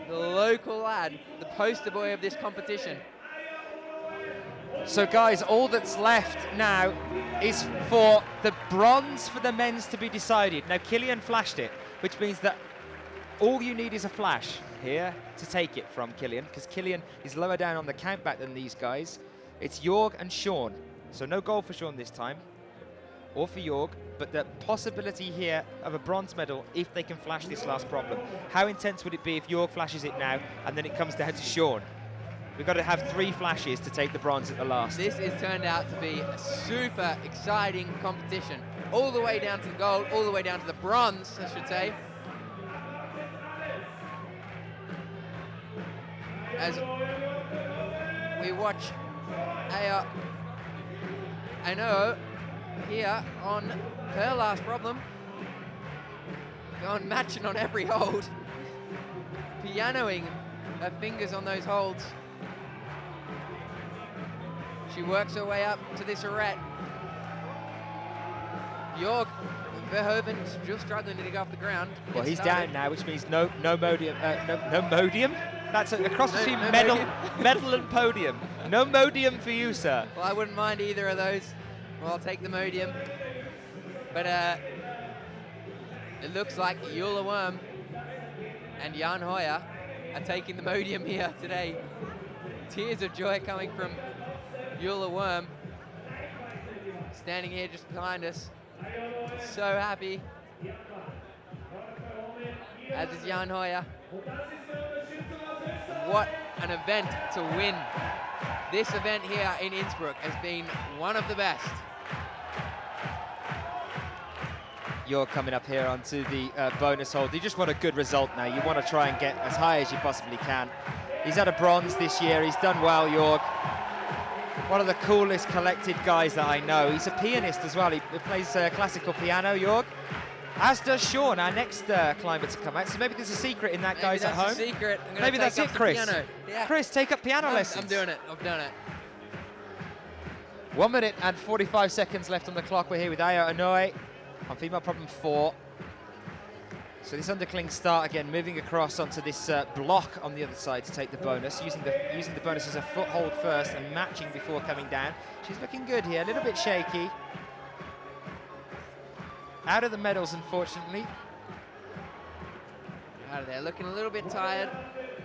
the local lad, the poster boy of this competition.
So guys, all that's left now is for the bronze for the men's to be decided. Now Kilian flashed it, which means that all you need is a flash here to take it from Kilian, because Kilian is lower down on the countback than these guys. It's Jorg and Sean. So no goal for Sean this time, or for Jorg, but the possibility here of a bronze medal if they can flash this last problem. How intense would it be if Jorg flashes it now and then it comes down to Sean? We've got to have 3 flashes to take the bronze at the last.
This has turned out to be a super exciting competition. All the way down to the gold, all the way down to the bronze, I should say. As we watch Aya here on her last problem, going matching on every hold, pianoing her fingers on those holds. She works her way up to this arete. Jorg Verhoeven's just struggling to dig off the ground.
Well, he's down now, which means no modium. No modium? That's a cross between medal and podium. No modium for you, sir.
Well, I wouldn't mind either of those. Well, I'll take the modium. But it looks like WURM and Jan GER are taking the modium here today. Tears of joy coming from WURM, standing here just behind us. So happy. As is Jan GER. What an event to win. This event here in Innsbruck has been one of the best.
You're coming up here onto the bonus hold. You just want a good result now. You want to try and get as high as you possibly can. He's had a bronze this year. He's done well, Jorg. One of the coolest collected guys that I know. He's a pianist as well. He plays classical piano, Jorg. As does Sean, our next climber to come out. So maybe there's a secret in that, guys at home.
Maybe that's a secret.
Maybe that's it, Chris.
Yeah.
Chris, take up piano lessons.
I'm doing it. I've done it.
1 minute and 45 seconds left on the clock. We're here with Aya ONOE on female problem 4. So this undercling start again, moving across onto this block on the other side to take the bonus, using the bonus as a foothold first and matching before coming down. She's looking good here, a little bit shaky. Out of the medals, unfortunately.
Out of there, looking a little bit tired,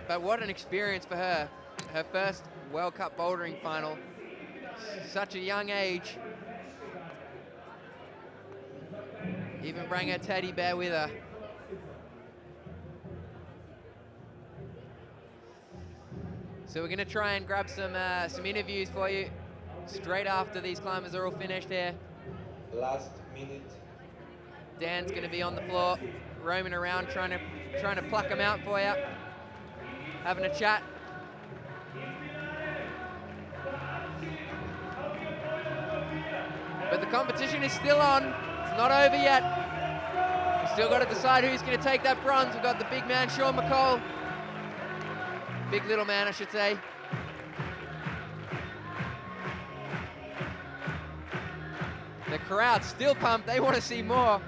but what an experience for her. Her first World Cup bouldering final. Such a young age. Even bring her teddy bear with her. So we're gonna try and grab some interviews for you straight after these climbers are all finished here.
Last minute.
Dan's gonna be on the floor, roaming around, trying to pluck them out for you, having a chat. But the competition is still on. It's not over yet. We've still got to decide who's going to take that bronze. We've got the big man, Sean McColl. Big little man, I should say. The crowd's still pumped. They want to see more.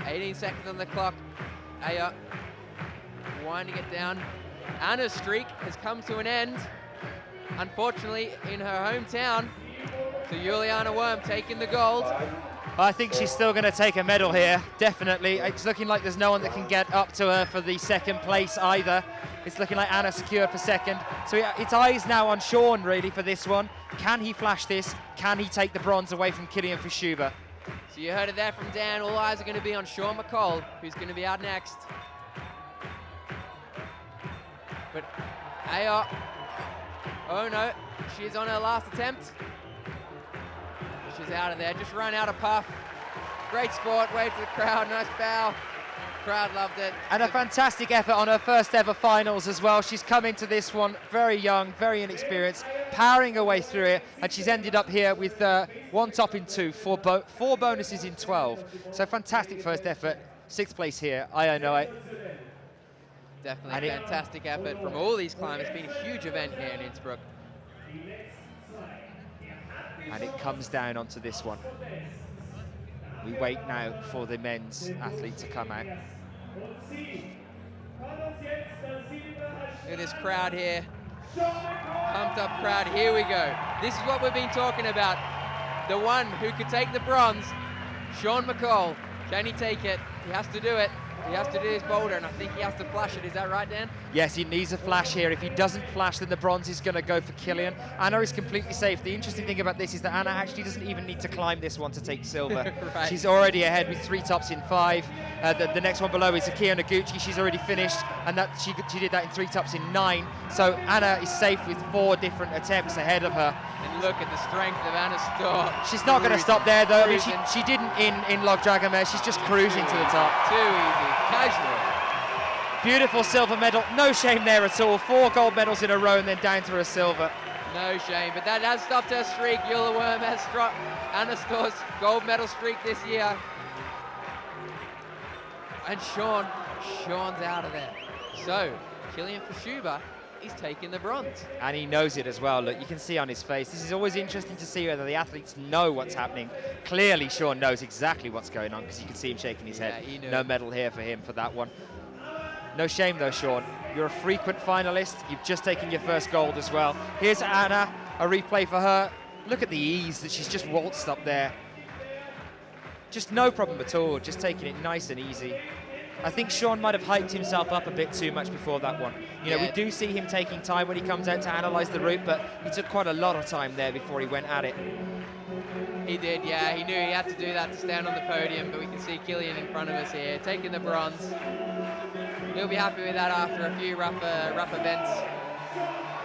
$18 seconds on the clock. Aya winding it down. Anna's streak has come to an end, unfortunately, in her hometown. So Juliana WURM taking the gold.
I think she's still going to take a medal here, definitely. It's looking like there's no one that can get up to her for the second place either. It's looking like Anna secured for second. So it's eyes now on Sean, really, for this one. Can he flash this? Can he take the bronze away from Kilian FISCHHUBER?
So you heard it there from Dan. All eyes are going to be on Sean McColl, who's going to be out next. But Aya, oh no, she's on her last attempt. She's out of there, just run out of puff. Great sport, wave to the crowd, nice bow. Crowd loved it.
And a fantastic effort on her first ever finals as well. She's come into this one very young, very inexperienced, powering her way through it, and she's ended up here with one top in 2, four bonuses in 12. So fantastic first effort, 6th place here, Aya ONOE.
Definitely a fantastic effort from all these climbers. It's been a huge event here in Innsbruck.
And it comes down onto this one. We wait now for the men's athlete to come out.
Look at this crowd here. Pumped up crowd, here we go. This is what we've been talking about. The one who could take the bronze, Sean McColl. Can he take it? He has to do it. He has to do his boulder, and I think he has to flash it. Is that right, Dan?
Yes, he needs a flash here. If he doesn't flash, then the bronze is going to go for Kilian. Anna is completely safe. The interesting thing about this is that Anna actually doesn't even need to climb this one to take silver.
Right.
She's already ahead with 3 tops in 5. The next one below is Akiyo Noguchi. She's already finished, and that she did that in 3 tops in 9. So Anna is safe with 4 different attempts ahead of her.
And look at the strength of Anna Storr.
She's not going to stop there, though. I mean, she didn't in Log Dragon Mare. She's just cruising to the top.
Too easy, casual.
Beautiful silver medal. No shame there at all. 4 gold medals in a row and then down to a silver.
No shame, but that has stopped her streak. WURM has struck Anna Storr's gold medal streak this year. And Sean's out of there. So, Kilian FISCHHUBER is taking the bronze.
And he knows it as well. Look, you can see on his face. This is always interesting to see whether the athletes know what's happening. Clearly, Sean knows exactly what's going on because you can see him shaking his head.
He knew.
No medal here for him for that one. No shame though, Sean. You're a frequent finalist. You've just taken your first gold as well. Here's Anna, a replay for her. Look at the ease that she's just waltzed up there. Just no problem at all, just taking it nice and easy. I think Sean might have hyped himself up a bit too much before that one. You know, we do see him taking time when he comes out to analyse the route, but he took quite a lot of time there before he went at it.
He did, yeah. He knew he had to do that to stand on the podium, but we can see Kilian in front of us here, taking the bronze. He'll be happy with that after a few rough events.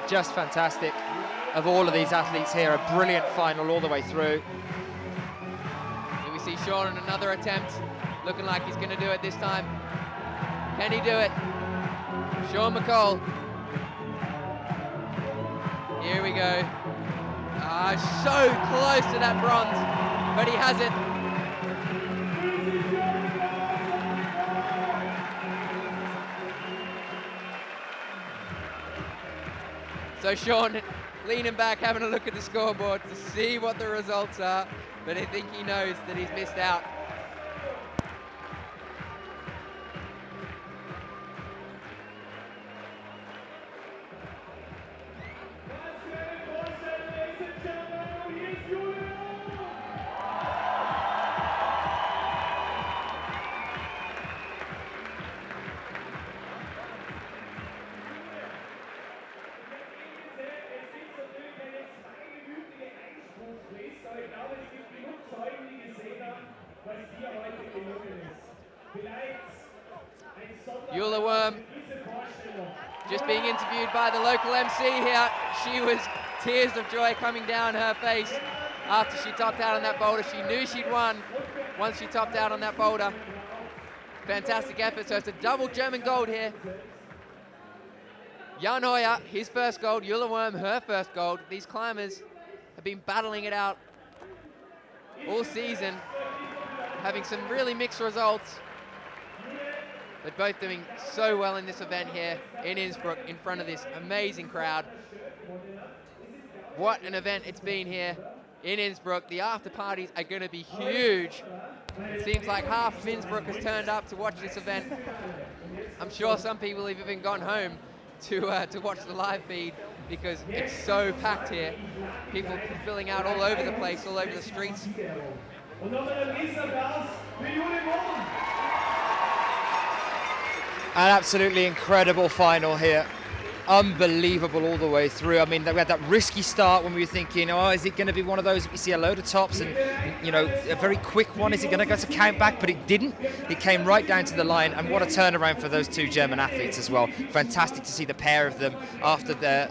Just fantastic. Of all of these athletes here, a brilliant final all the way through.
Here we see Sean in another attempt, looking like he's going to do it this time. Can he do it? Sean McColl. Here we go. So close to that bronze, but he has it. So Sean leaning back, having a look at the scoreboard to see what the results are, but I think he knows that he's missed out. WURM just being interviewed by the local MC here. She was tears of joy coming down her face after she topped out on that boulder. She knew she'd won once she topped out on that boulder. Fantastic effort, so it's a double German gold here. Jan Hoyer, his first gold, WURM, her first gold. These climbers have been battling it out all season, having some really mixed results, but both doing so well in this event here in Innsbruck in front of this amazing crowd. What an event it's been here in Innsbruck. The after parties are going to be huge. It seems like half of Innsbruck has turned up to watch this event. I'm sure some people have even gone home to watch the live feed because it's so packed here. People filling out all over the place, all over the streets.
An absolutely incredible final here. Unbelievable all the way through. I mean, we had that risky start when we were thinking, oh, is it going to be one of those, we see a load of tops and, you know, a very quick one, is it going to go to count back? But it didn't. It came right down to the line, and what a turnaround for those 2 German athletes as well. Fantastic to see the pair of them after the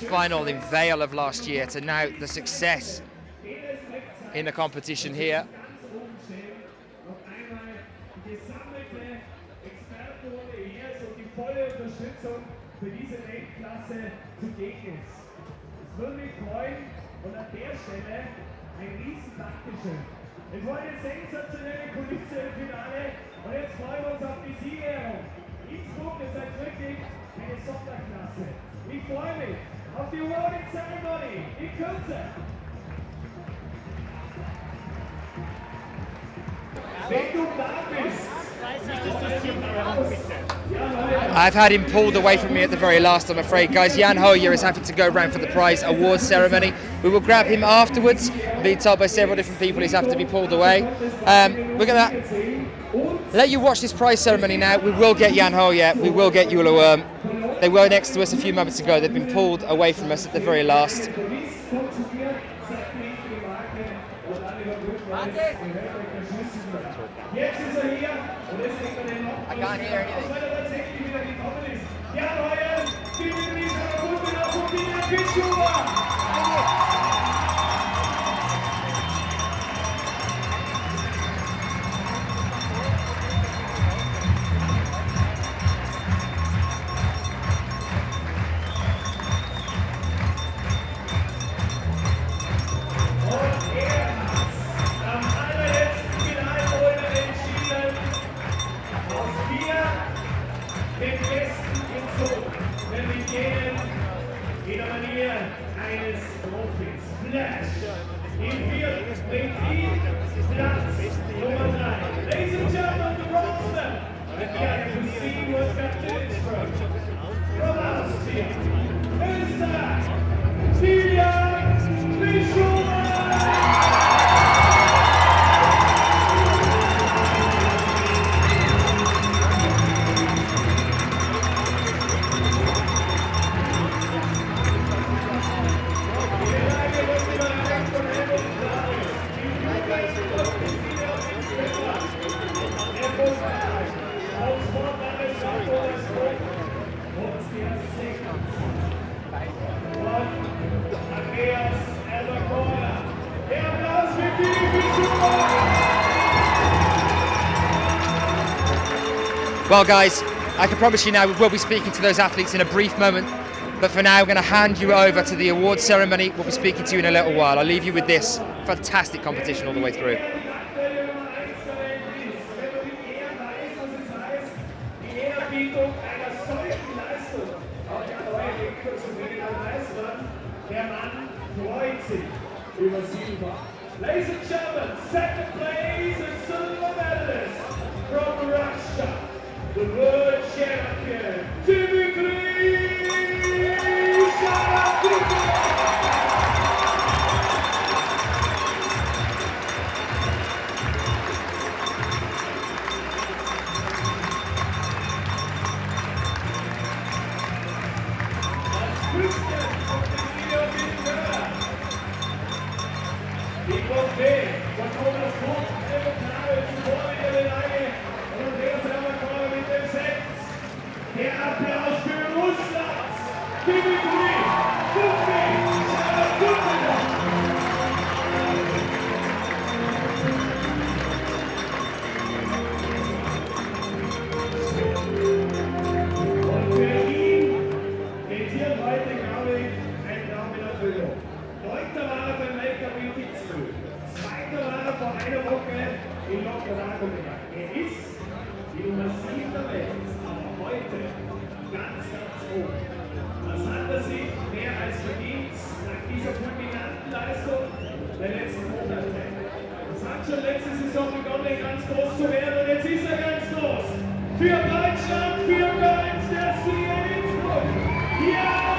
final in Vale of last year to now the success in the competition here.
Für diese Weltklasse zugegen ist. Es würde mich freuen und an der Stelle ein riesen Dankeschön. Es war eine sensationelle Kulisse im Finale und jetzt freuen wir uns auf die Siegerehrung. Innsbruck ist jetzt wirklich eine Sonderklasse. Ich freue mich auf die Awarding Ceremony in Kürze.
I've had him pulled away from me at the very last, I'm afraid, guys. Jan HOJER is having to go round for the prize awards ceremony. We will grab him afterwards. I'm being told by several different people he's having to be pulled away. We're going to let you watch this prize ceremony now. We will get Jan HOJER. We will get Jule WURM. They were next to us a few moments ago. They've been pulled away from us at the very last.
I can't hear anything.
Ladies and gentlemen, the bronzeman, the IFSC World Cup to Innsbruck, from Austria, Österreich,
Well, guys, I can promise you now we will be speaking to those athletes in a brief moment, but for now I'm going to hand you over to the awards ceremony. We'll be speaking to you in a little while. I'll leave you with this fantastic competition all the way through.
Ladies and gentlemen, second place and silver medalist from Russia, the world champion, Dmitrii RUS. Der Applaus für Russland! Dmitrii SHARAFUTDINOV! Und für ihn geht hier heute, glaube ich, ein Traum in Erfüllung. Neunter war er beim Weltcup in Innsbruck. Zweiter war er vor einer Woche in Lockdown gegangen. Er ist die Nummer 7 der Welt. Heute ganz, ganz hoch. Das hat er sich mehr als verdient nach dieser fulminanten Leistung der letzten Monate. Es hat schon letzte Saison begonnen, ganz groß zu werden und jetzt ist er ganz groß. Für Deutschland, für Gold, der Sieger in Innsbruck. Ja!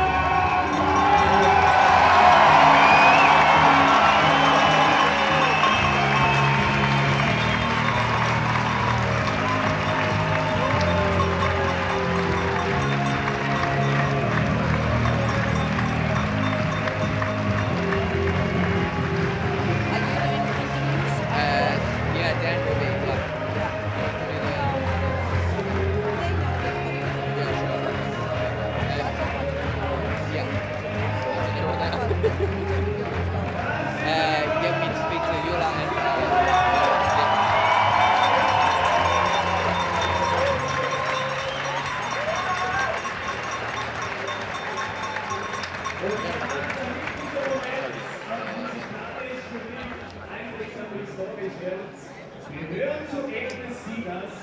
Wir hören zum Ende des Siegers,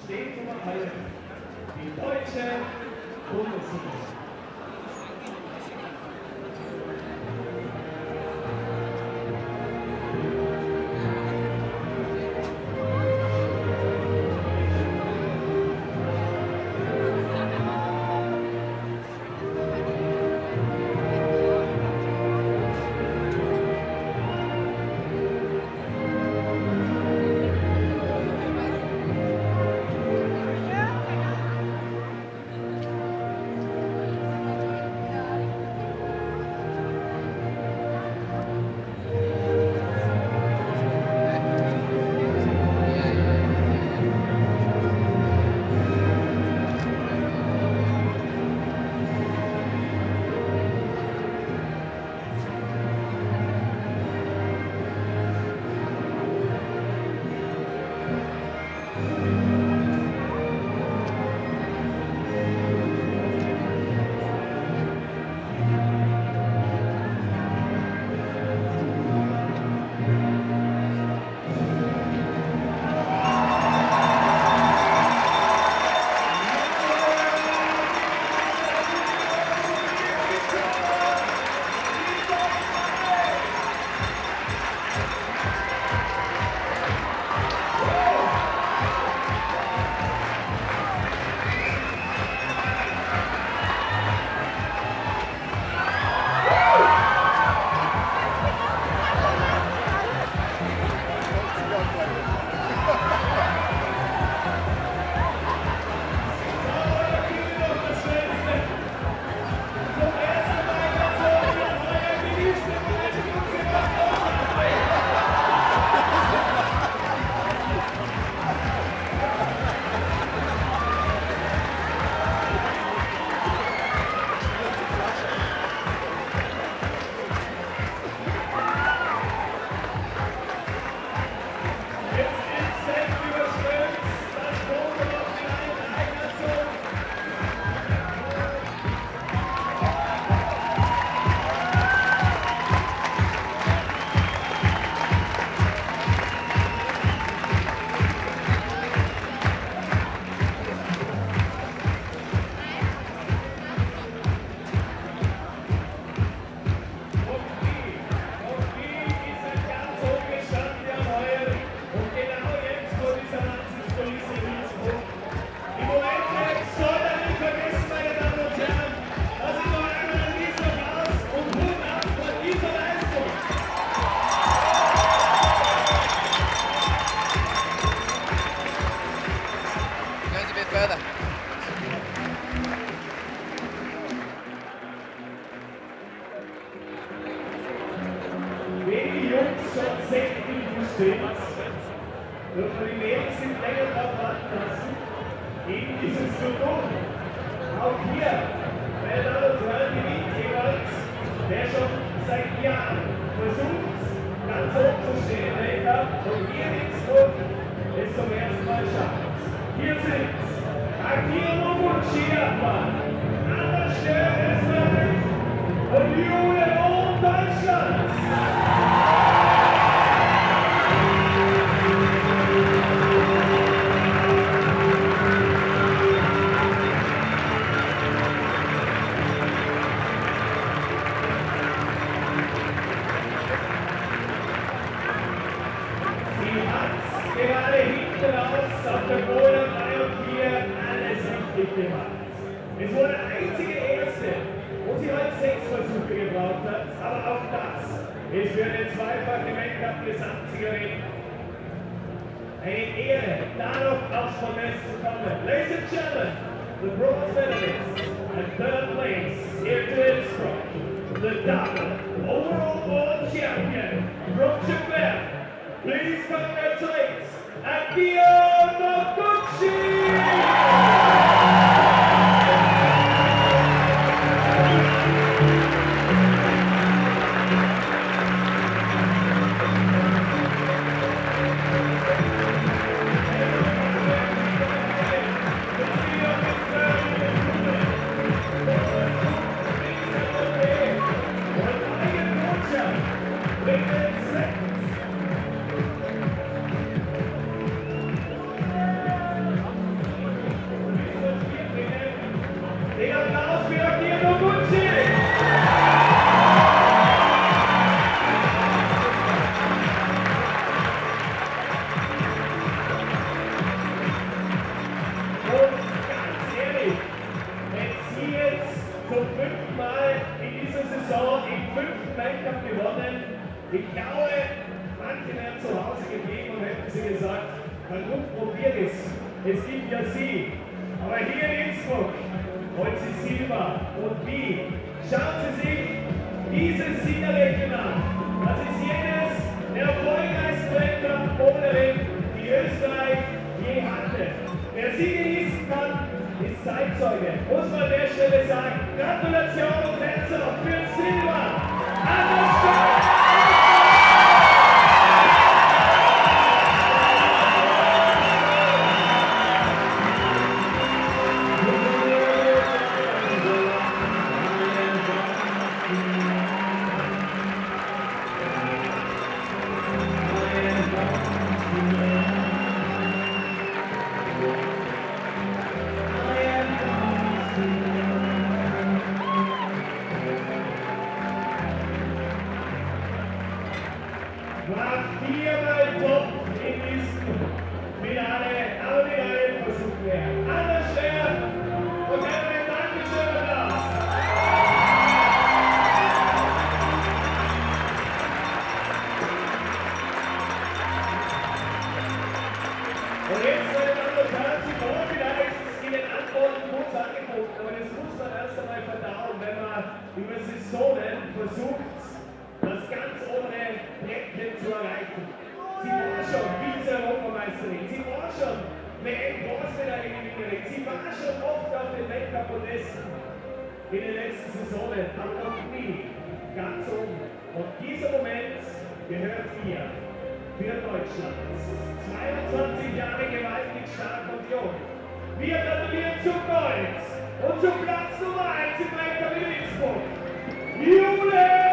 steht Nummer 1, die deutsche Bundesliga.
further.
Wenn die Jungs schon 60 sind, dürfen die Mädels nicht länger drauf warten lassen. Eben dieses zu tun. Auch hier, meine Damen und Herren, gewinnt jemand, der schon seit Jahren versucht, ganz hoch zu stehen. Und hier in Innsbruck es zum ersten Mal schafft. Hier sind Akiyo JPN, Anna Österreich und Juliane Deutschland. Gerade hinten raus auf der WURM alles richtig gemacht. Es war der einzige Erste, wo sie halt 6 Versuche gebraucht hat, aber auch das ist für eine zweifache Weltcup-Gesamtsiegerin eine Ehre, da noch aufs Podest zu kommen. Ladies and gentlemen, the bronze medalist and third place here to Innsbruck, the double overall world champion from Japan. Please congratulate Akiyo Ich glaube, manche wären zu Hause geblieben und hätten sie gesagt, na gut, probiert es. Es gibt ja Sie. Aber hier in Innsbruck wollen Sie Silber. Und wie? Schauen Sie sich dieses Siegerlächeln an. Das ist jenes der erfolgreichsten Weltcup-Bouldering, die Österreich je hatte. Wer sie genießen kann, ist Zeitzeuge. Muss man an der Stelle sagen, Gratulation und Herzen noch für Silber. Anna war viermal top in diesem Finale, aber wieder einen Versuch mehr. Anna Schwer und einen Dankeschön Applaus. Und jetzt, meine Damen und Herren, Sie wollen vielleicht in den Antworten kurz angeguckt, aber das muss man erst einmal verdauen, wenn man über Saisonen versucht, das ganz obere Brettchen zu erreichen. Sie war schon Vize-Europameisterin, sie war schon WM-Bronzemedaillengewinnerin, sie war schon oft auf den Weltcup-Podesten in den letzten Saisonen, aber noch nie ganz oben. Und dieser Moment gehört ihr, für Deutschland. 22 Jahre gewaltig stark und jung. Wir gratulieren zum Gold und zum Platz Nummer 1 im Weltcup in Innsbruck. Juliane!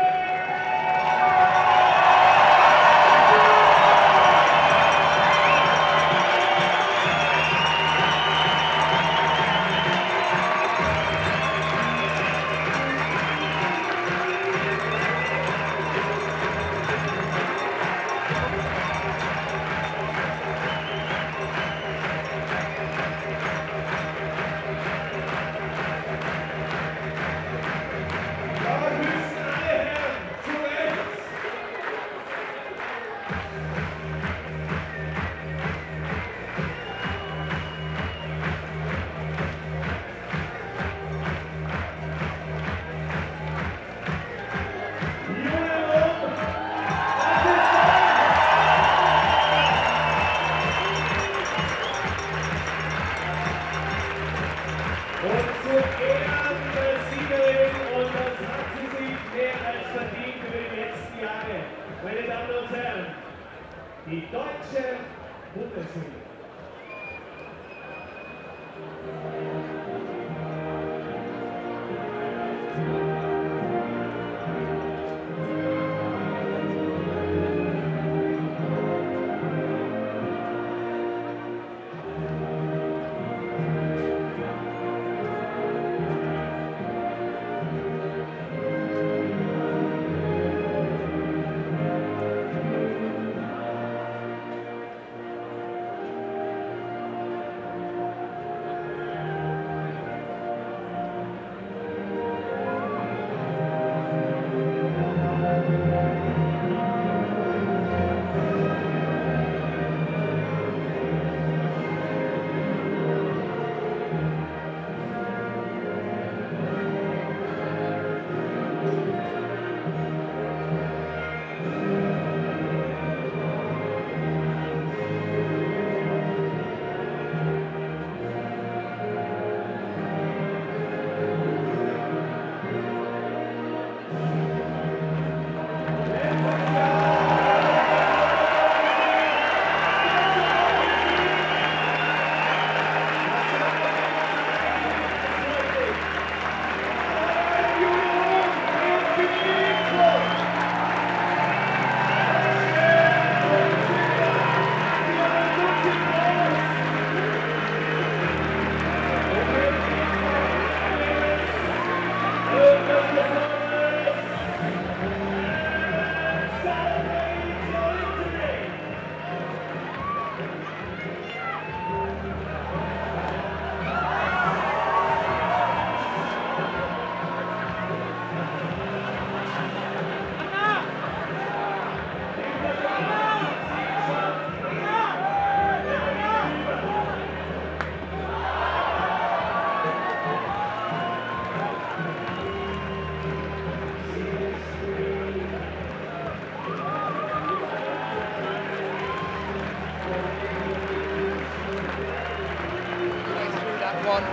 Und zu Ehren der Siegerin, und das hat sie sich mehr als verdient über die letzten Jahre. Meine Damen und Herren, die deutsche Bundesliga.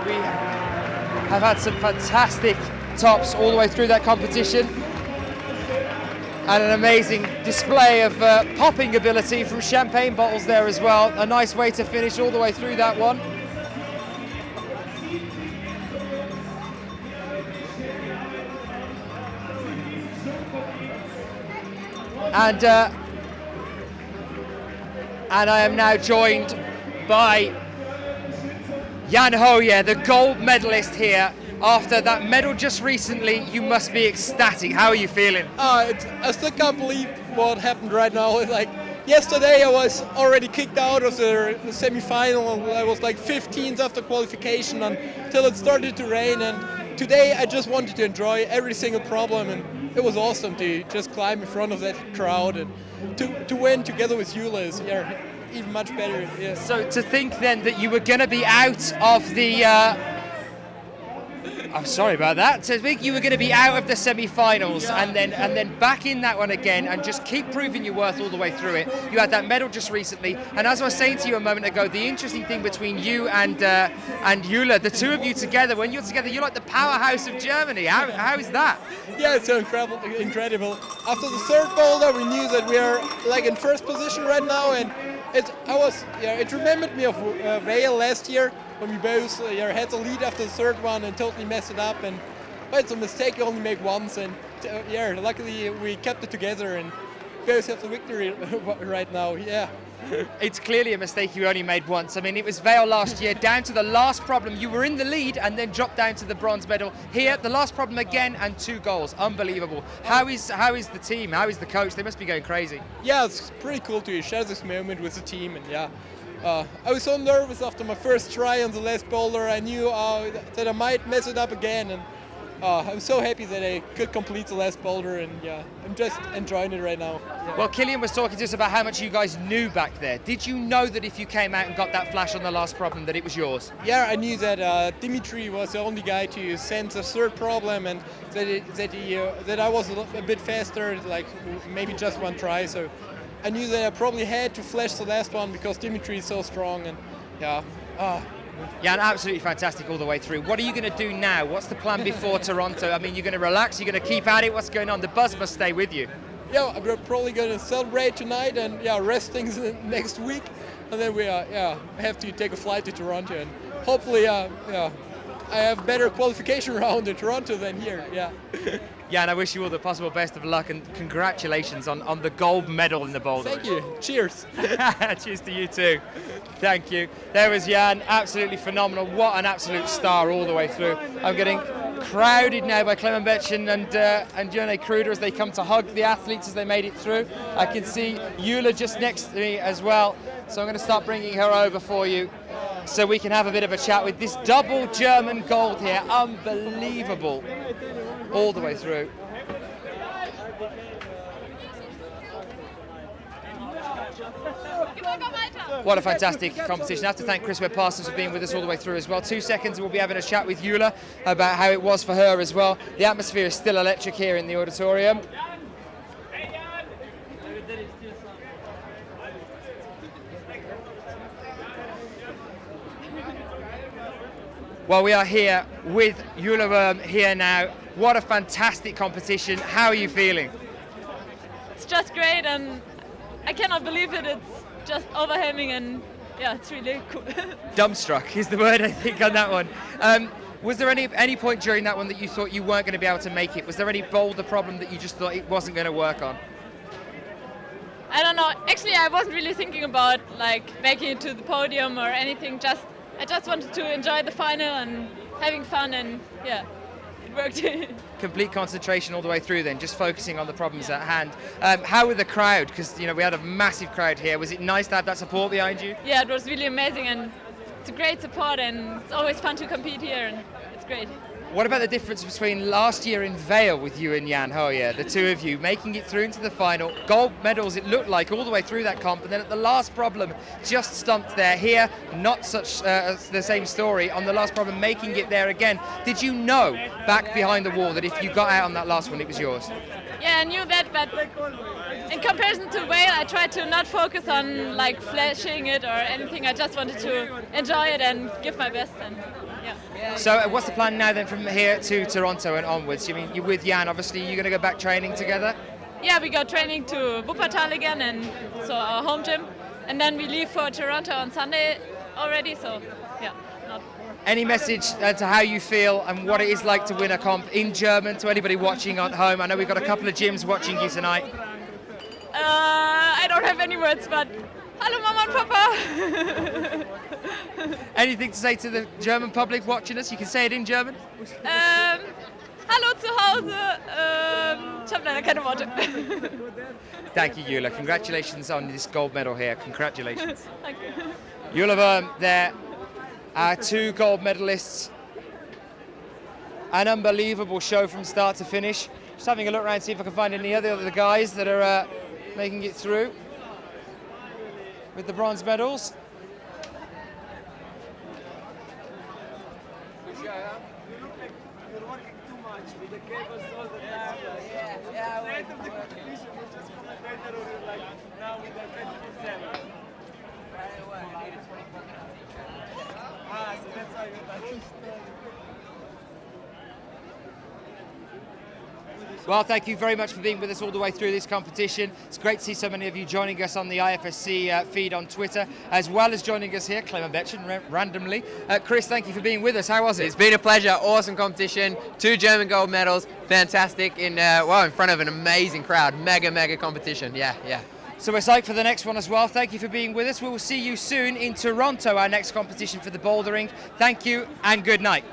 We have had some fantastic tops all the way through that competition, and an amazing display of popping ability from champagne bottles there as well. A nice way to finish all the way through that one. And I am now joined by Jan Hojer, the gold medalist here. After that medal just recently, you must be ecstatic. How are you feeling?
I still can't believe what happened right now. Like yesterday, I was already kicked out of the semi-final. I was like 15th after qualification until it started to rain. And today, I just wanted to enjoy every single problem. And it was awesome to just climb in front of that crowd and to win together with Jule is even much better. Yeah.
So to think then that you were going to be out of the I'm sorry about that. To think you were going to be out of the semi-finals and then back in that one again and just keep proving your worth all the way through it. You had that medal just recently, and as I was saying to you a moment ago, the interesting thing between you and Jule, the two of you together, when you're together, you're like the powerhouse of Germany. How is that?
Yeah, it's so incredible. After the third boulder, we knew that we are like in first position right now, and it remembered me of Vail last year, when we both had the lead after the third one and totally messed it up. But it's a mistake you only make once, and luckily we kept it together and both have the victory right now. Yeah.
It's clearly a mistake you only made once. I mean, it was Vail last year, down to the last problem. You were in the lead and then dropped down to the bronze medal. Here, the last problem again and 2 goals. Unbelievable. How is the team? How is the coach? They must be going crazy.
Yeah, it's pretty cool to share this moment with the team, and yeah. I was so nervous after my first try on the last boulder. I knew that I might mess it up again, and I'm so happy that I could complete the last boulder, and yeah, I'm just enjoying it right now. Yeah.
Well, Guillaume was talking to us about how much you guys knew back there. Did you know that if you came out and got that flash on the last problem that it was yours?
Yeah, I knew that Dmitrii was the only guy to send the third problem, and that I was a bit faster, like maybe just one try. So I knew that I probably had to flash the last one because Dmitrii is so strong, and yeah,
Yeah, and absolutely fantastic all the way through. What are you going to do now? What's the plan before Toronto? I mean, you're going to relax, you're going to keep at it. What's going on? The buzz must stay with you.
Yeah, we're probably going to celebrate tonight and rest things next week, and then we have to take a flight to Toronto, and hopefully I have better qualification round in Toronto than here. Yeah.
Yeah, and I wish you all the possible best of luck, and congratulations on the gold medal in the bouldering.
Thank you. Cheers.
Cheers to you too. Thank you. There was Jan, absolutely phenomenal. What an absolute star all the way through. I'm getting crowded now by Clement Betchen and Jone Kruder as they come to hug the athletes as they made it through. I can see Eula just next to me as well, so I'm going to start bringing her over for you so we can have a bit of a chat with this double German gold here. Unbelievable all the way through. What a fantastic competition. I have to thank Chris Webb-Parsons for being with us all the way through as well. 2 seconds and we'll be having a chat with Eula about how it was for her as well. The atmosphere is still electric here in the auditorium. Well, we are here with Eula WURM here now. What a fantastic competition. How are you feeling?
It's just great, and I cannot believe it. It's just overwhelming, and yeah, it's really cool.
Dumbstruck is the word, I think, on that one. Was there any point during that one that you thought you weren't going to be able to make it? Was there any boulder problem that you just thought it wasn't going to work on?
I don't know. Actually, I wasn't really thinking about like making it to the podium or anything. I just wanted to enjoy the final and having fun, and yeah, it worked.
Complete concentration all the way through then, just focusing on the problems at hand. How were the crowd? Because we had a massive crowd here. Was it nice to have that support behind you?
Yeah, it was really amazing, and it's a great support, and it's always fun to compete here, and it's great.
What about the difference between last year in Vail with you and Jan Geer, the two of you, making it through into the final, gold medals it looked like all the way through that comp, and then at the last problem, just stumped there. Here, not such the same story. On the last problem, making it there again. Did you know, back behind the wall, that if you got out on that last one, it was yours?
Yeah, I knew that, but in comparison to Vail, I tried to not focus on like flashing it or anything. I just wanted to enjoy it and give my best, and yeah.
So what's the plan now then from here to Toronto and onwards? You mean you're with Jan, obviously, you're going to go back training together?
Yeah, we go training to Wuppertal again, and so our home gym, and then we leave for Toronto on Sunday already, so yeah.
Any message to how you feel and what it is like to win a comp in German to anybody watching at home? I know we've got a couple of gyms watching you tonight.
I don't have any words, but hello, Mama and Papa.
Anything to say to the German public watching us? You can say it in German.
Hallo zu Hause. Ich habe leider keine Worte.
Thank you, Eula. Congratulations on this gold medal here. Congratulations.
Thank you.
Eula WURM there. Our two gold medalists. An unbelievable show from start to finish. Just having a look around, see if I can find any other guys that are making it through with the bronze medals. Well, thank you very much for being with us all the way through this competition. It's great to see so many of you joining us on the IFSC feed on Twitter, as well as joining us here, Clement Betchen, randomly. Chris, thank you for being with us. How was it?
It's been a pleasure. Awesome competition. 2 German gold medals. Fantastic. In front of an amazing crowd. Mega competition. Yeah.
So we're psyched for the next one as well. Thank you for being with us. We will see you soon in Toronto, our next competition for the bouldering. Thank you and good night.